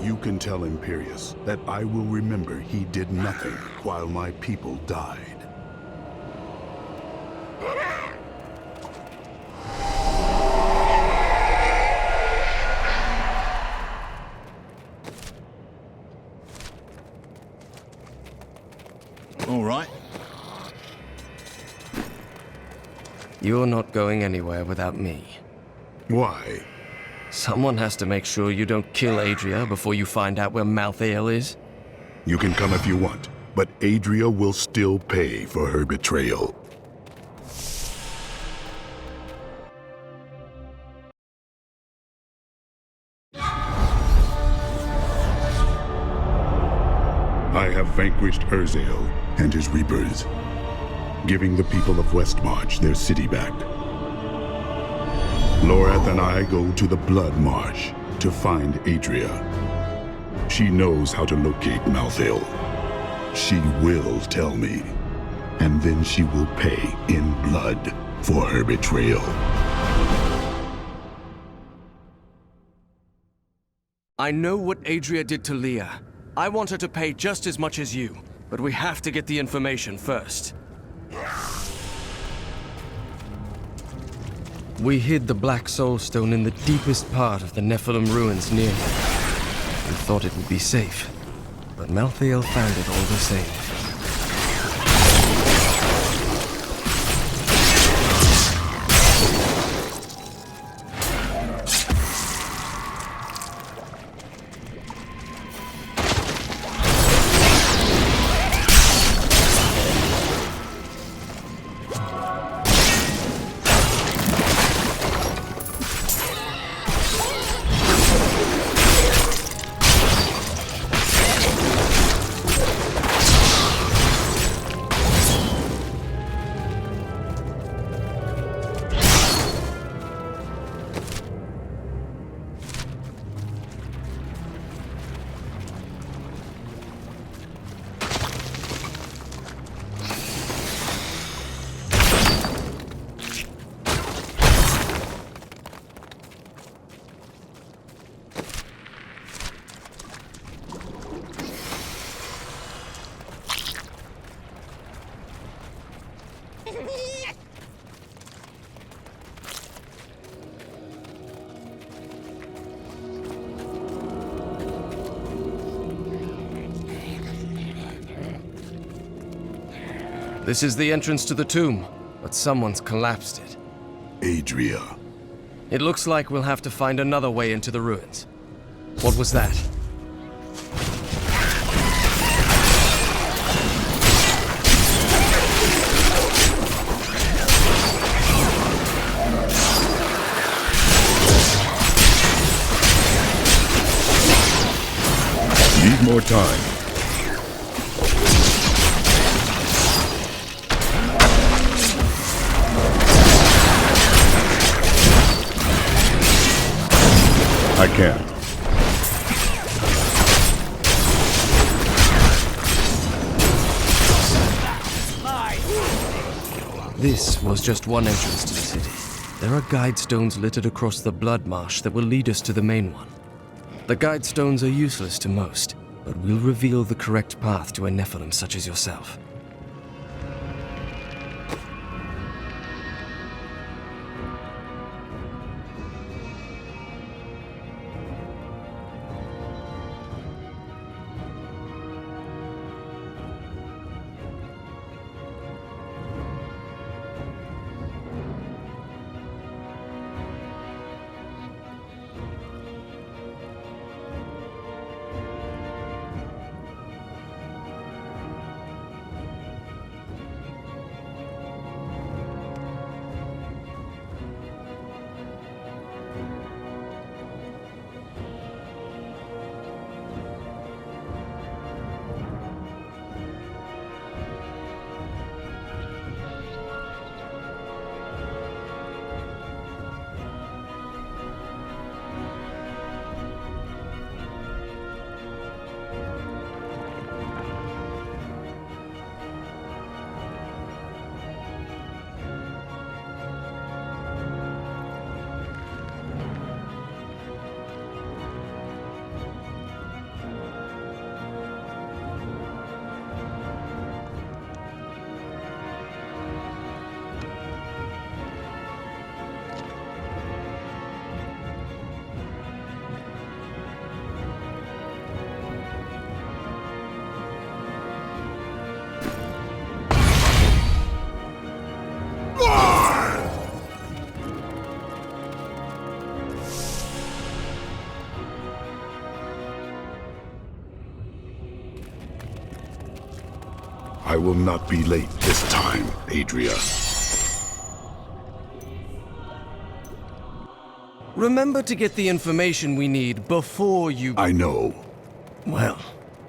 You can tell Imperius that I will remember he did nothing while my people died. All right. You're not going anywhere without me. Why? Someone has to make sure you don't kill Adria before you find out where Malthael is. You can come if you want, but Adria will still pay for her betrayal. I have vanquished Urzael and his Reapers, giving the people of Westmarch their city back. Lorath and I go to the Blood Marsh to find Adria. She knows how to locate Malthael. She will tell me. and then she will pay in blood for her betrayal. I know what Adria did to Leah. I want her to pay just as much as you, but we have to get the information first. We hid the Black Soul Stone in the deepest part of the Nephilim ruins near here. We thought it would be safe, but Malthael found it all the same. This is the entrance to the tomb, but someone's collapsed it. Adria. It looks like we'll have to find another way into the ruins. What was that? Need more time. I can. This was just one entrance to the city. There are guide stones littered across the blood marsh that will lead us to the main one. The guide stones are useless to most, but will reveal the correct path to a Nephilim such as yourself. I will not be late this time, Adria. Remember to get the information we need before you... I know. Well,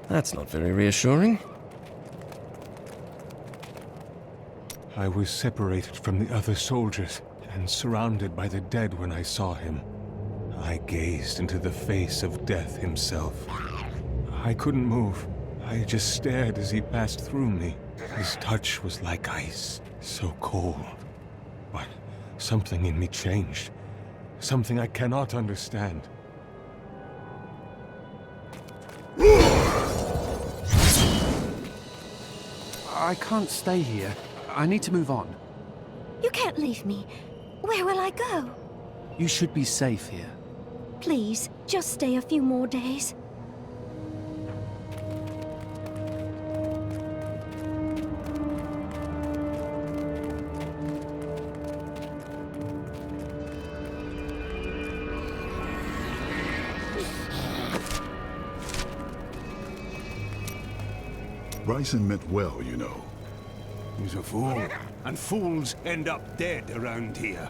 that's not very reassuring. I was separated from the other soldiers and surrounded by the dead when I saw him. I gazed into the face of death himself. I couldn't move. I just stared as he passed through me. His touch was like ice, so cold. But something in me changed. Something I cannot understand. I can't stay here. I need to move on. You can't leave me. Where will I go? You should be safe here. Please, just stay a few more days. Bryson meant well, you know. He's a fool, and fools end up dead around here.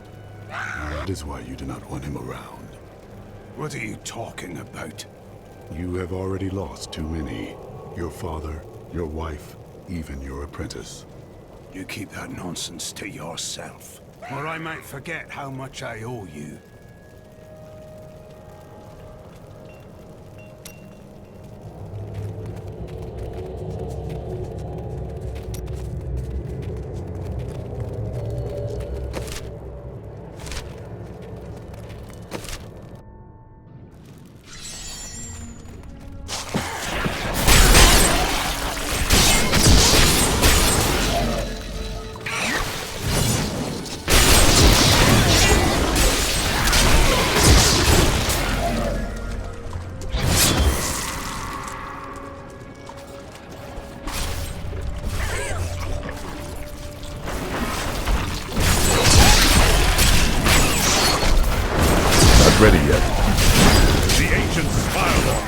That is why you do not want him around. What are you talking about? You have already lost too many. Your father, your wife, even your apprentice. You keep that nonsense to yourself, or I might forget how much I owe you. Ready yet? The ancients' fireball.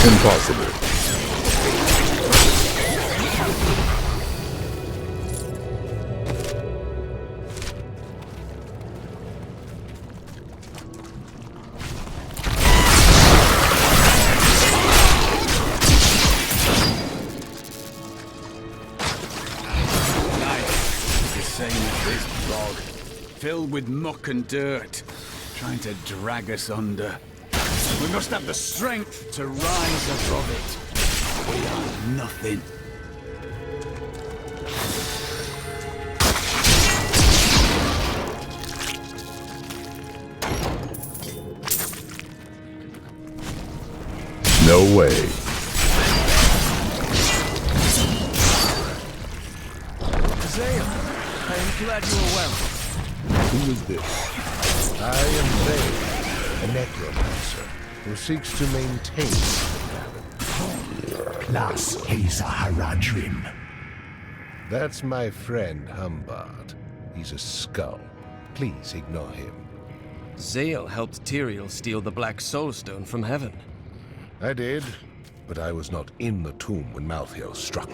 Impossible. The same as this bog, filled with muck and dirt, trying to drag us under. We must have the strength to rise above it. We are nothing. No way. Zale, I am glad you are well. Who is this? I am Zale, a necromancer who seeks to maintain Plus, he's a Haradrim. That's my friend Humbard. He's a skull. Please ignore him. Zale helped Tyrael steal the Black Soulstone from heaven. I did, but I was not in the tomb when Malthael struck.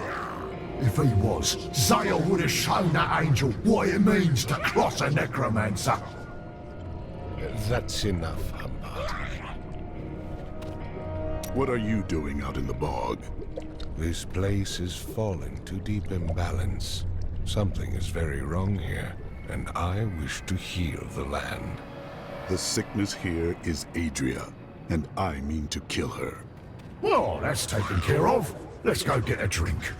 If he was, Zale would have shown that angel what it means to cross a necromancer. That's enough, Humbard. What are you doing out in the bog? This place is falling to deep imbalance. Something is very wrong here, and I wish to heal the land. The sickness here is Adria, and I mean to kill her. Well, that's taken care of. Let's go get a drink.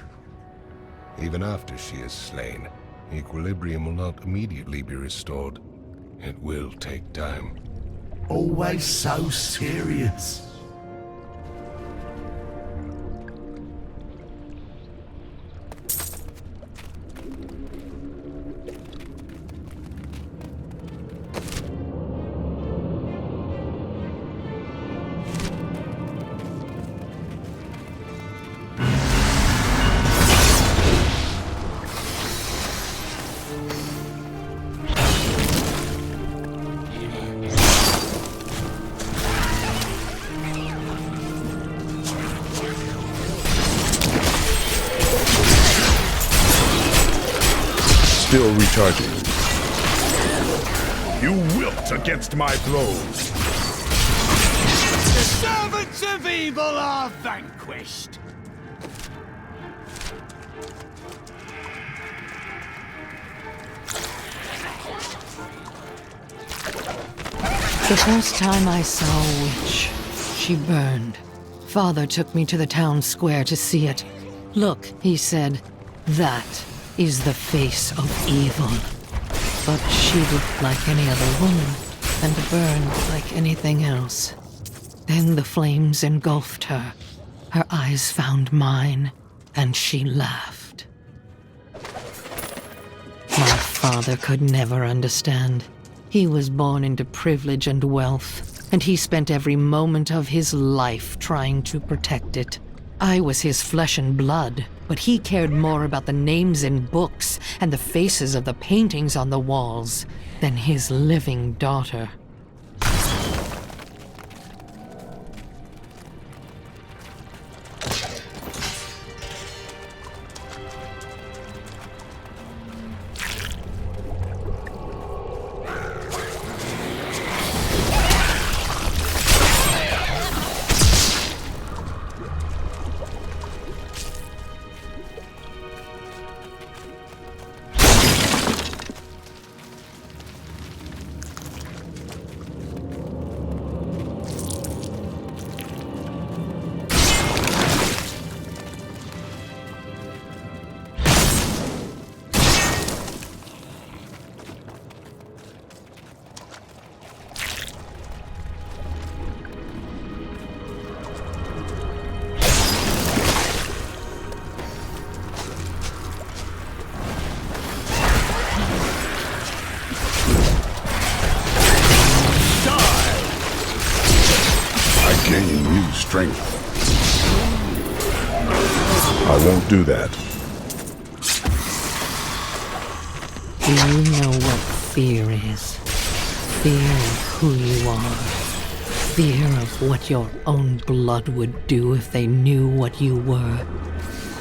Even after she is slain, equilibrium will not immediately be restored. It will take time. Always so serious. Still recharging. You wilt against my blows. The servants of evil are vanquished. The first time I saw a witch, she burned. Father took me to the town square to see it. Look, he said, that is the face of evil. But she looked like any other woman, and burned like anything else. Then the flames engulfed her. Her eyes found mine, and she laughed. My father could never understand. He was born into privilege and wealth, and he spent every moment of his life trying to protect it. I was his flesh and blood, but he cared more about the names in books and the faces of the paintings on the walls than his living daughter. Strength. I won't do that. Do you know what fear is? Fear of who you are. Fear of what your own blood would do if they knew what you were.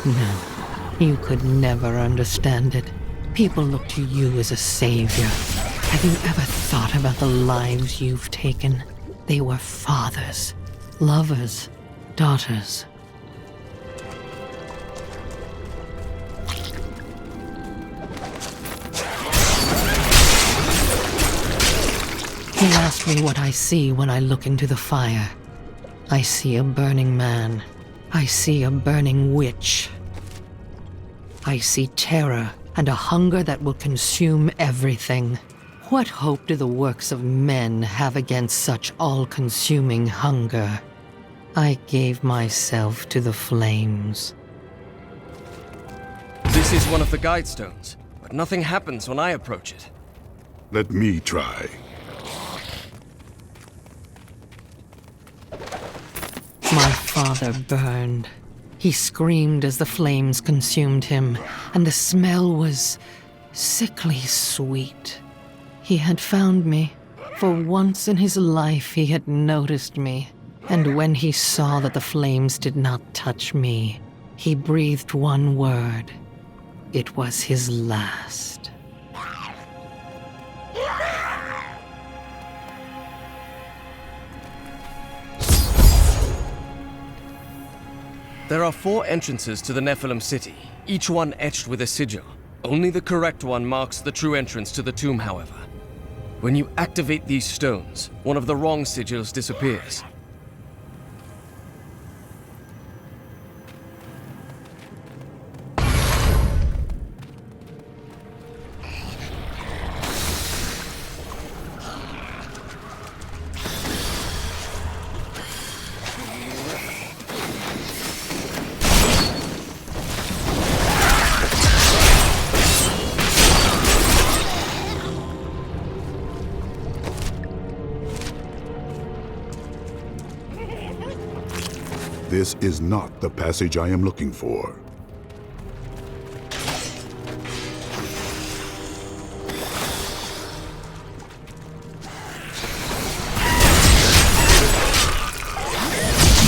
No, you could never understand it. People look to you as a savior. Have you ever thought about the lives you've taken? They were fathers, lovers, daughters. He asked me what I see when I look into the fire. I see a burning man. I see a burning witch. I see terror and a hunger that will consume everything. What hope do the works of men have against such all-consuming hunger? I gave myself to the flames. This is one of the guide stones, but nothing happens when I approach it. Let me try. My father burned. He screamed as the flames consumed him, and the smell was sickly sweet. He had found me. For once in his life, he had noticed me. And when he saw that the flames did not touch me, he breathed one word. It was his last. There are 4 entrances to the Nephilim city, each one etched with a sigil. Only the correct one marks the true entrance to the tomb, however. When you activate these stones, one of the wrong sigils disappears. This is not the passage I am looking for.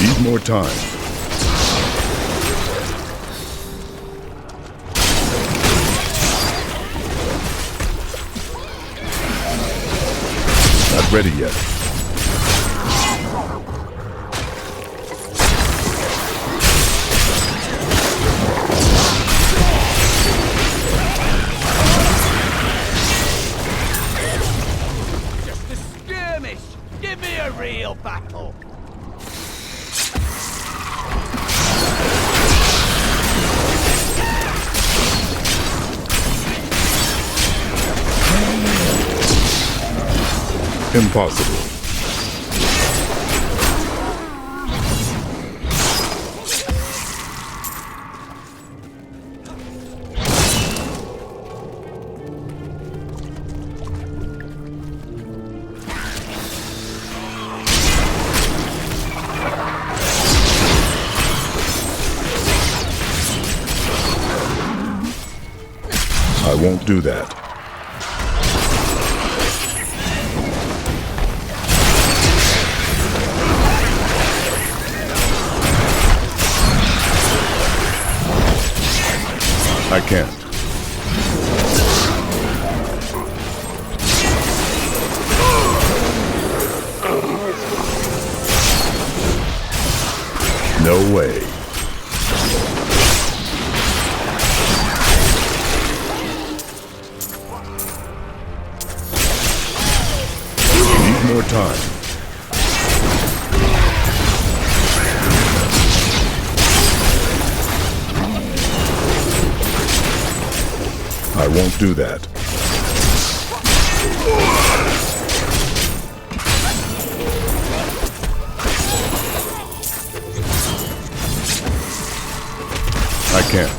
Need more time. not ready yet. Just a skirmish! Give me a real battle! Impossible. I won't do that. I can't. No way. Need more time. I won't do that. I can't.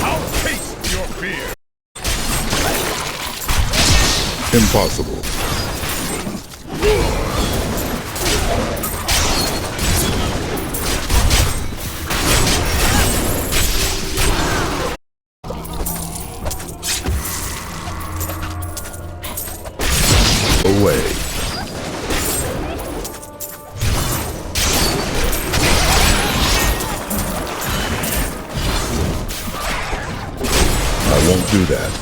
I'll taste your fear. Impossible. Away. I won't do that.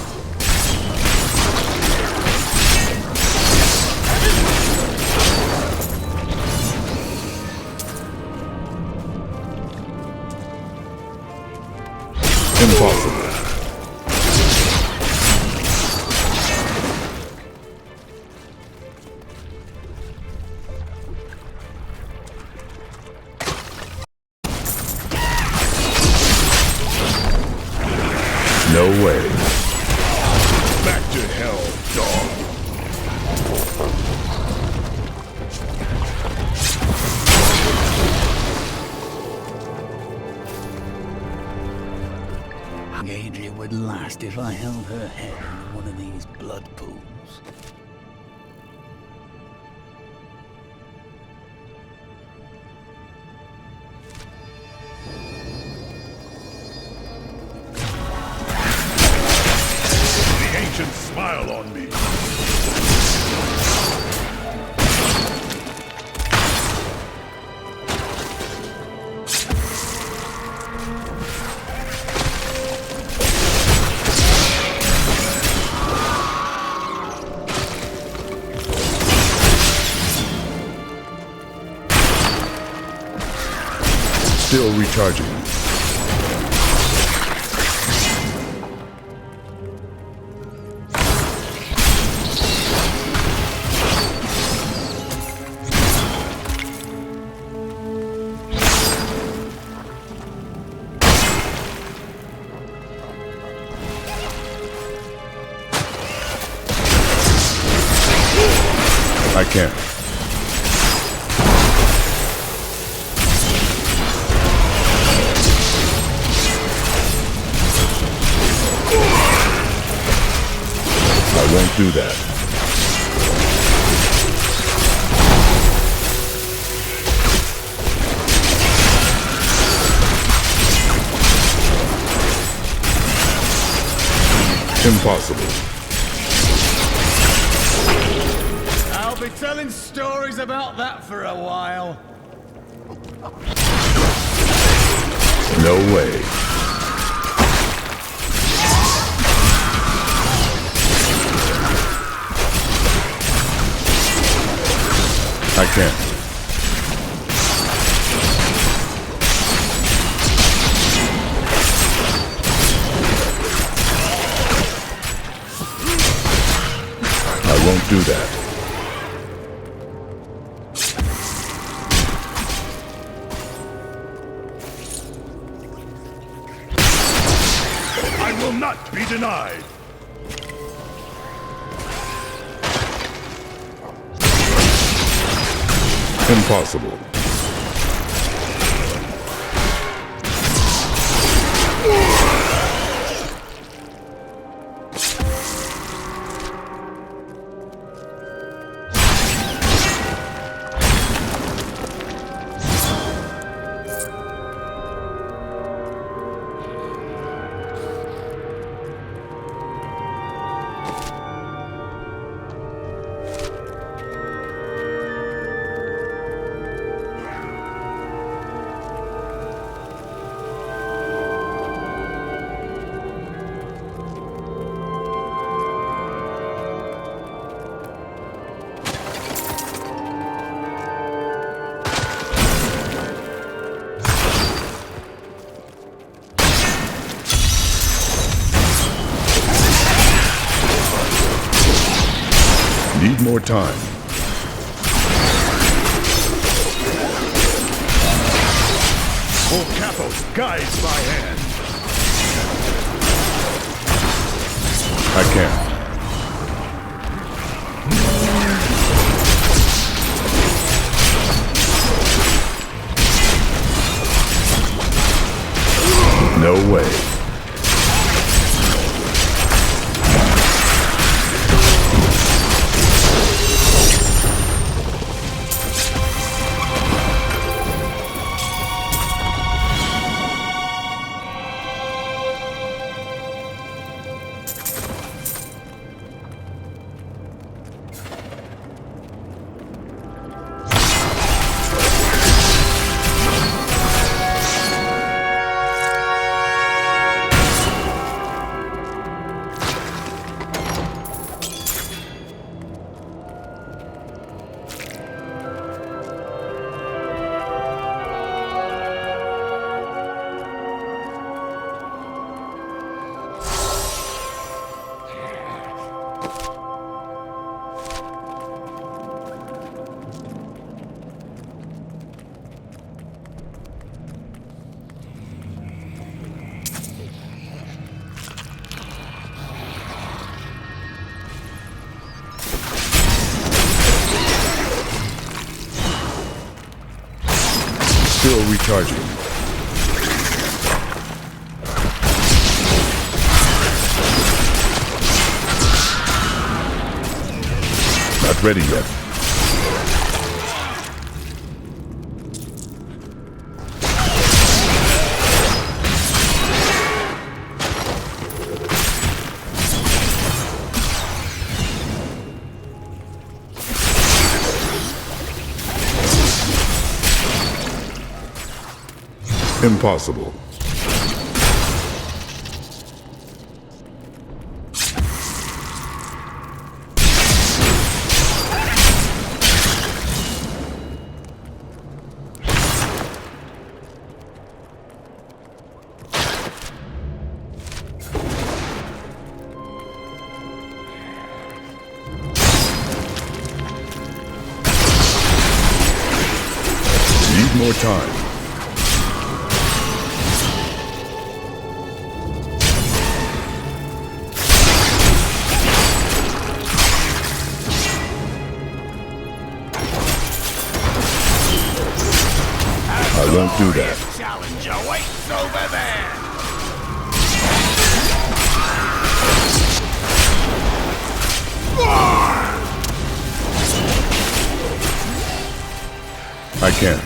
Impossible. No way. Back to hell, dog. Adrian would last if I held her head in one of these blood pools. The ancients smile on me. Still recharging. I can't. I won't do that. Impossible. I'll be telling stories about that for a while. No way. can't. I won't do that. I will not be denied! Impossible. Need more time. O Capos guides my hand. I can't. No way. Still recharging. Not ready yet. Impossible. Need more time. I won't do that. Challenger waits over there! I can't.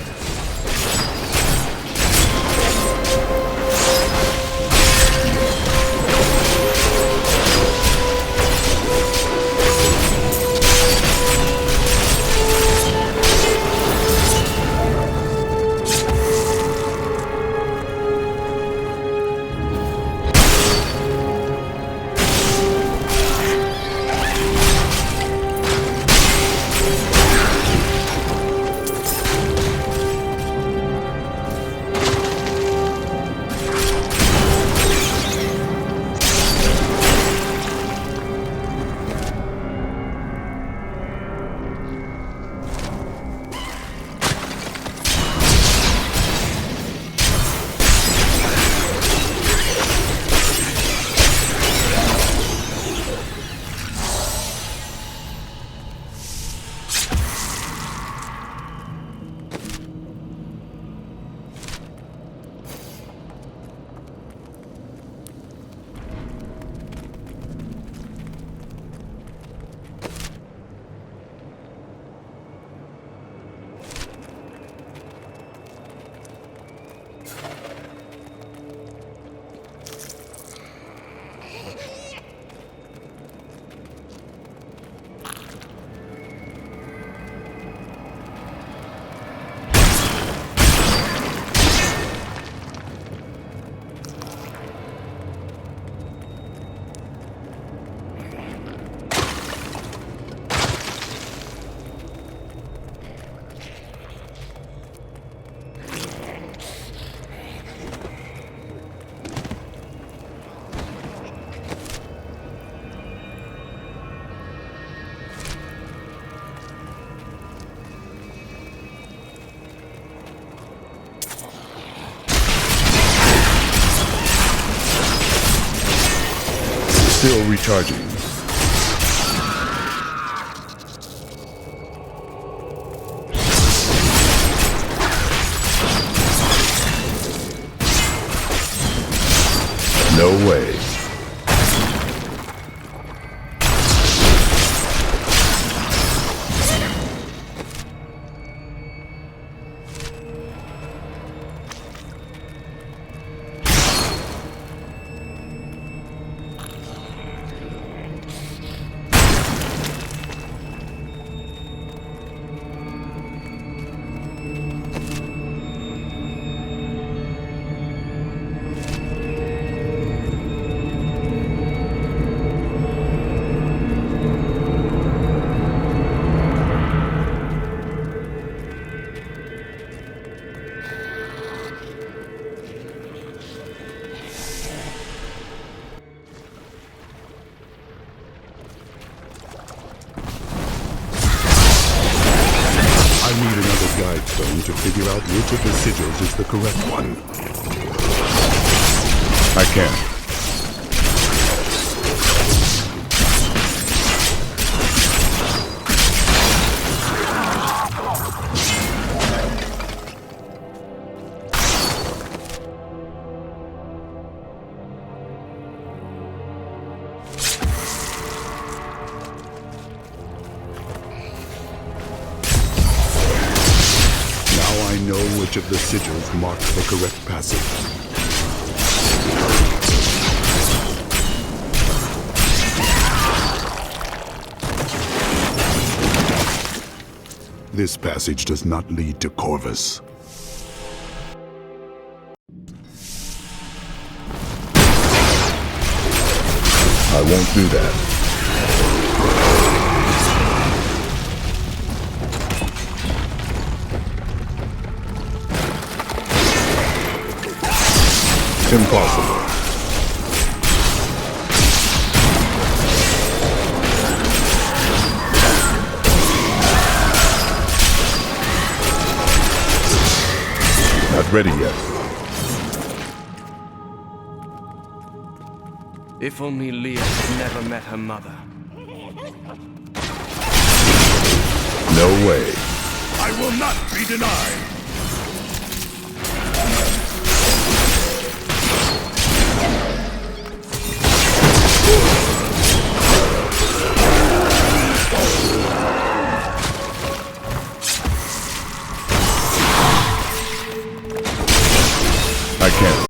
Still recharging. No way. I need another guide stone to figure out which of the sigils is the correct one. I can. I know which of the sigils mark the correct passage. This passage does not lead to Corvus. I won't do that. Impossible. Not ready yet. If only Leah had never met her mother. No way. I will not be denied. I can't.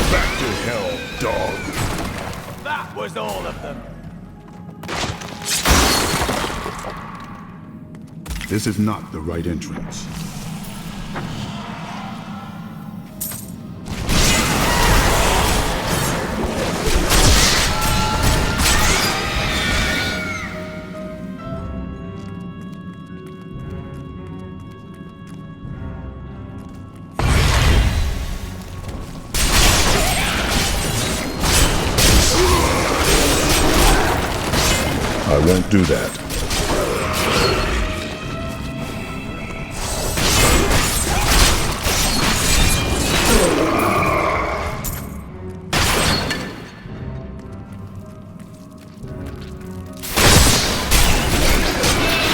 Back to hell, dog. That was all of them. This is not the right entrance. I won't do that.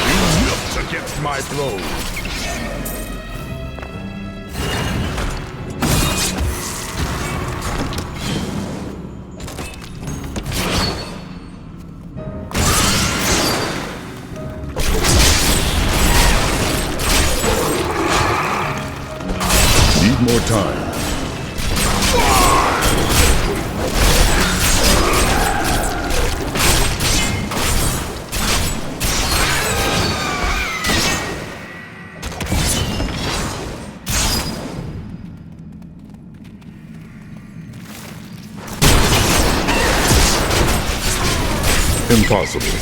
You milked against my blows. More time. Impossible.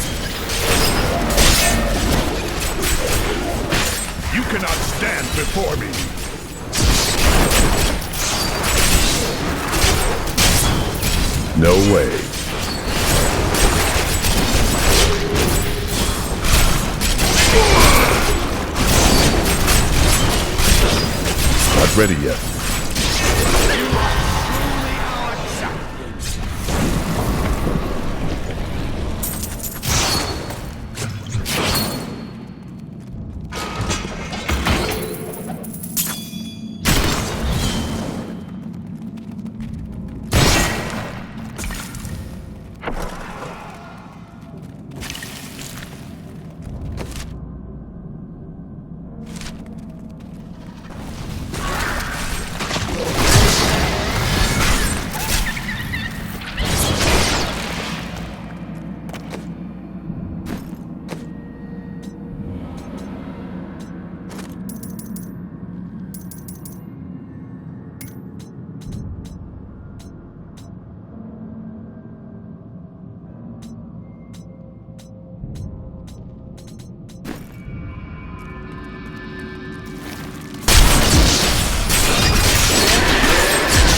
You cannot stand before me. No way. ready yet.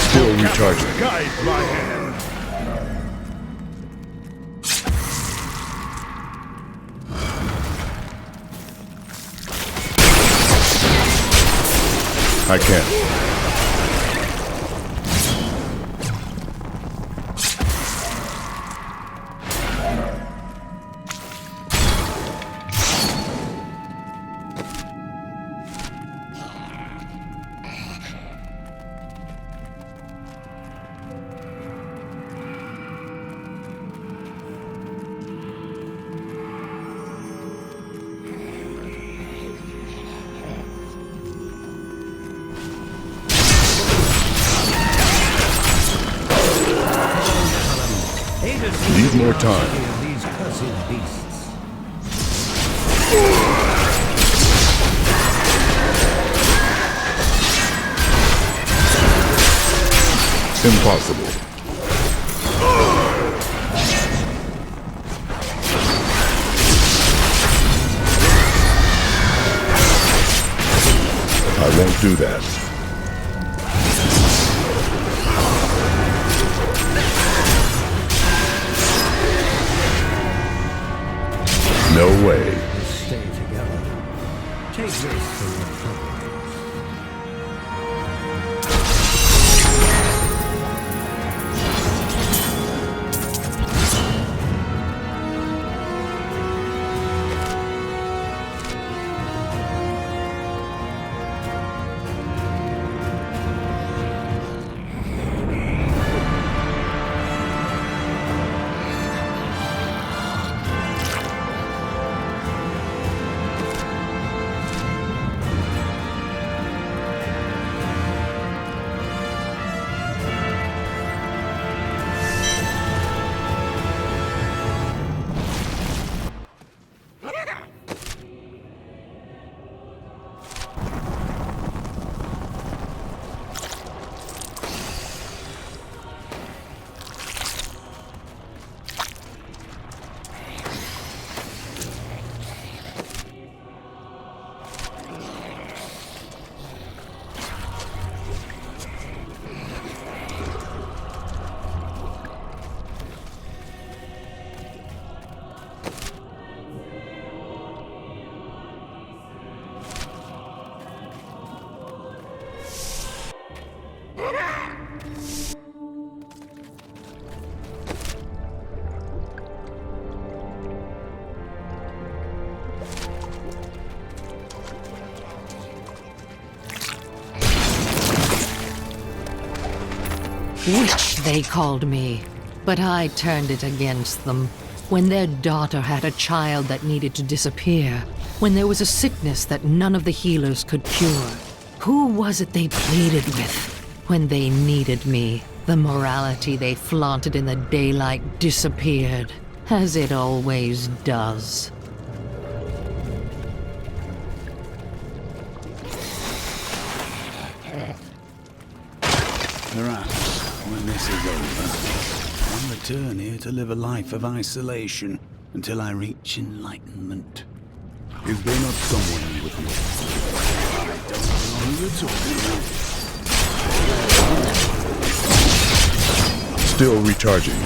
Still recharging. Guide my hand. I can't. Need more time. These cursed beasts. Impossible. I won't do that. No way. Stay together. Take this for your troubles. Witch, they called me, but I turned it against them. When their daughter had a child that needed to disappear, when there was a sickness that none of the healers could cure, who was it they pleaded with? When they needed me, the morality they flaunted in the daylight disappeared, as it always does. Perhaps, when this is over, I'll return here to live a life of isolation until I reach enlightenment. Is there not someone with you? I don't know who you're talking about. Still recharging.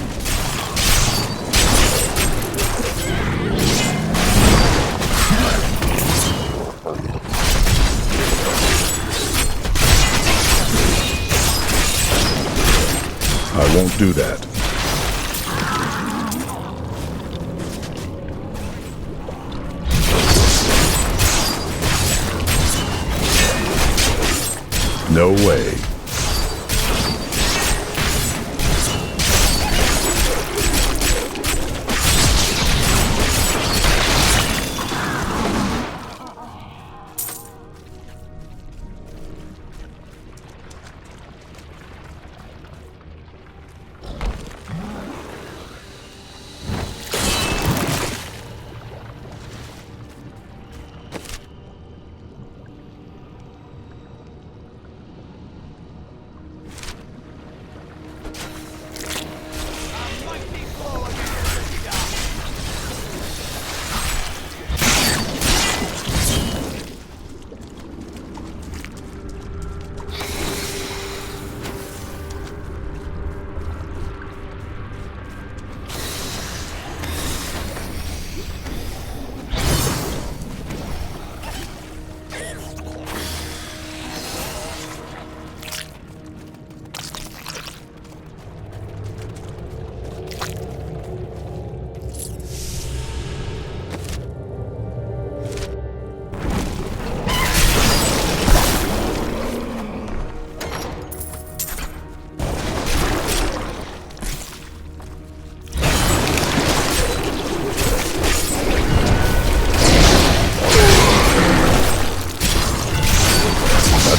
I won't do that. No way.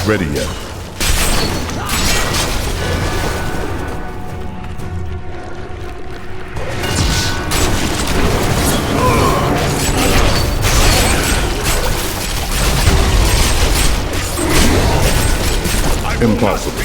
Ready yet. Impossible.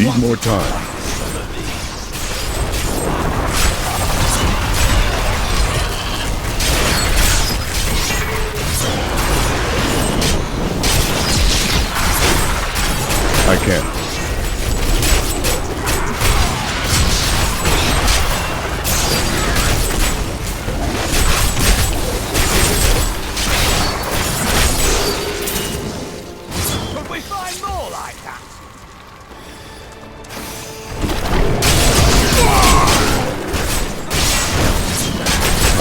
Need more time. I can't. Could we find more like that?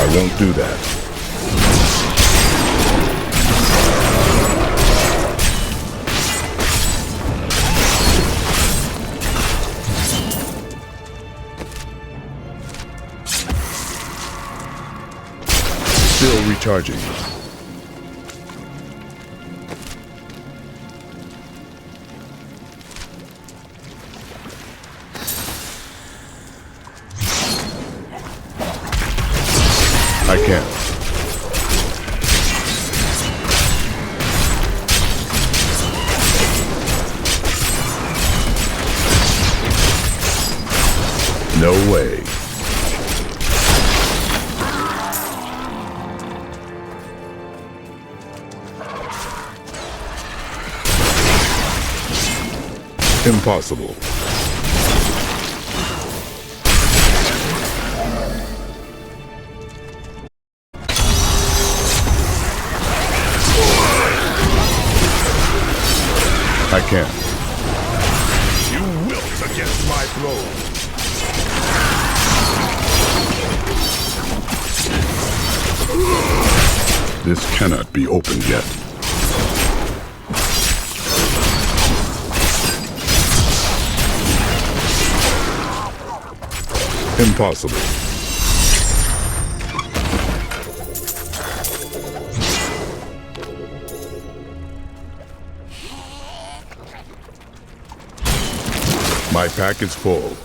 I won't do that. Still recharging. I can't. No way. Impossible. I can't. You wilt against my blow. This cannot be opened yet. Impossible. My pack is full.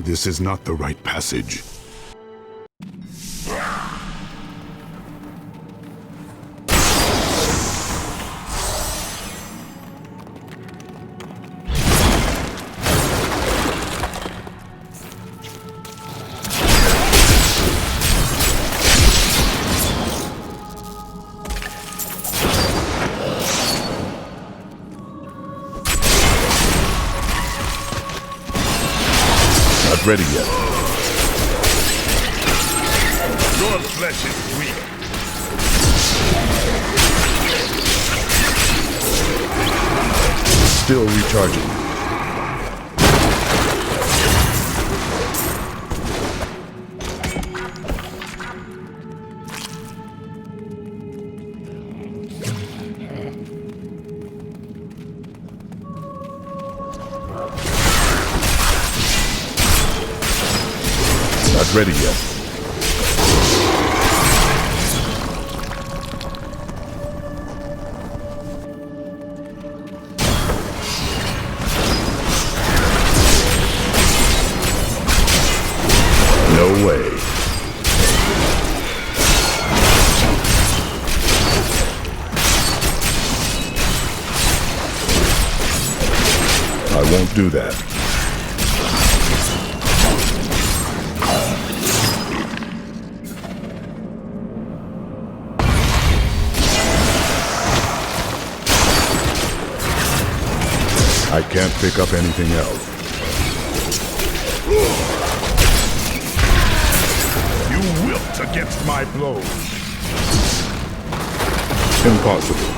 This is not the right passage. Not ready yet. Your flesh is weak. Still recharging. Not ready yet. No way. I won't do that. I can't pick up anything else. You wilt against my blows. Impossible.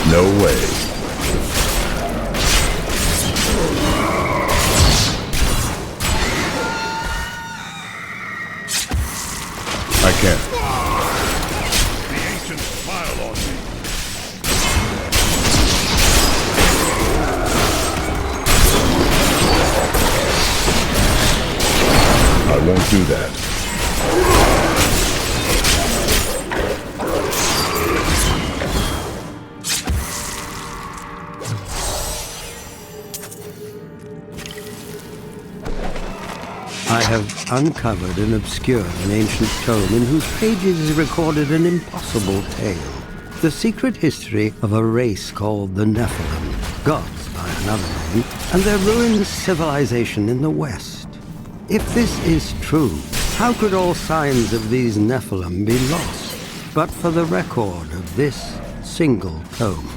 No way. I can't. The ancients smile on me. I won't do that. I have uncovered and obscured an ancient tome in whose pages is recorded an impossible tale. The secret history of a race called the Nephilim, gods by another name, and their ruined civilization in the West. If this is true, how could all signs of these Nephilim be lost, but for the record of this single tome?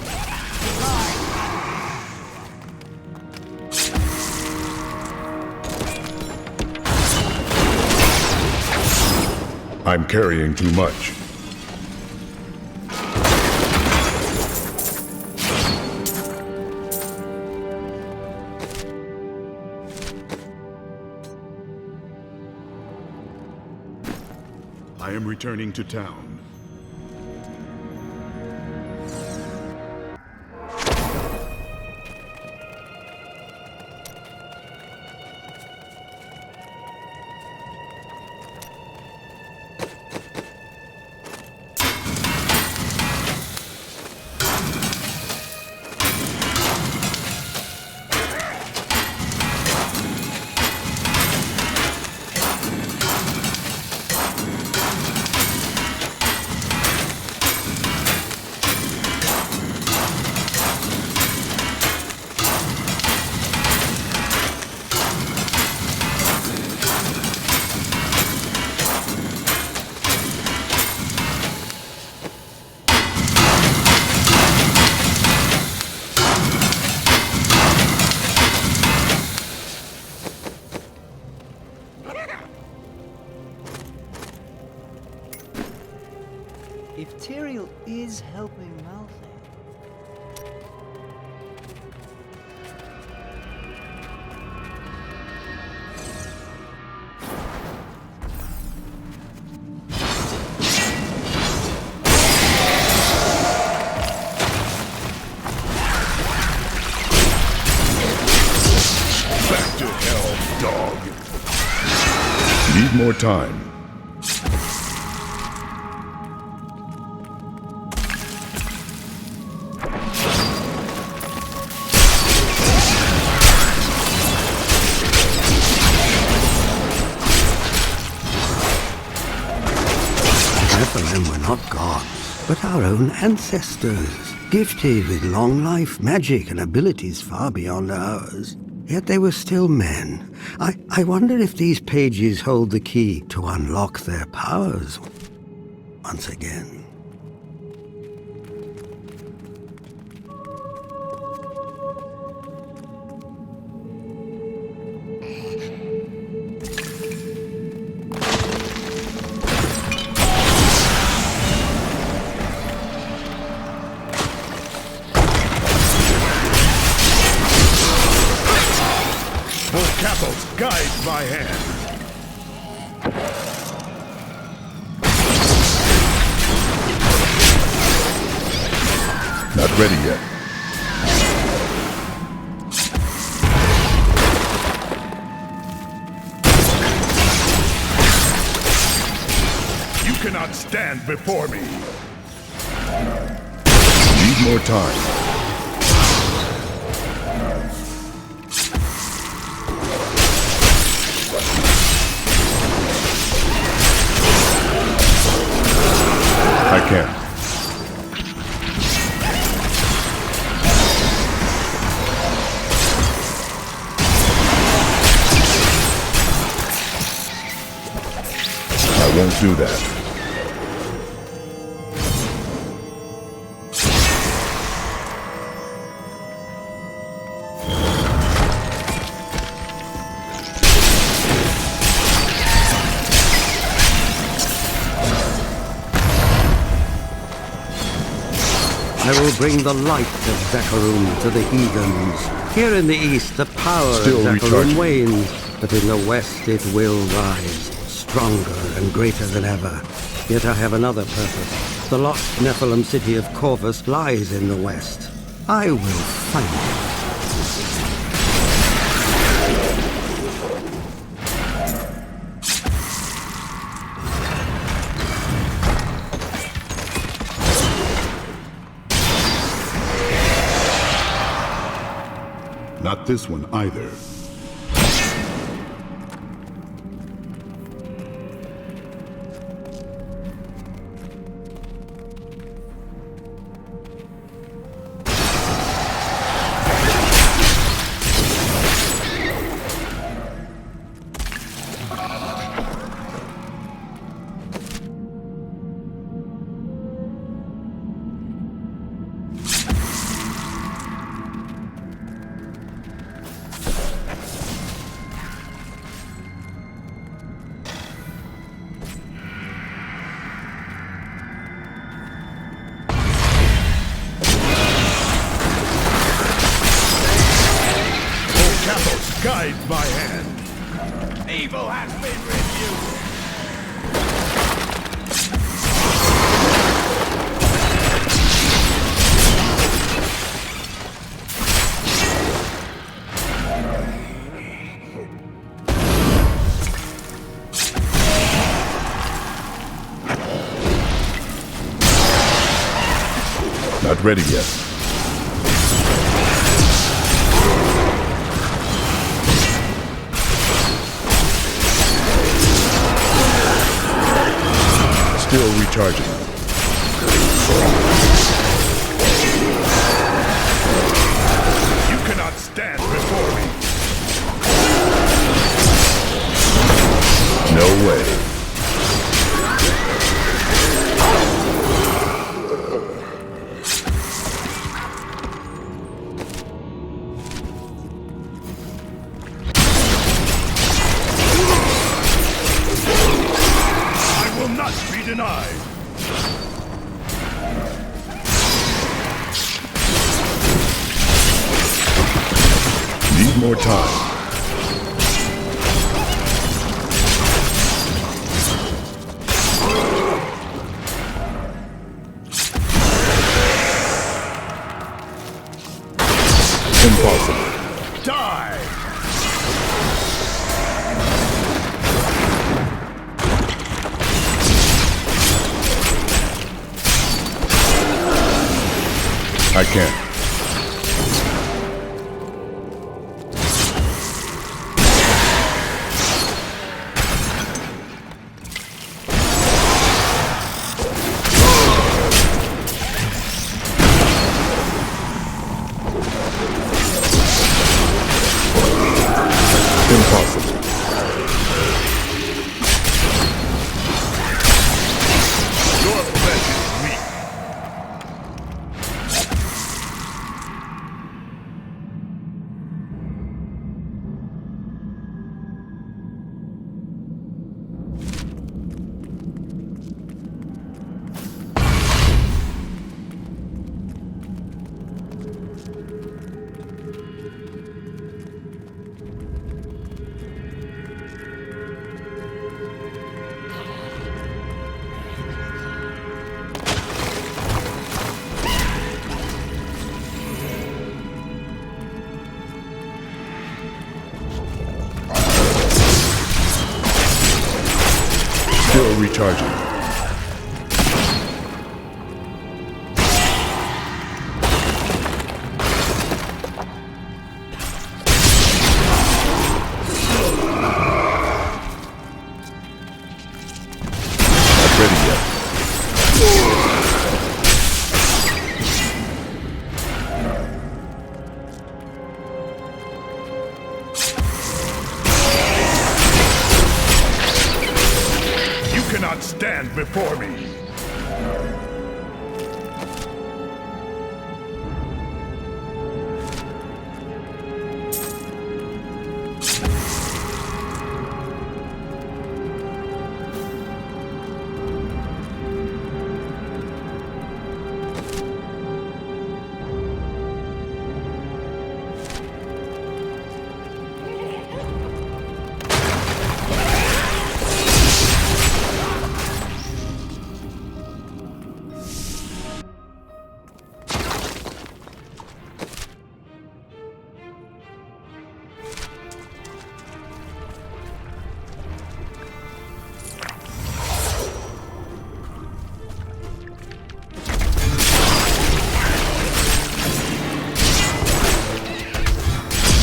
I'm carrying too much. I am returning to town. is helping Malthael. Back to hell, dog. Need more time. Nephilim were not gods, but our own ancestors, gifted with long life, magic, and abilities far beyond ours. Yet they were still men. I wonder if these pages hold the key to unlock their powers once again. Guide my hand. Not ready yet. You cannot stand before me. Need more time. I can. I won't do that. I will bring the light of Zakarum to the heathens. Here in the east, the power Still of Zakarum recharging. wanes, but in the west it will rise, stronger and greater than ever. Yet I have another purpose. The lost Nephilim city of Corvus lies in the west. I will find it. Not this one either. Guide my hand. Evil has been rebuked. Not ready yet. Still recharging. You cannot stand before me. No way. I will not be denied. more time. Impossible. Die! I can't. Impossible. Your flesh is weak. Still recharging. Not ready yet. You cannot stand before me.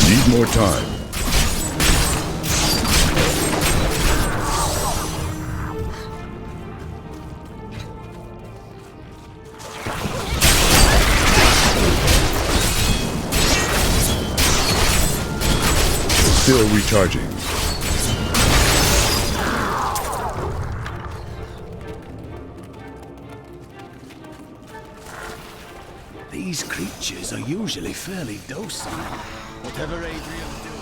Need more time. Still recharging. These creatures are usually fairly docile. Whatever Adrian's doing.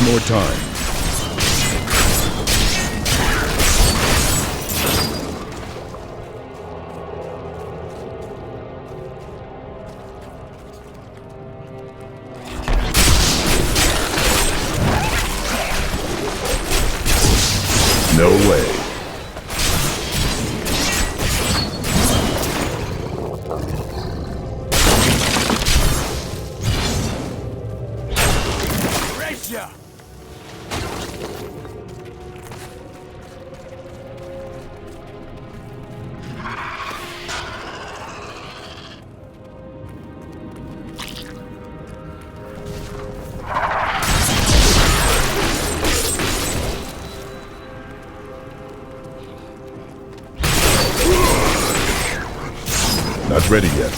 More time. No way. Not ready yet.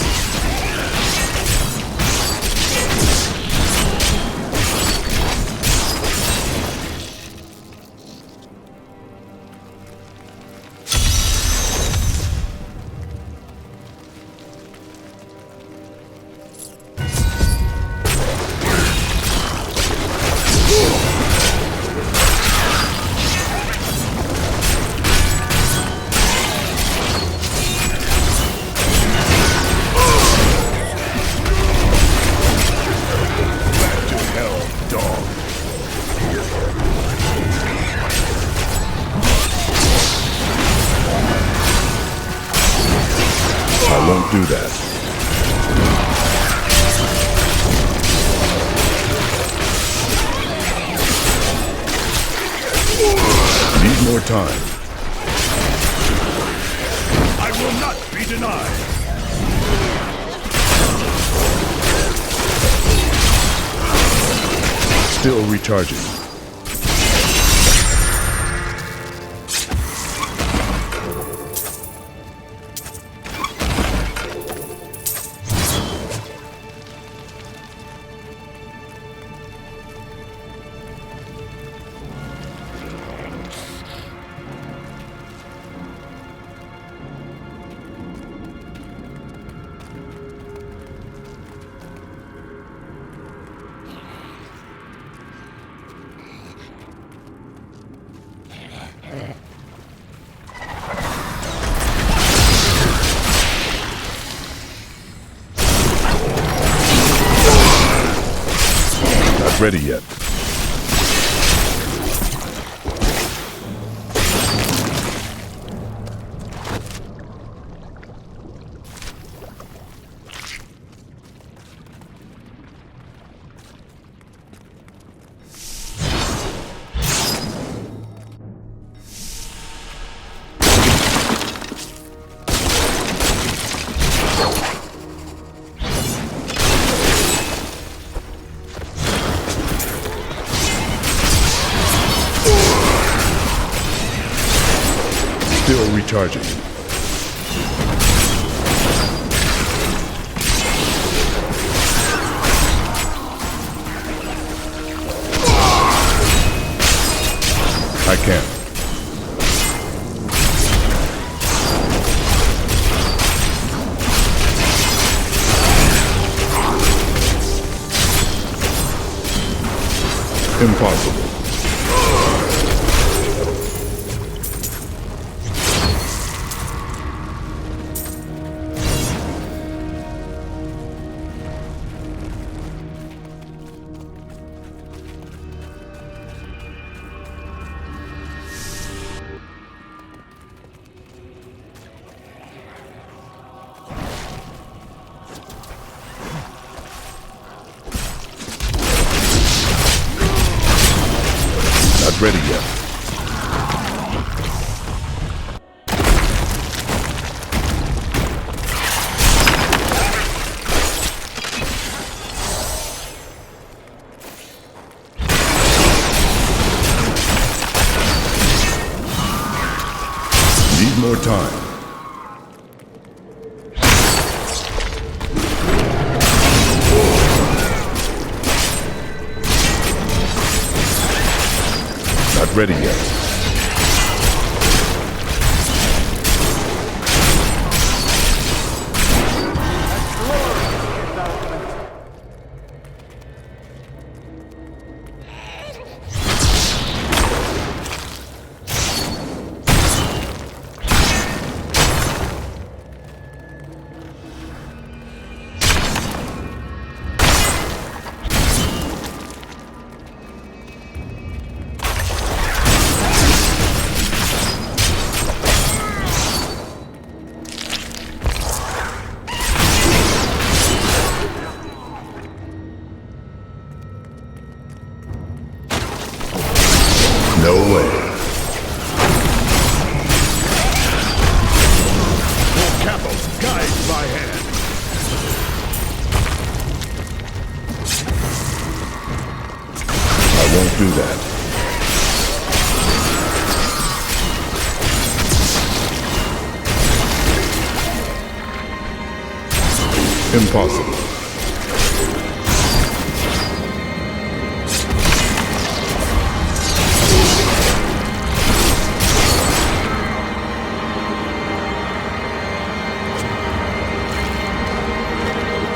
I won't do that. Need more time. I will not be denied. Still recharging. Not ready yet. Still recharging. I can't. Impossible. Not ready yet. Need more time. Not ready yet. No way. Capo, guide my hand. I won't do that. Impossible.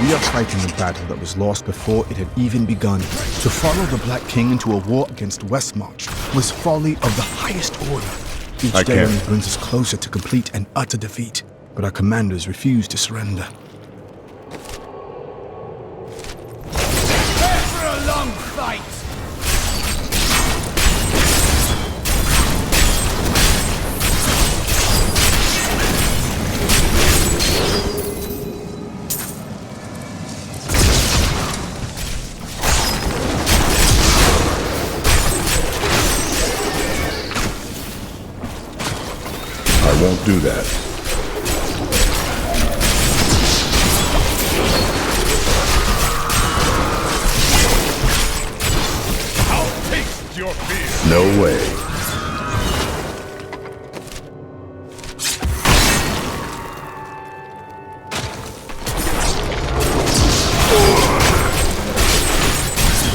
We are fighting a battle that was lost before it had even begun. To follow the Black King into a war against Westmarch was folly of the highest order. Each day only brings us closer to complete and utter defeat, but our commanders refuse to surrender. Prepare for a long fight! I won't do that. I'll taste your fear. No way.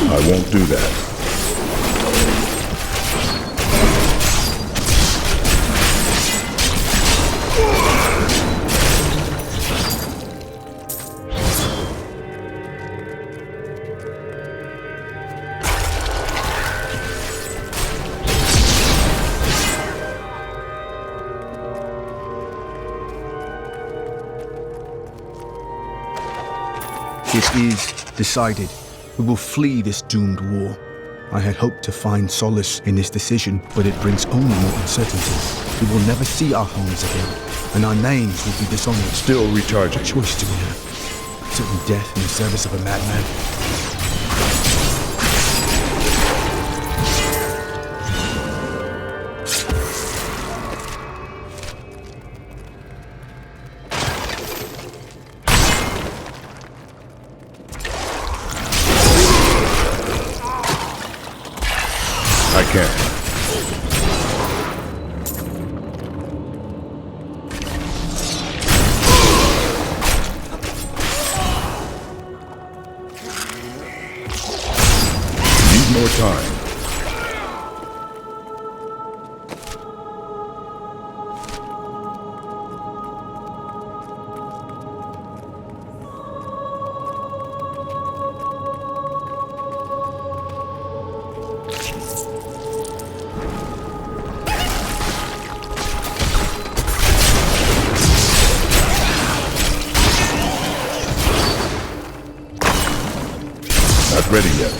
I won't do that. It is decided. We will flee this doomed war. I had hoped to find solace in this decision, but it brings only more uncertainty. We will never see our homes again, and our names will be dishonored. Still recharging. What choice do we have? Certain death in the service of a madman? I can't. Need more time. Not ready yet.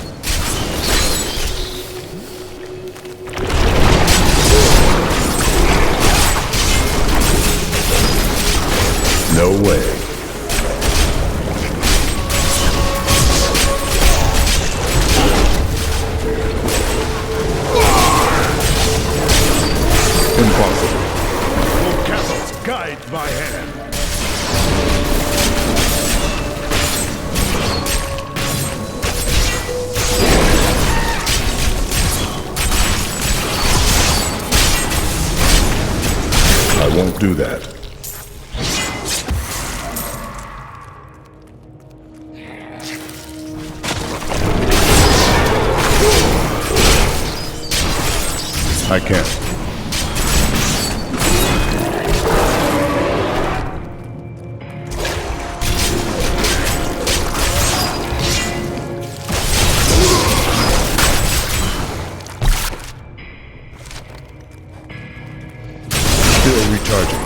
No way. Impossible. Will castles guide my hand? I won't do that. I can't. Still recharging.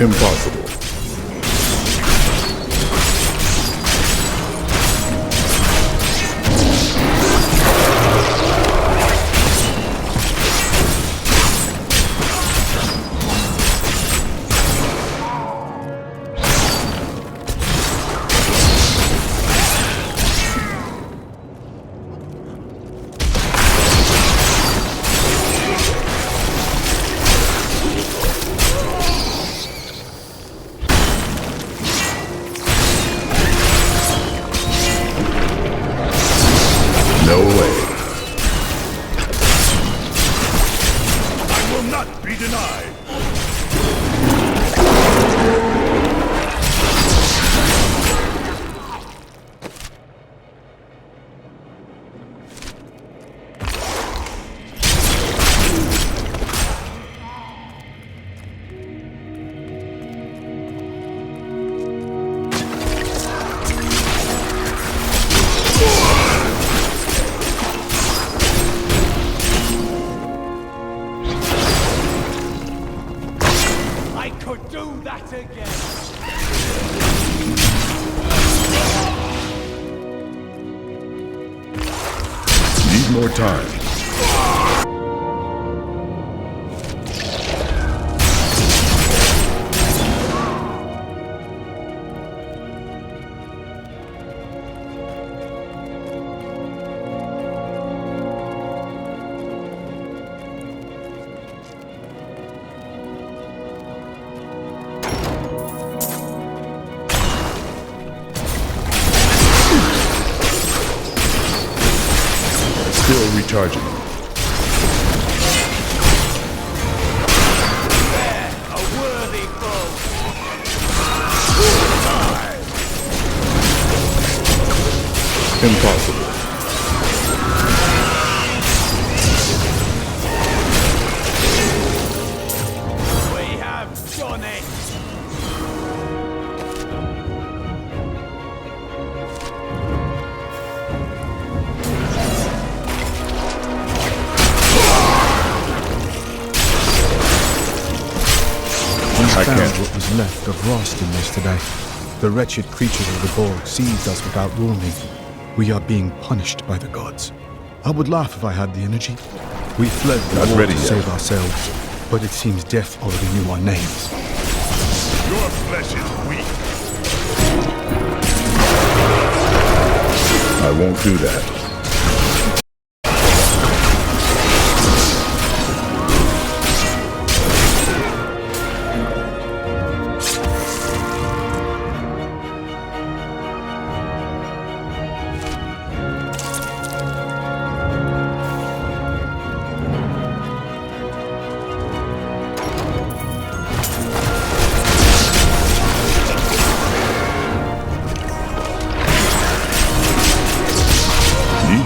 Impossible. Need more time. Still recharging. A worthy foe. Impossible. We have done it. We found what was left of Ralston yesterday. The wretched creatures of the Borg seized us without warning. We are being punished by the gods. I would laugh if I had the energy. We fled the war to save ourselves, but it seems death already knew our names. Your flesh is weak. I won't do that.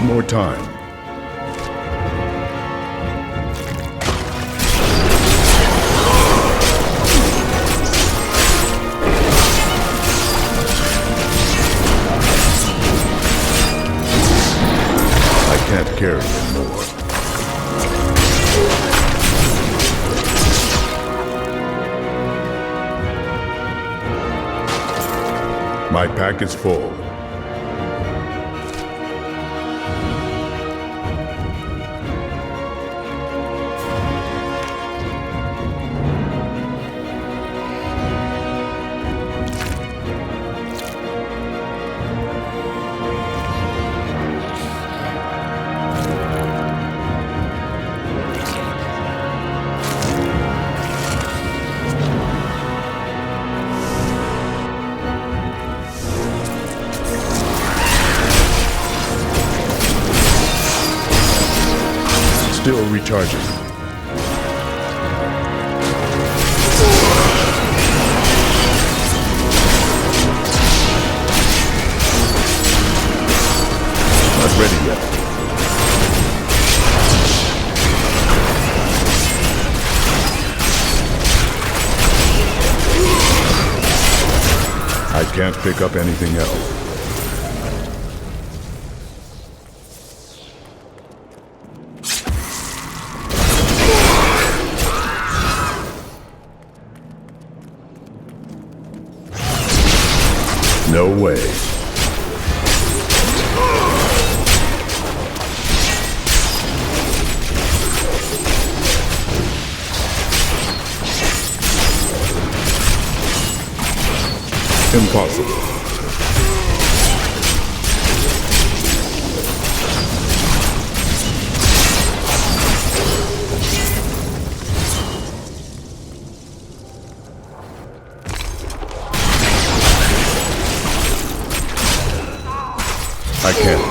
More time. I can't carry anymore. My pack is full. Still recharging. Not ready yet. I can't pick up anything else. No way. Impossible. I can't.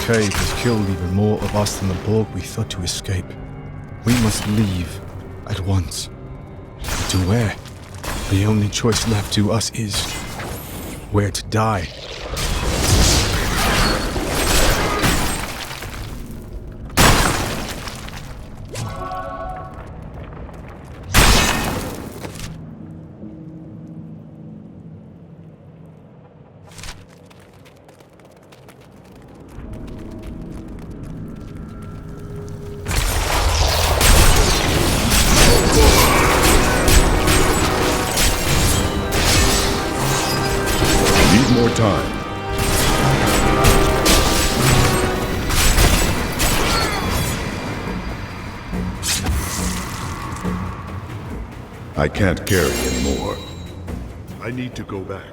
cave has killed even more of us than the Borg we thought to escape. We must leave at once. But to where? The only choice left to us is where to die. More time. I can't carry anymore. I need to go back.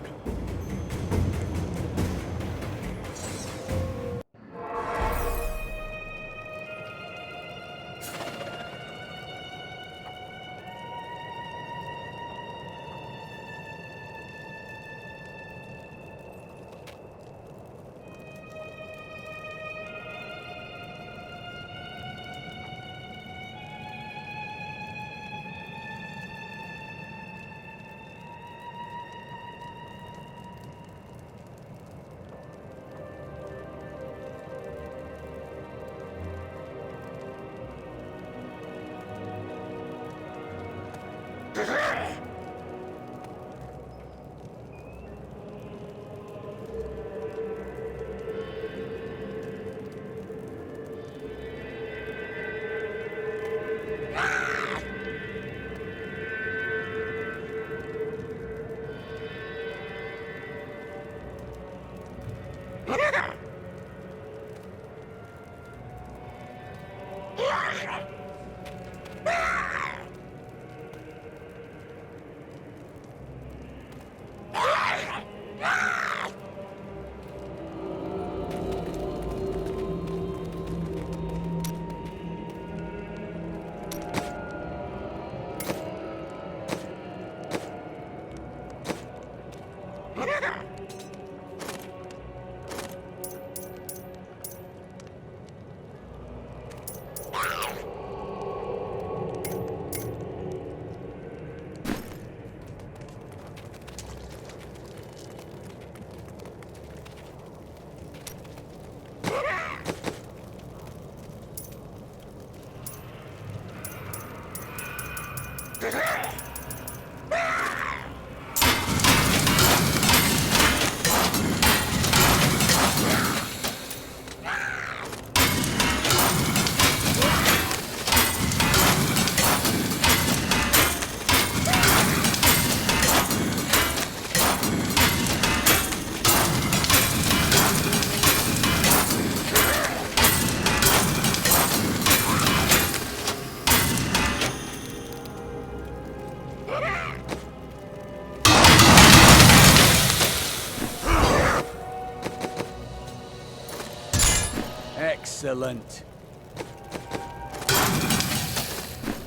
Excellent.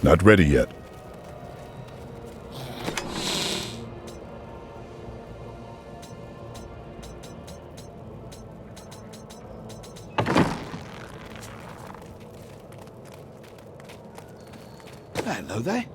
Not ready yet. Hello there.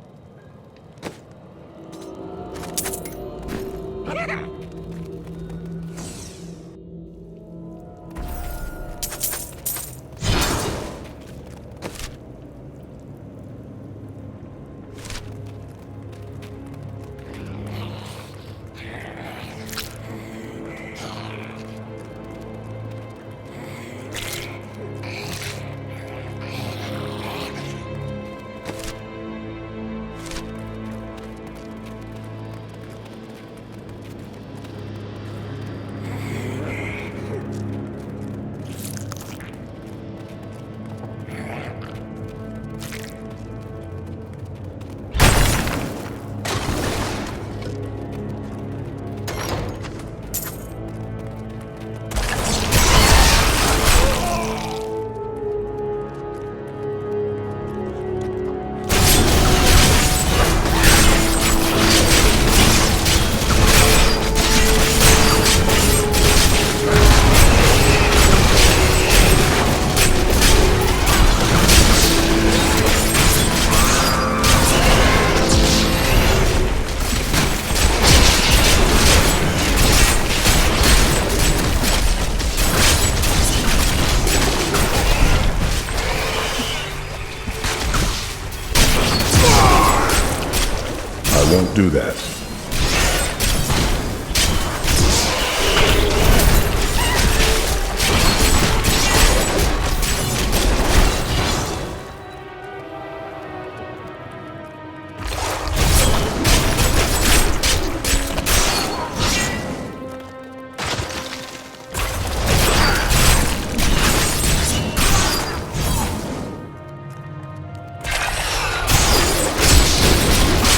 I won't do that.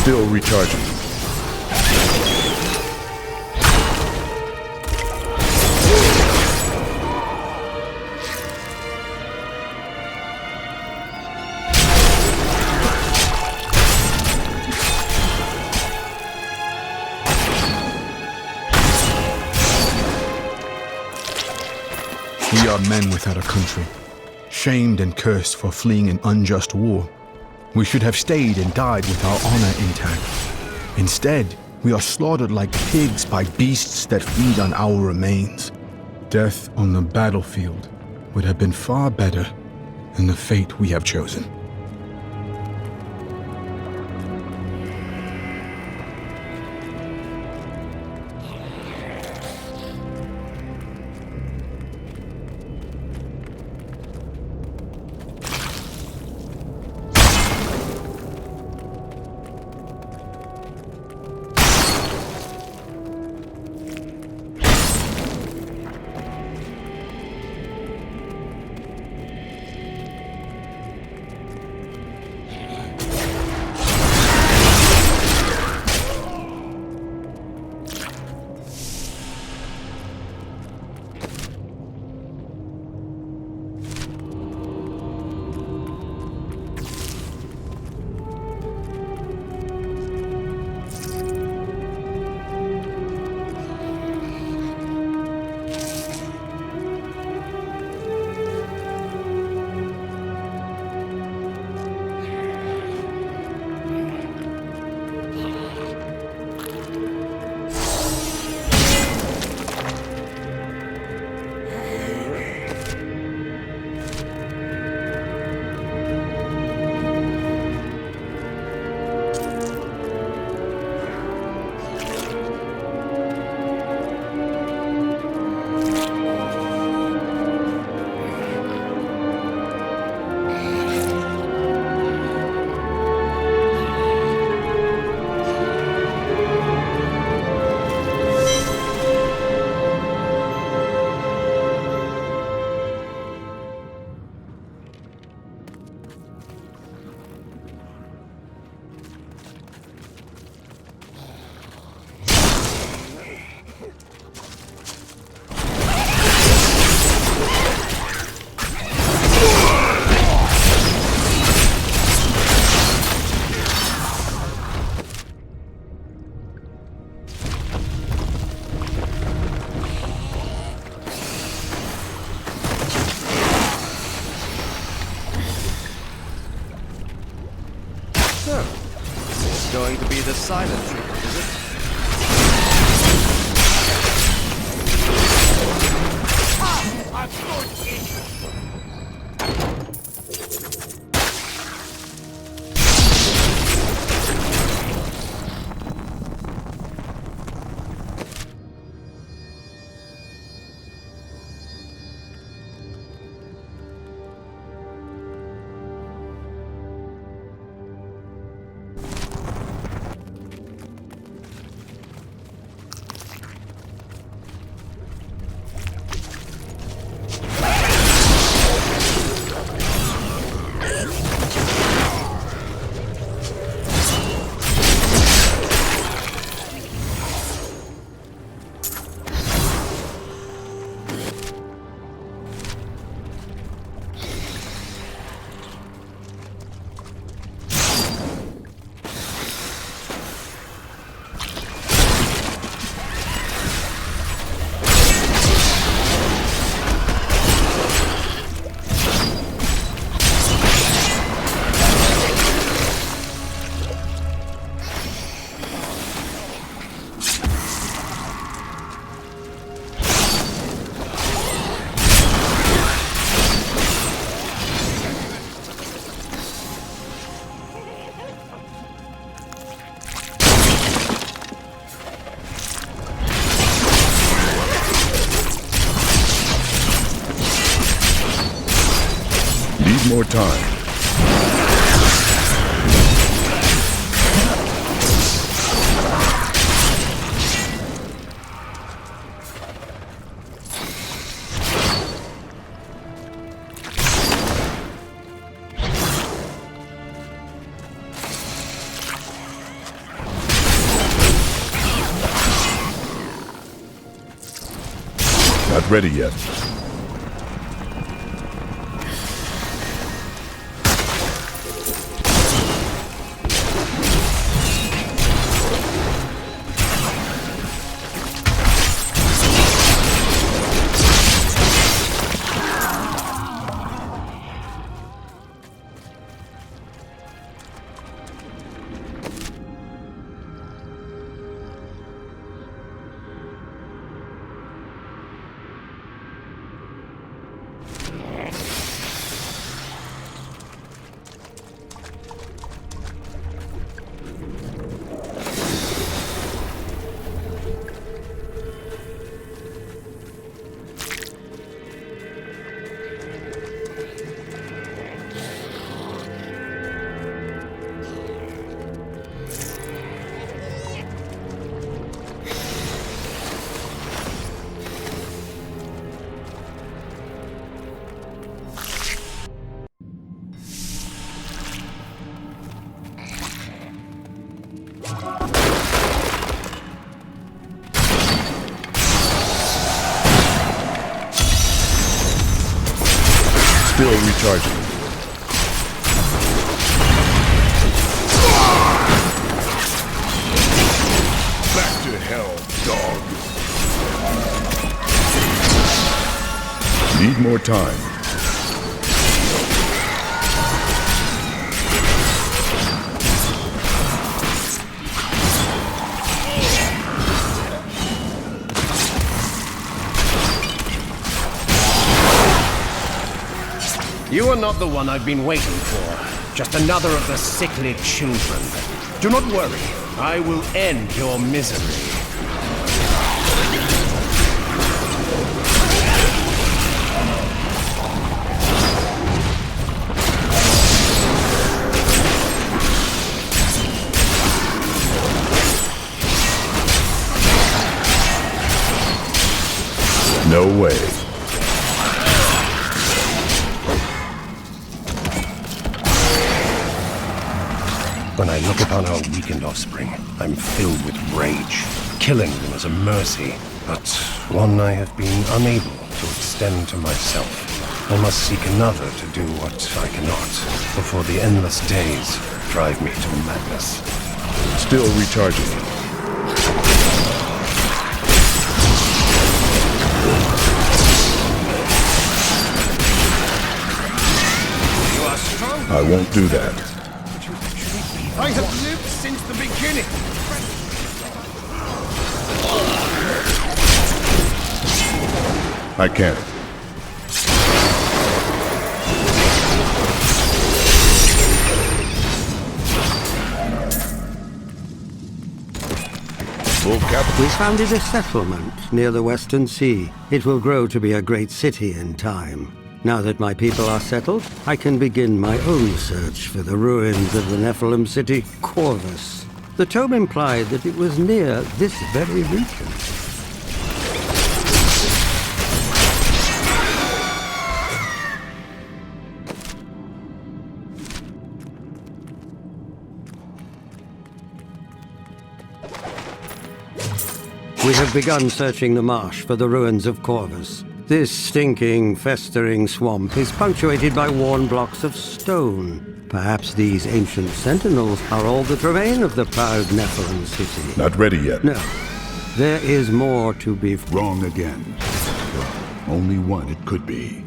Still recharging. We are men without a country, shamed and cursed for fleeing an unjust war. We should have stayed and died with our honor intact. Instead, we are slaughtered like pigs by beasts that feed on our remains. Death on the battlefield would have been far better than the fate we have chosen. Going to be the silent treatment, is it? Need more time. Not ready yet. Still recharging. Back to hell, dog. Need more time. You are not the one I've been waiting for. Just another of the sickly children. Do not worry. I will end your misery. No way. When I look upon our weakened offspring, I'm filled with rage. Killing them is a mercy, but one I have been unable to extend to myself. I must seek another to do what I cannot, before the endless days drive me to madness. Still recharging. You are strong. I won't do that. I have lived since the beginning. I can't. We founded a settlement near the Western Sea. It will grow to be a great city in time. Now that my people are settled, I can begin my own search for the ruins of the Nephilim city, Corvus. The tome implied that it was near this very region. We have begun searching the marsh for the ruins of Corvus. This stinking, festering swamp is punctuated by worn blocks of stone. Perhaps these ancient sentinels are all that remain of the proud Nephilim city. Not ready yet. No. There is more to be... Wrong again. Only one it could be.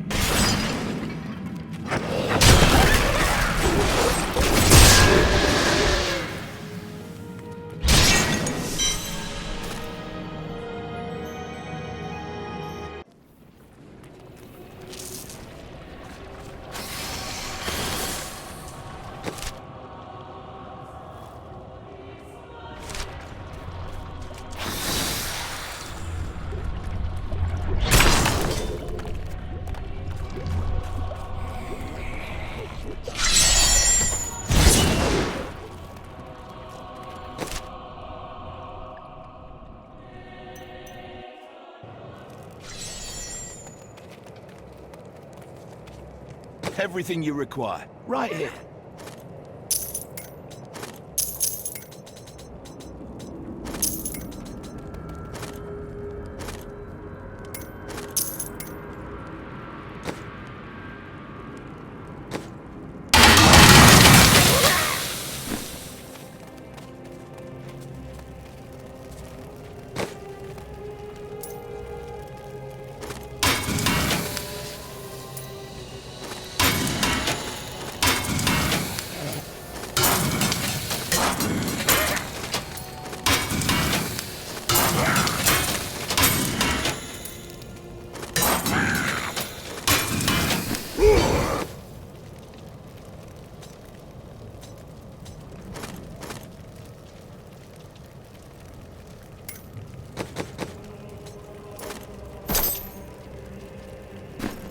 everything you require. Right here.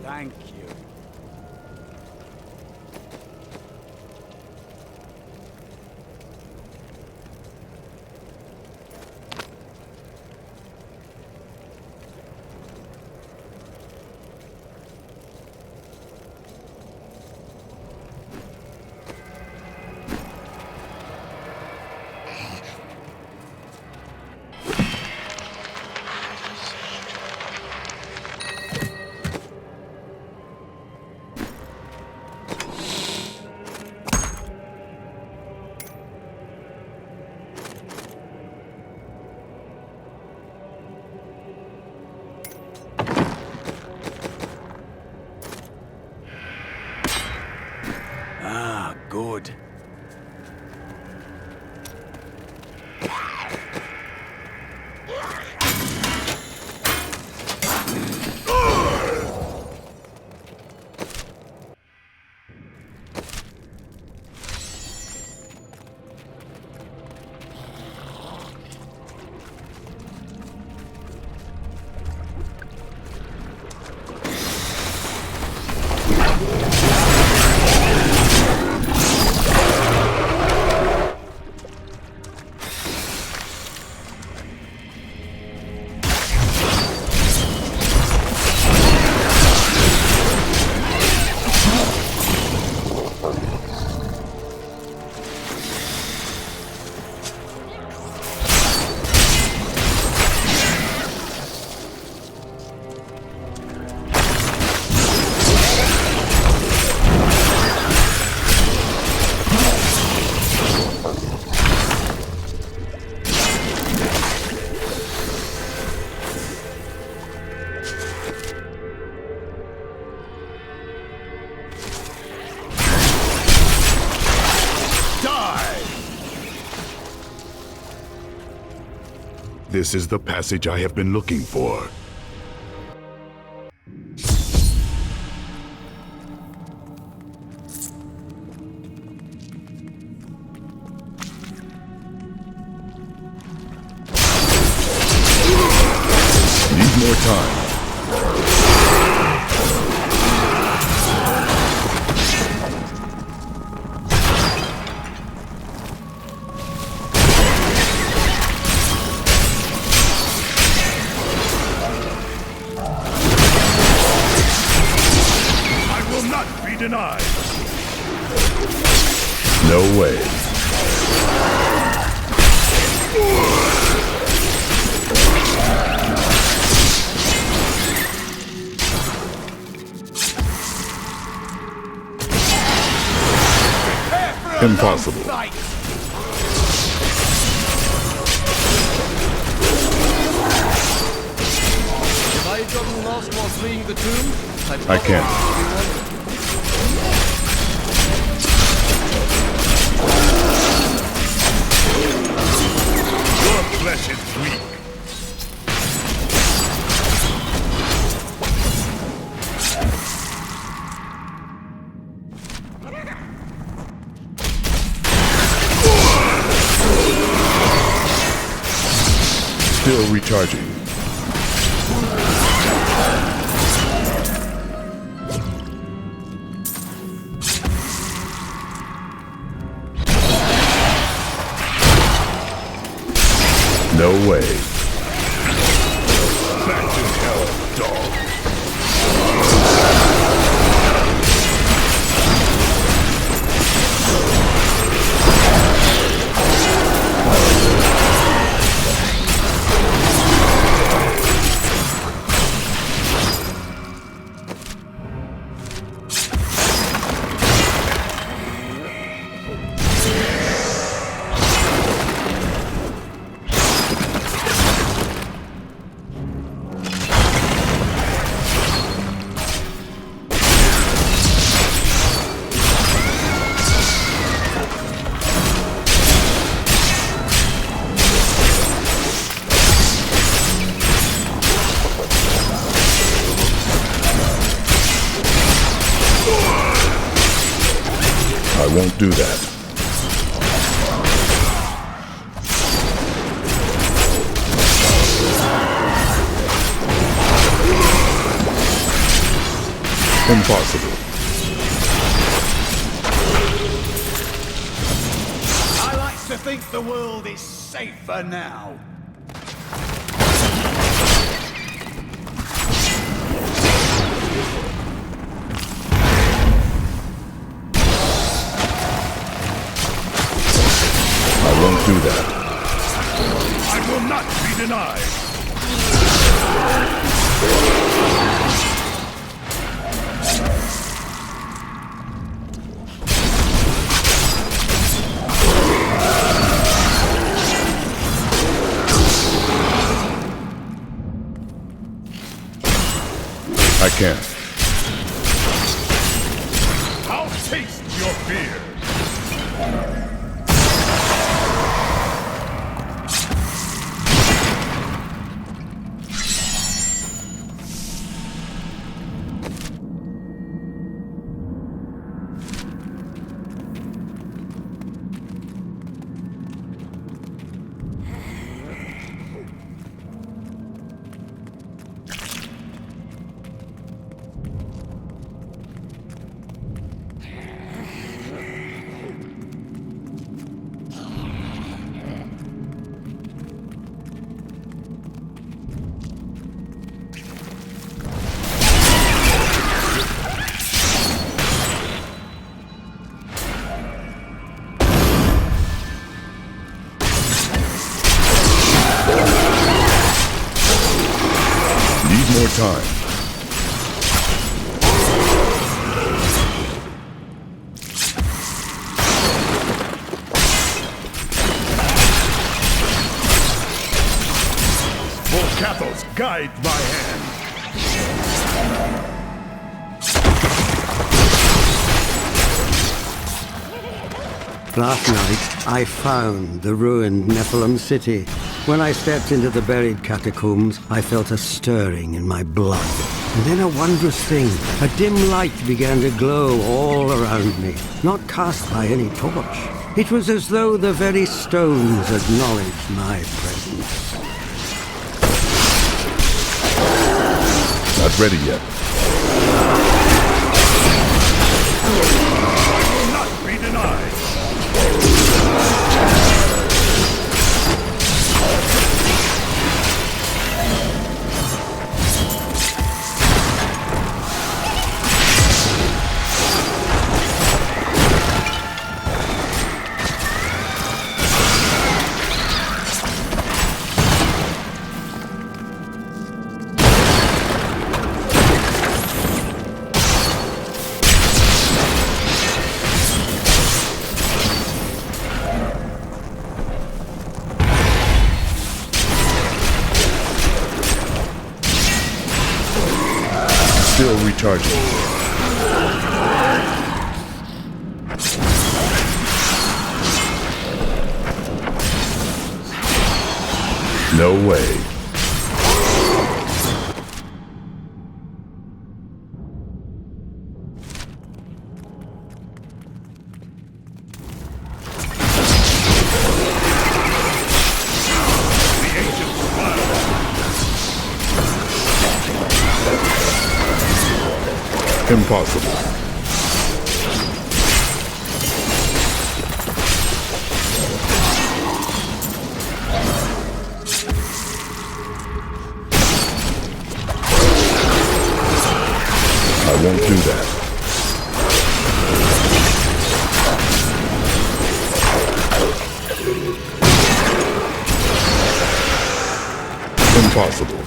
Thank you. Good. This is the passage I have been looking for. Need more time. Denied. No way. Impossible. Have I gotten lost while fleeing the tomb? I can't. Flesh is weak. Still recharging. No way. Back to hell, dog. won't do that. Impossible. I like to think the world is safer now. I won't do that. I will not be denied. I can't. I'll taste your fear. More time. For Cathos, guide my hand. Last night, I found the ruined Nephilim city. When I stepped into the buried catacombs, I felt a stirring in my blood. And then a wondrous thing, a dim light began to glow all around me, not cast by any torch. It was as though the very stones acknowledged my presence. Not ready yet. I will not be denied. Still recharging. No way. Impossible. I won't do that. Impossible.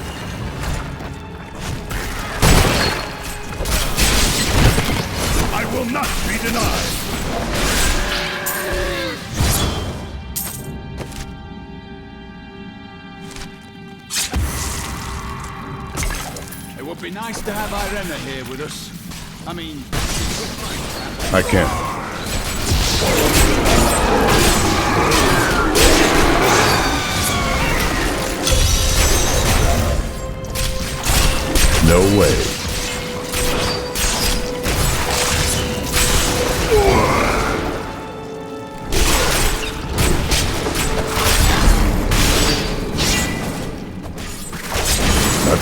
Will not be denied. It would be nice to have Irena here with us. I mean, I can't. No way.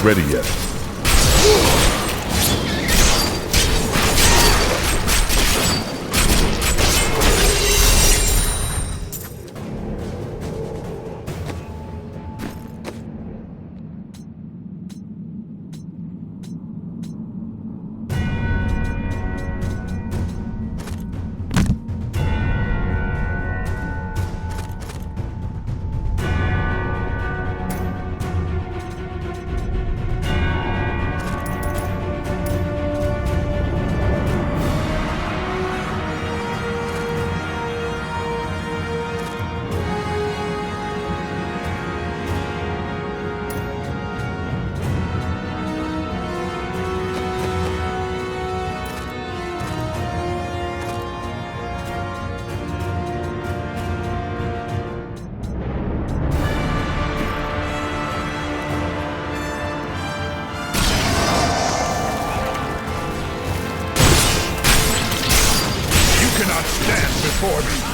ready yet. Before me.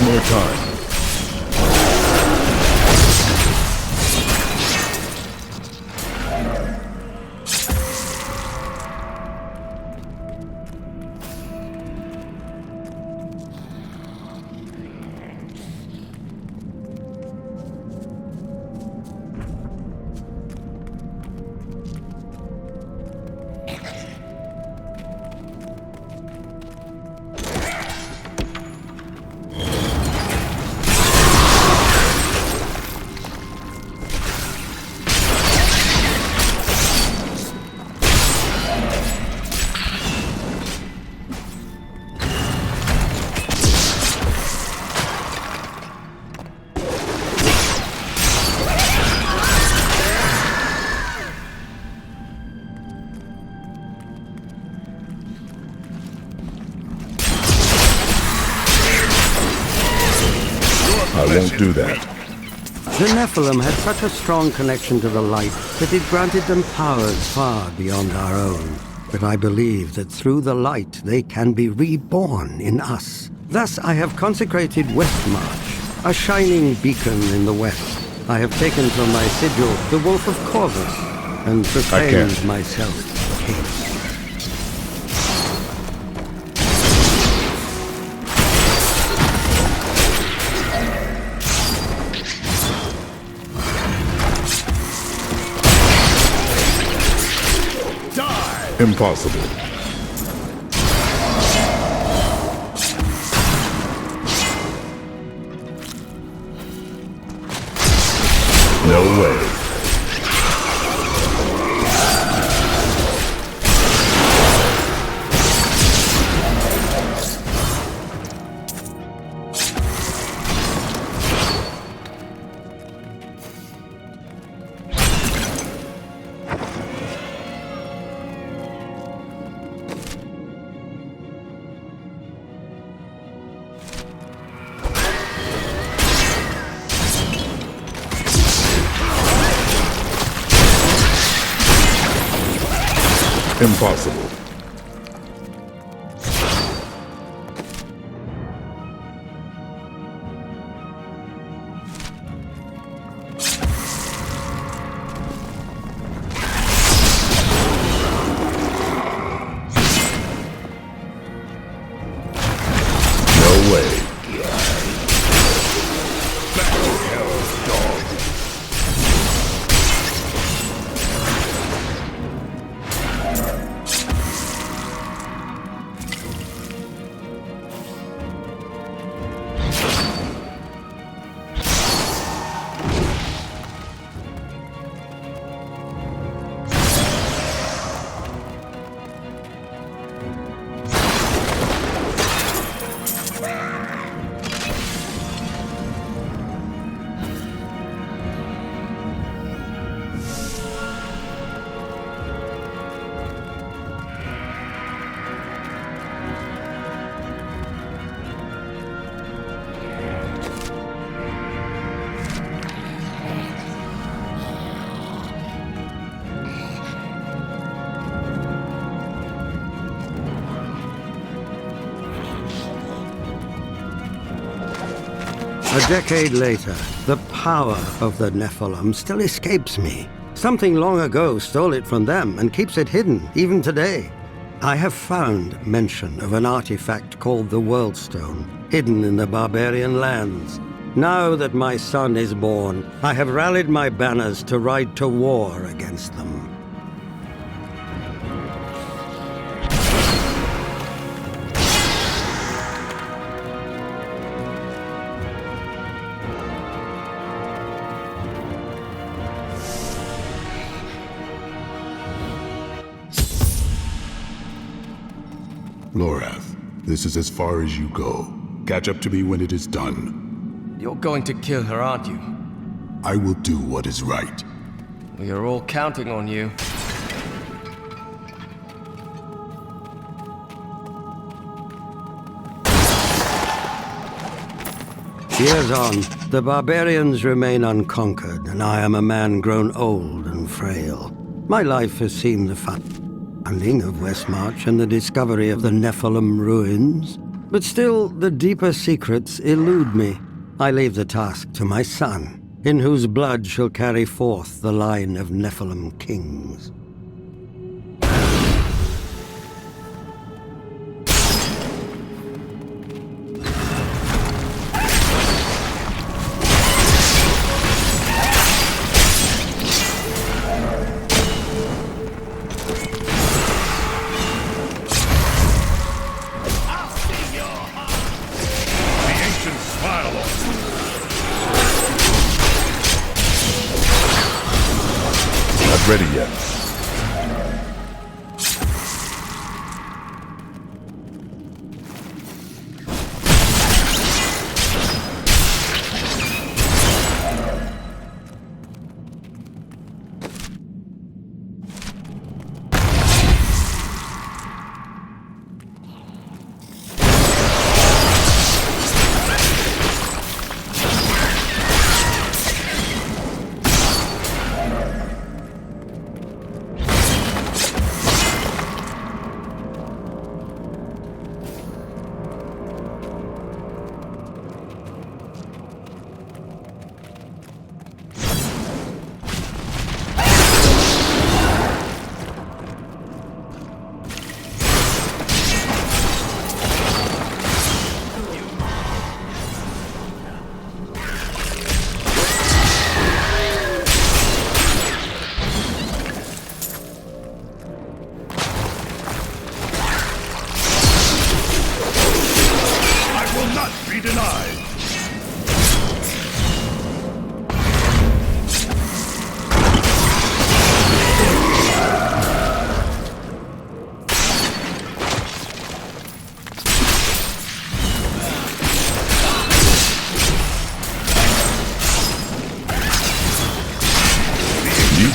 More time. I won't do that. The Nephilim had such a strong connection to the light that it granted them powers far beyond our own. But I believe that through the light they can be reborn in us. Thus I have consecrated Westmarch, a shining beacon in the west. I have taken from my sigil the Wolf of Corvus, and proclaimed myself king. Impossible. No way. Impossible. No way. A decade later, the power of the Nephilim still escapes me. Something long ago stole it from them and keeps it hidden, even today. I have found mention of an artifact called the World Stone, hidden in the barbarian lands. Now that my son is born, I have rallied my banners to ride to war against them. Lorath, this is as far as you go. Catch up to me when it is done. You're going to kill her, aren't you? I will do what is right. We are all counting on you. Years on, the barbarians remain unconquered, and I am a man grown old and frail. My life has seen the founding of Westmarch and the discovery of the Nephilim ruins. But still, the deeper secrets elude me. I leave the task to my son, in whose blood shall carry forth the line of Nephilim kings. Ready yet?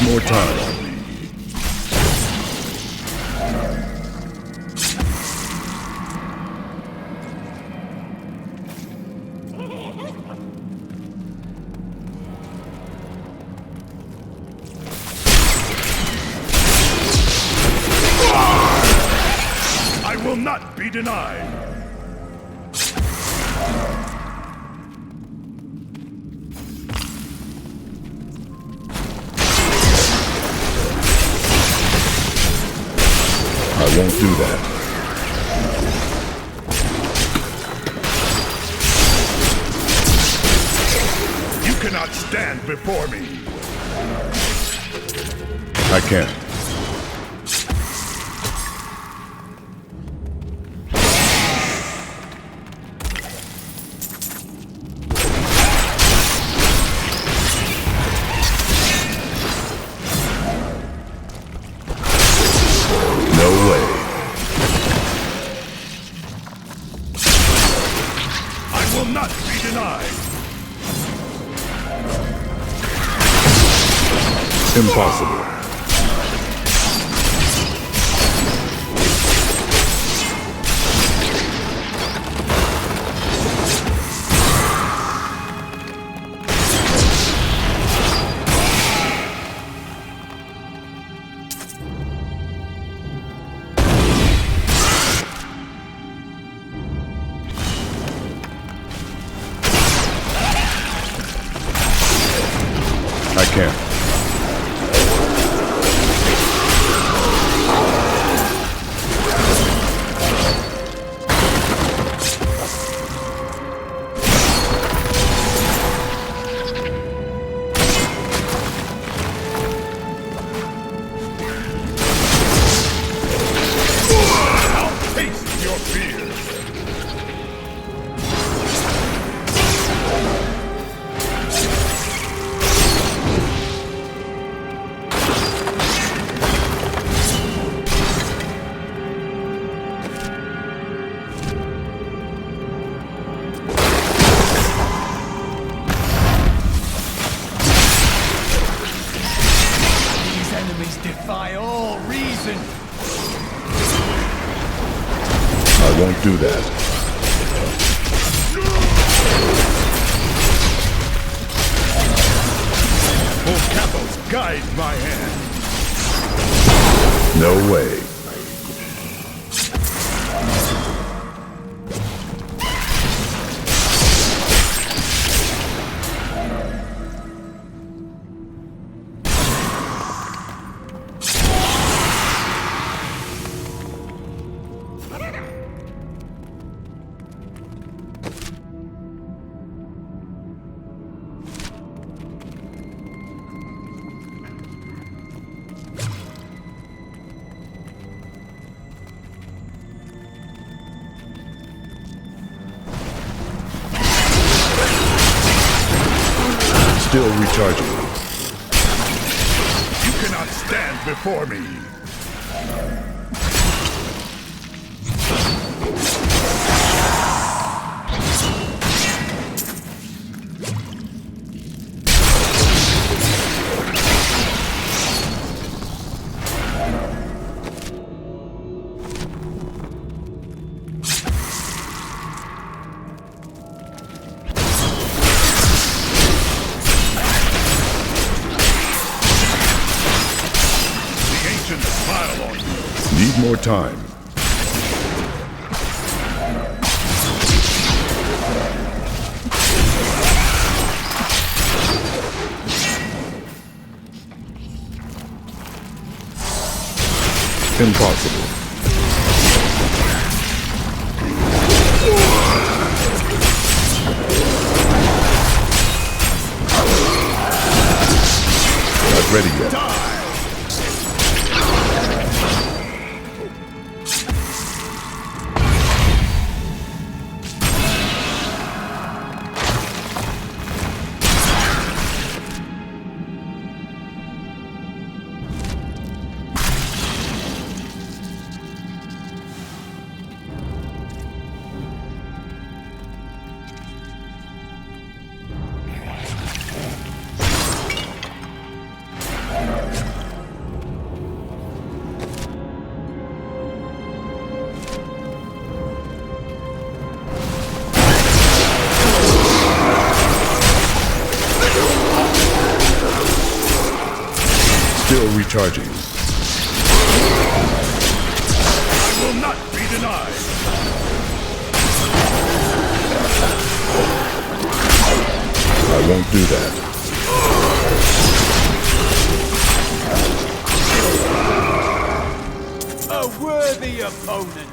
More time. I will not be denied. I won't do that. You cannot stand before me. I can't. Impossible. I can't. Defy all reason. I won't do that. Full capos guide my hand. No way. Still recharging. You cannot stand before me. Need more time. Impossible. Not ready yet. Still recharging. I will not be denied. I won't do that. A worthy opponent.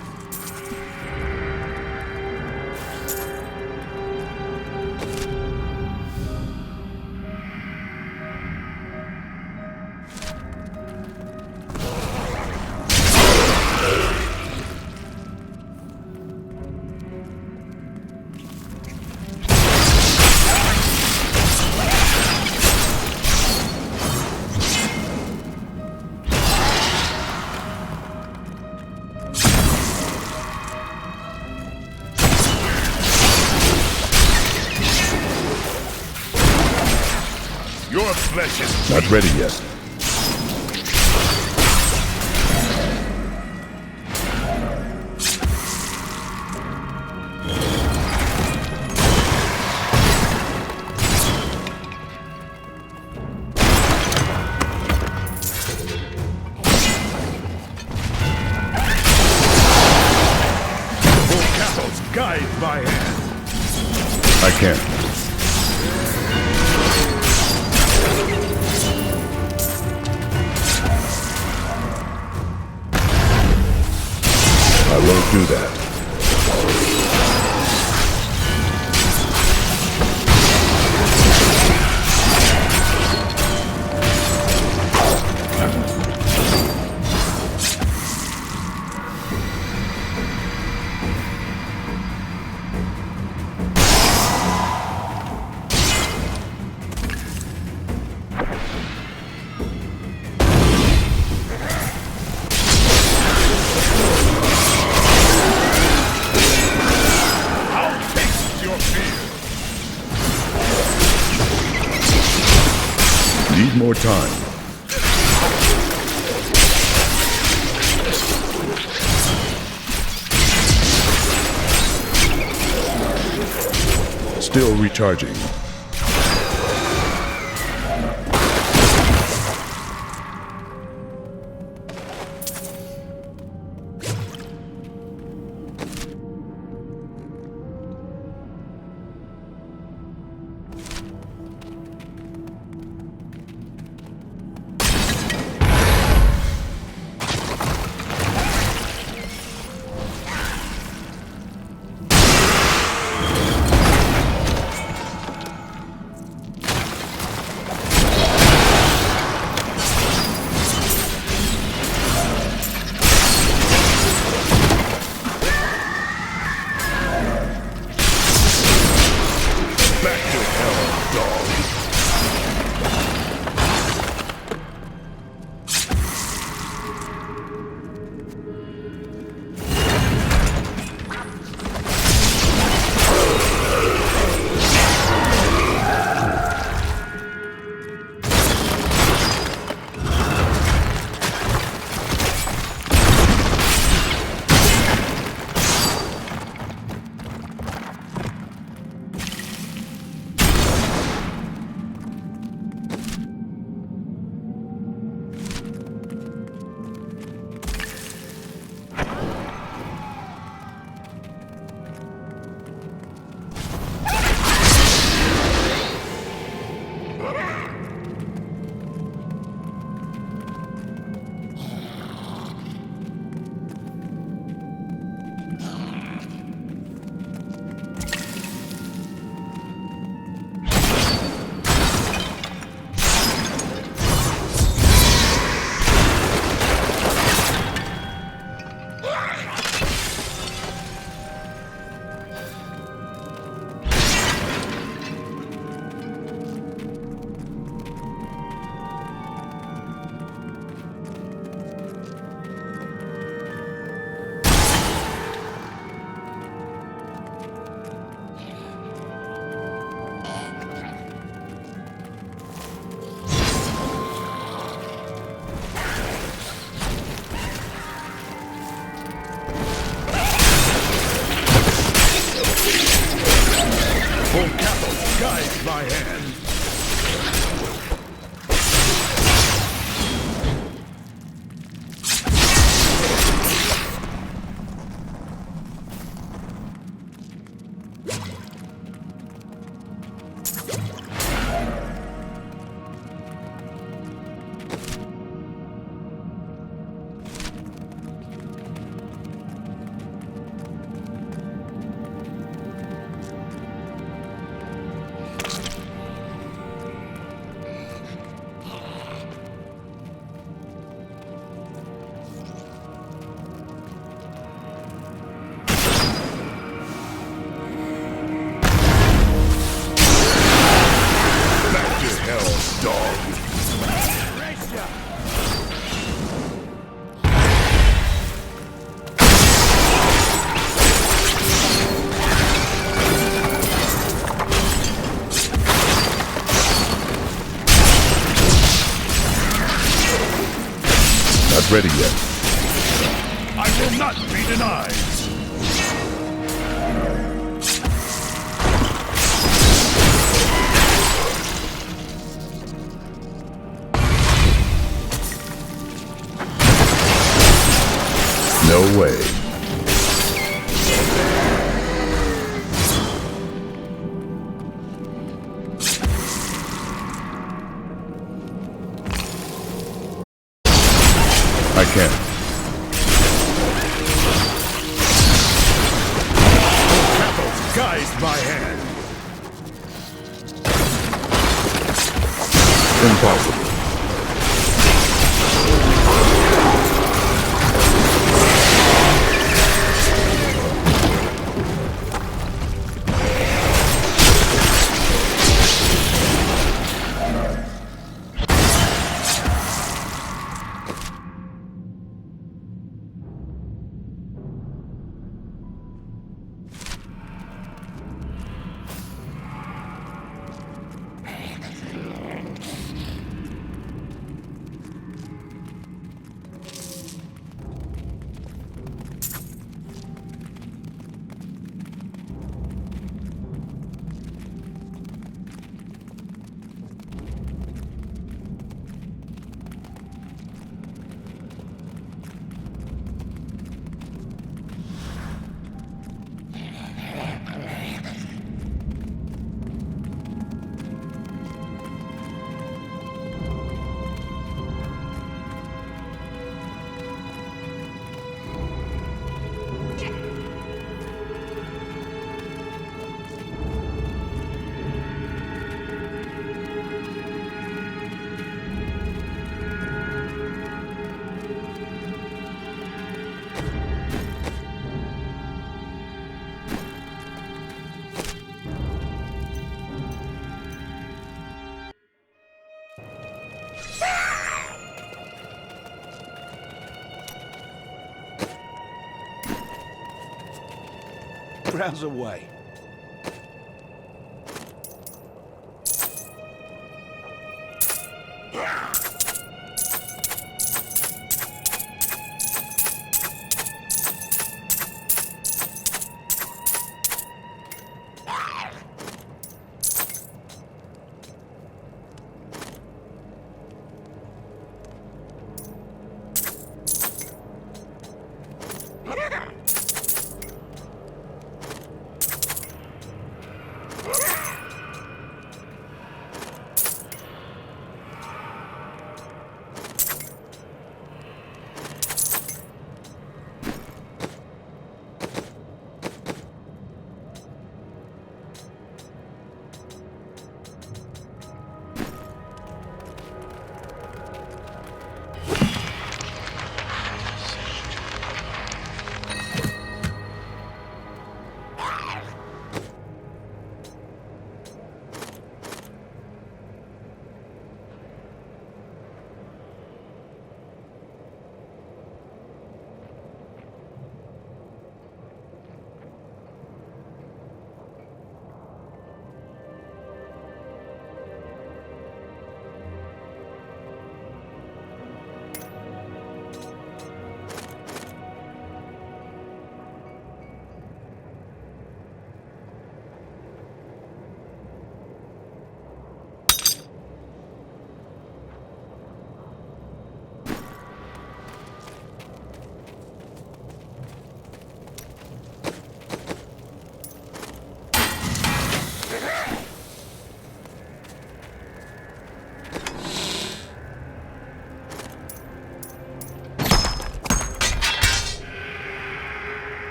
Your flesh is Not ready yet. full capos guide my hand. I can't. do that. Need more time. Still recharging. Guide my hand. Not ready yet. I will not be denied. No way. I can't. raised my hand. Impossible. Browse away.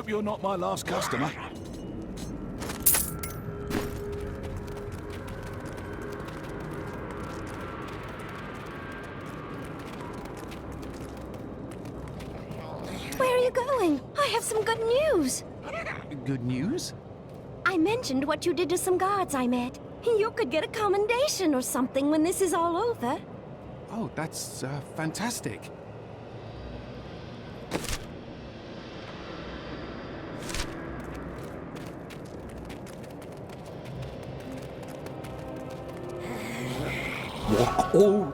Hope you're not my last customer. Where are you going? I have some good news. Good news? I mentioned what you did to some guards I met. You could get a commendation or something when this is all over. Oh, that's fantastic. Walk all.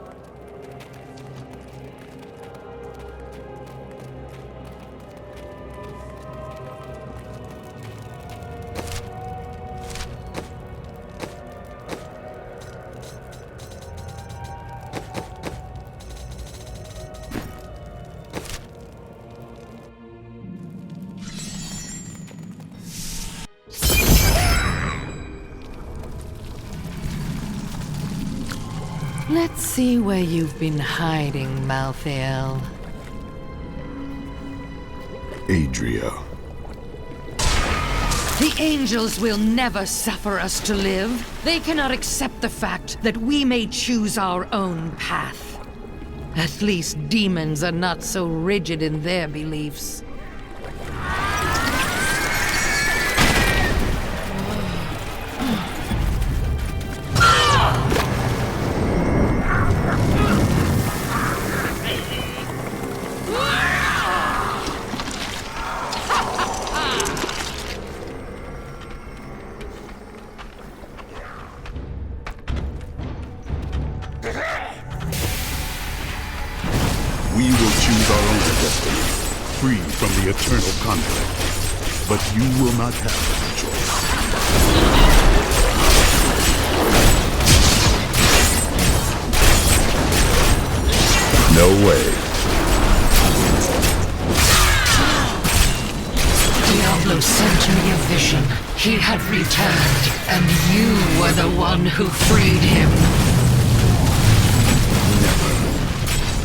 Let's see where you've been hiding, Malthael. Adria. The angels will never suffer us to live. They cannot accept the fact that we may choose our own path. At least demons are not so rigid in their beliefs. We will choose our own destiny, free from the eternal conflict. But you will not have that choice. No way. Diablo sent me a vision. He had returned, and you were the one who freed him.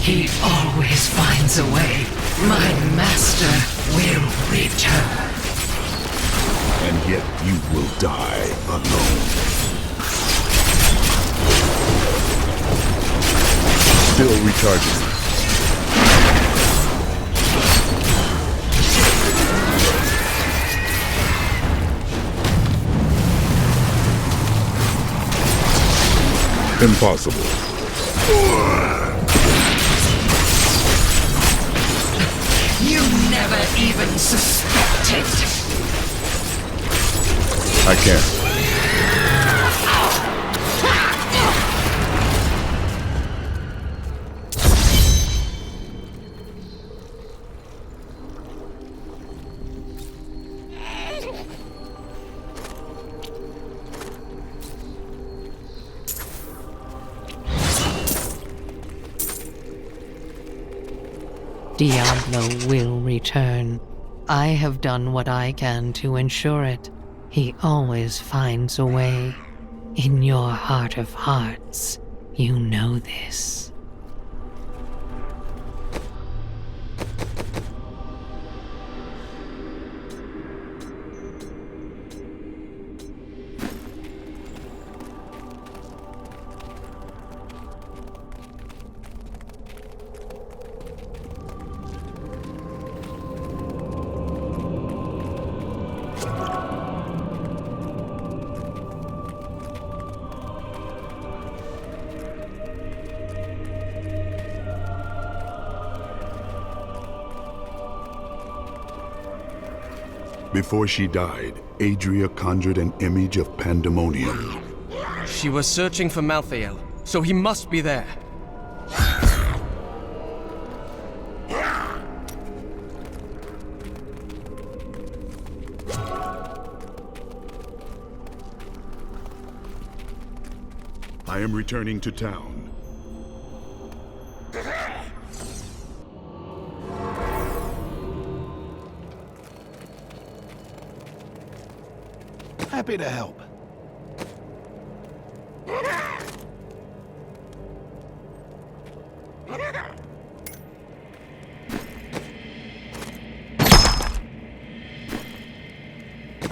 He always finds a way. My master will return. And yet you will die alone. Still recharging. Impossible. You never even suspected. I can't. Diablo will return. I have done what I can to ensure it. He always finds a way. In your heart of hearts, you know this. Before she died, Adria conjured an image of pandemonium. She was searching for Malthael, so he must be there. I am returning to town. Happy to help.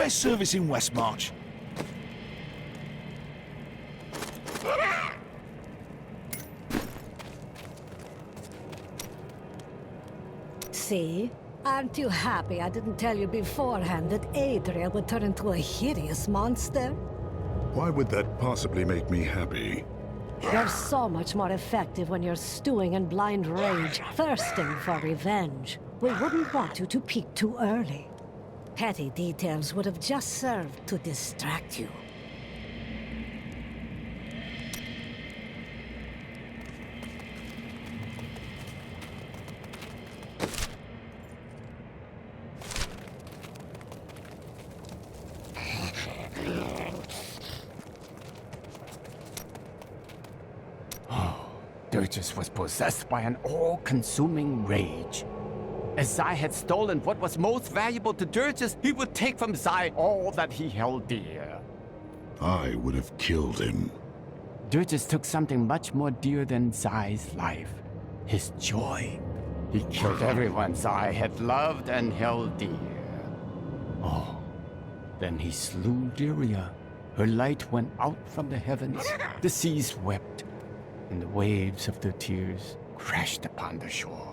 I service in Westmarch? See? Aren't you happy I didn't tell you beforehand that Adria would turn into a hideous monster? Why would that possibly make me happy? You're so much more effective when you're stewing in blind rage, thirsting for revenge. We wouldn't want you to peak too early. Petty details would have just served to distract you. Dirges was possessed by an all-consuming rage. As Zai had stolen what was most valuable to Dirges, he would take from Zai all that he held dear. I would have killed him. Dirges took something much more dear than Zai's life. His joy. He killed everyone Zai had loved and held dear. Oh, then he slew Lyria. Her light went out from the heavens. The seas wept, and the waves of their tears crashed upon the shore.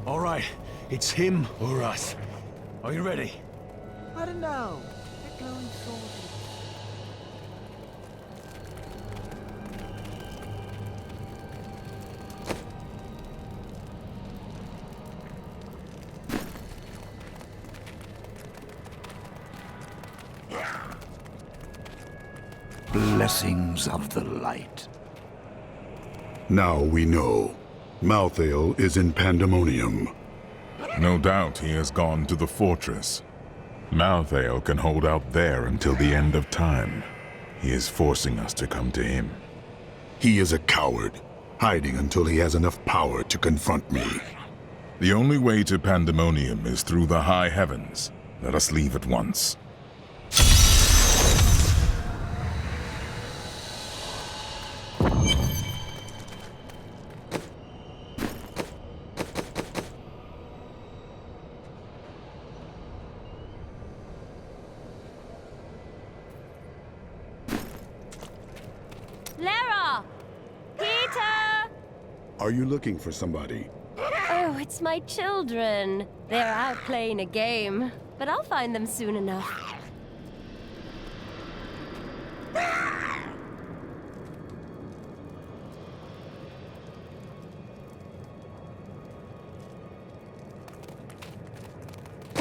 All right, it's him or us. Are you ready? I don't know. They're glowing soldiers. Blessings of the light. Now we know. Malthael is in Pandemonium. No doubt he has gone to the fortress. Malthael can hold out there until the end of time. He is forcing us to come to him. He is a coward, hiding until he has enough power to confront me. The only way to Pandemonium is through the high heavens. Let us leave at once. Lara! Peter! Are you looking for somebody? Oh, it's my children. They're out playing a game, but I'll find them soon enough.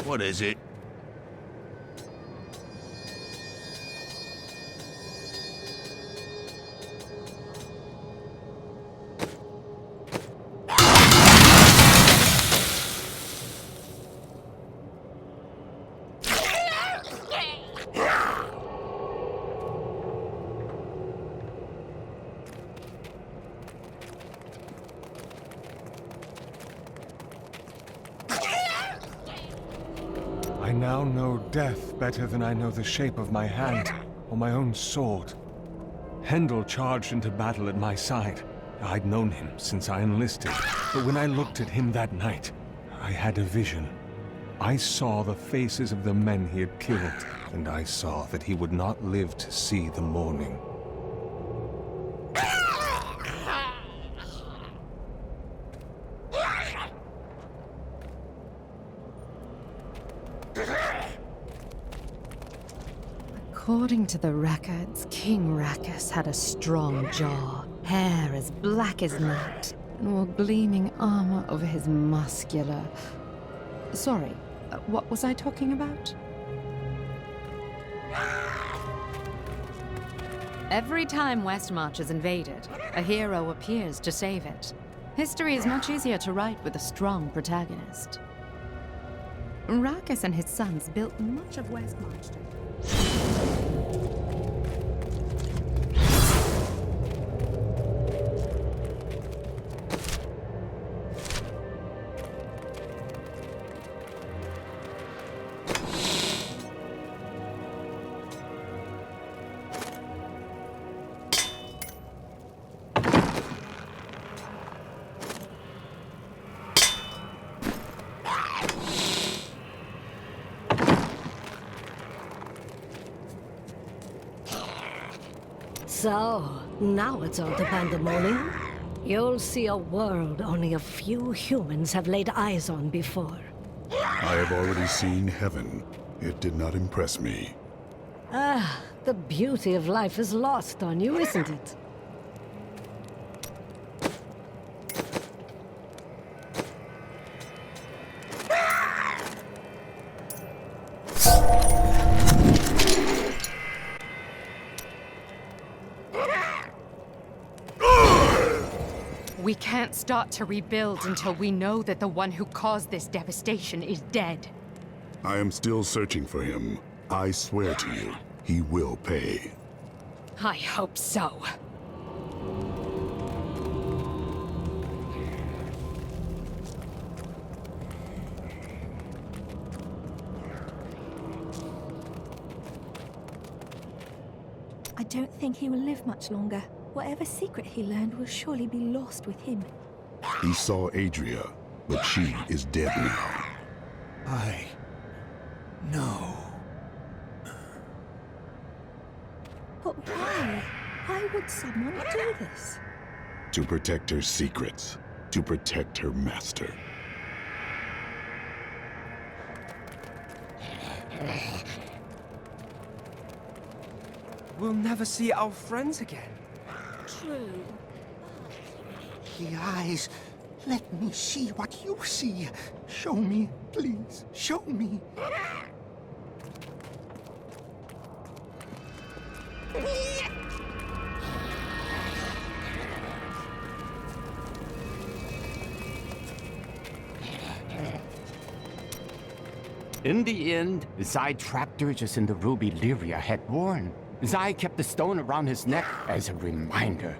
What is it? I now know death better than I know the shape of my hand or my own sword. Hendel charged into battle at my side. I'd known him since I enlisted, but when I looked at him that night, I had a vision. I saw the faces of the men he had killed, and I saw that he would not live to see the morning. According to the records, King Rakus had a strong jaw, hair as black as night, and wore gleaming armor over his muscular... Sorry, what was I talking about? Every time Westmarch is invaded, a hero appears to save it. History is much easier to write with a strong protagonist. Rakus and his sons built much of Westmarch. So, now it's all to pandemonium. You'll see a world only a few humans have laid eyes on before. I have already seen heaven. It did not impress me. Ah, the beauty of life is lost on you, isn't it? We can't start to rebuild until we know that the one who caused this devastation is dead. I am still searching for him. I swear to you, he will pay. I hope so. I don't think he will live much longer. Whatever secret he learned will surely be lost with him. He saw Adria, but she is dead now. No. But why? Why would someone do this? To protect her secrets. To protect her master. We'll never see our friends again. True. The eyes. Let me see what you see. Show me, please. Show me. In the end, Zai trapped her just in the ruby Lyria had worn. Zai kept the stone around his neck as a reminder.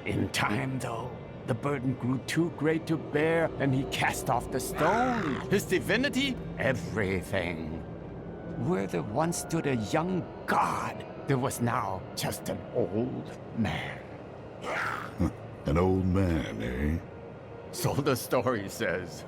In time, though, the burden grew too great to bear, and he cast off the stone. His divinity, everything. Where there once stood a young god, there was now just an old man. An old man, eh? So the story says.